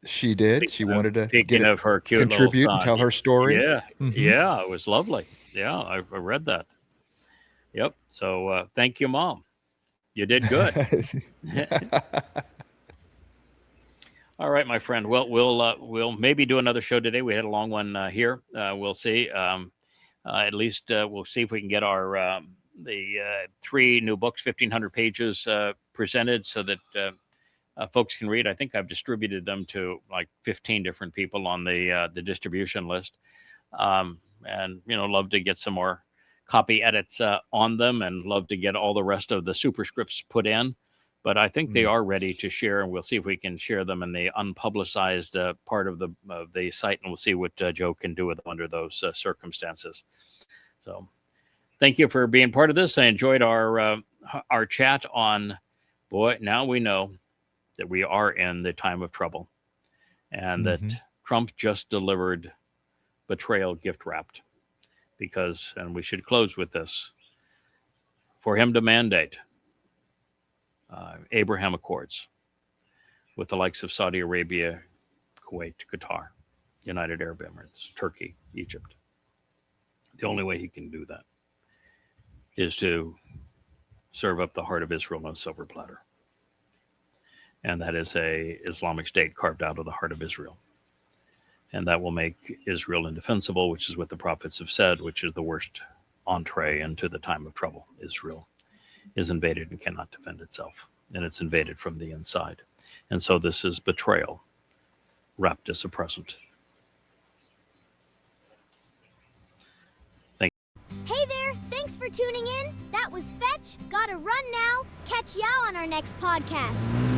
Speaker 4: She did. She wanted to
Speaker 3: of her cute
Speaker 4: contribute and tell her story.
Speaker 3: Yeah, yeah, it was lovely. Yeah, I read that. Yep. So thank you, Mom. You did good. All right, my friend. Well, we'll maybe do another show today. We had a long one here. We'll see. At least we'll see if we can get our the 3 new books, 1,500 pages presented, so that folks can read. I think I've distributed them to like 15 different people on the distribution list, and love to get some more copy edits on them, and love to get all the rest of the superscripts put in. But I think they are ready to share, and we'll see if we can share them in the unpublicized part of the site, and we'll see what Joe can do with them under those circumstances. So thank you for being part of this. I enjoyed our chat on, boy, now we know that we are in the time of trouble, and that Trump just delivered Betrayal gift wrapped. Because, and we should close with this, for him to mandate Abraham Accords with the likes of Saudi Arabia, Kuwait, Qatar, United Arab Emirates, Turkey, Egypt. The only way he can do that is to serve up the heart of Israel on a silver platter. And that is a Islamic State carved out of the heart of Israel. And that will make Israel indefensible, which is what the prophets have said, which is the worst entree into the time of trouble. Israel is invaded and cannot defend itself, and it's invaded from the inside. And so this is betrayal wrapped as a present. Thank you.
Speaker 5: Hey there, thanks for tuning in. That was Fetch. Gotta run now. Catch y'all on our next podcast.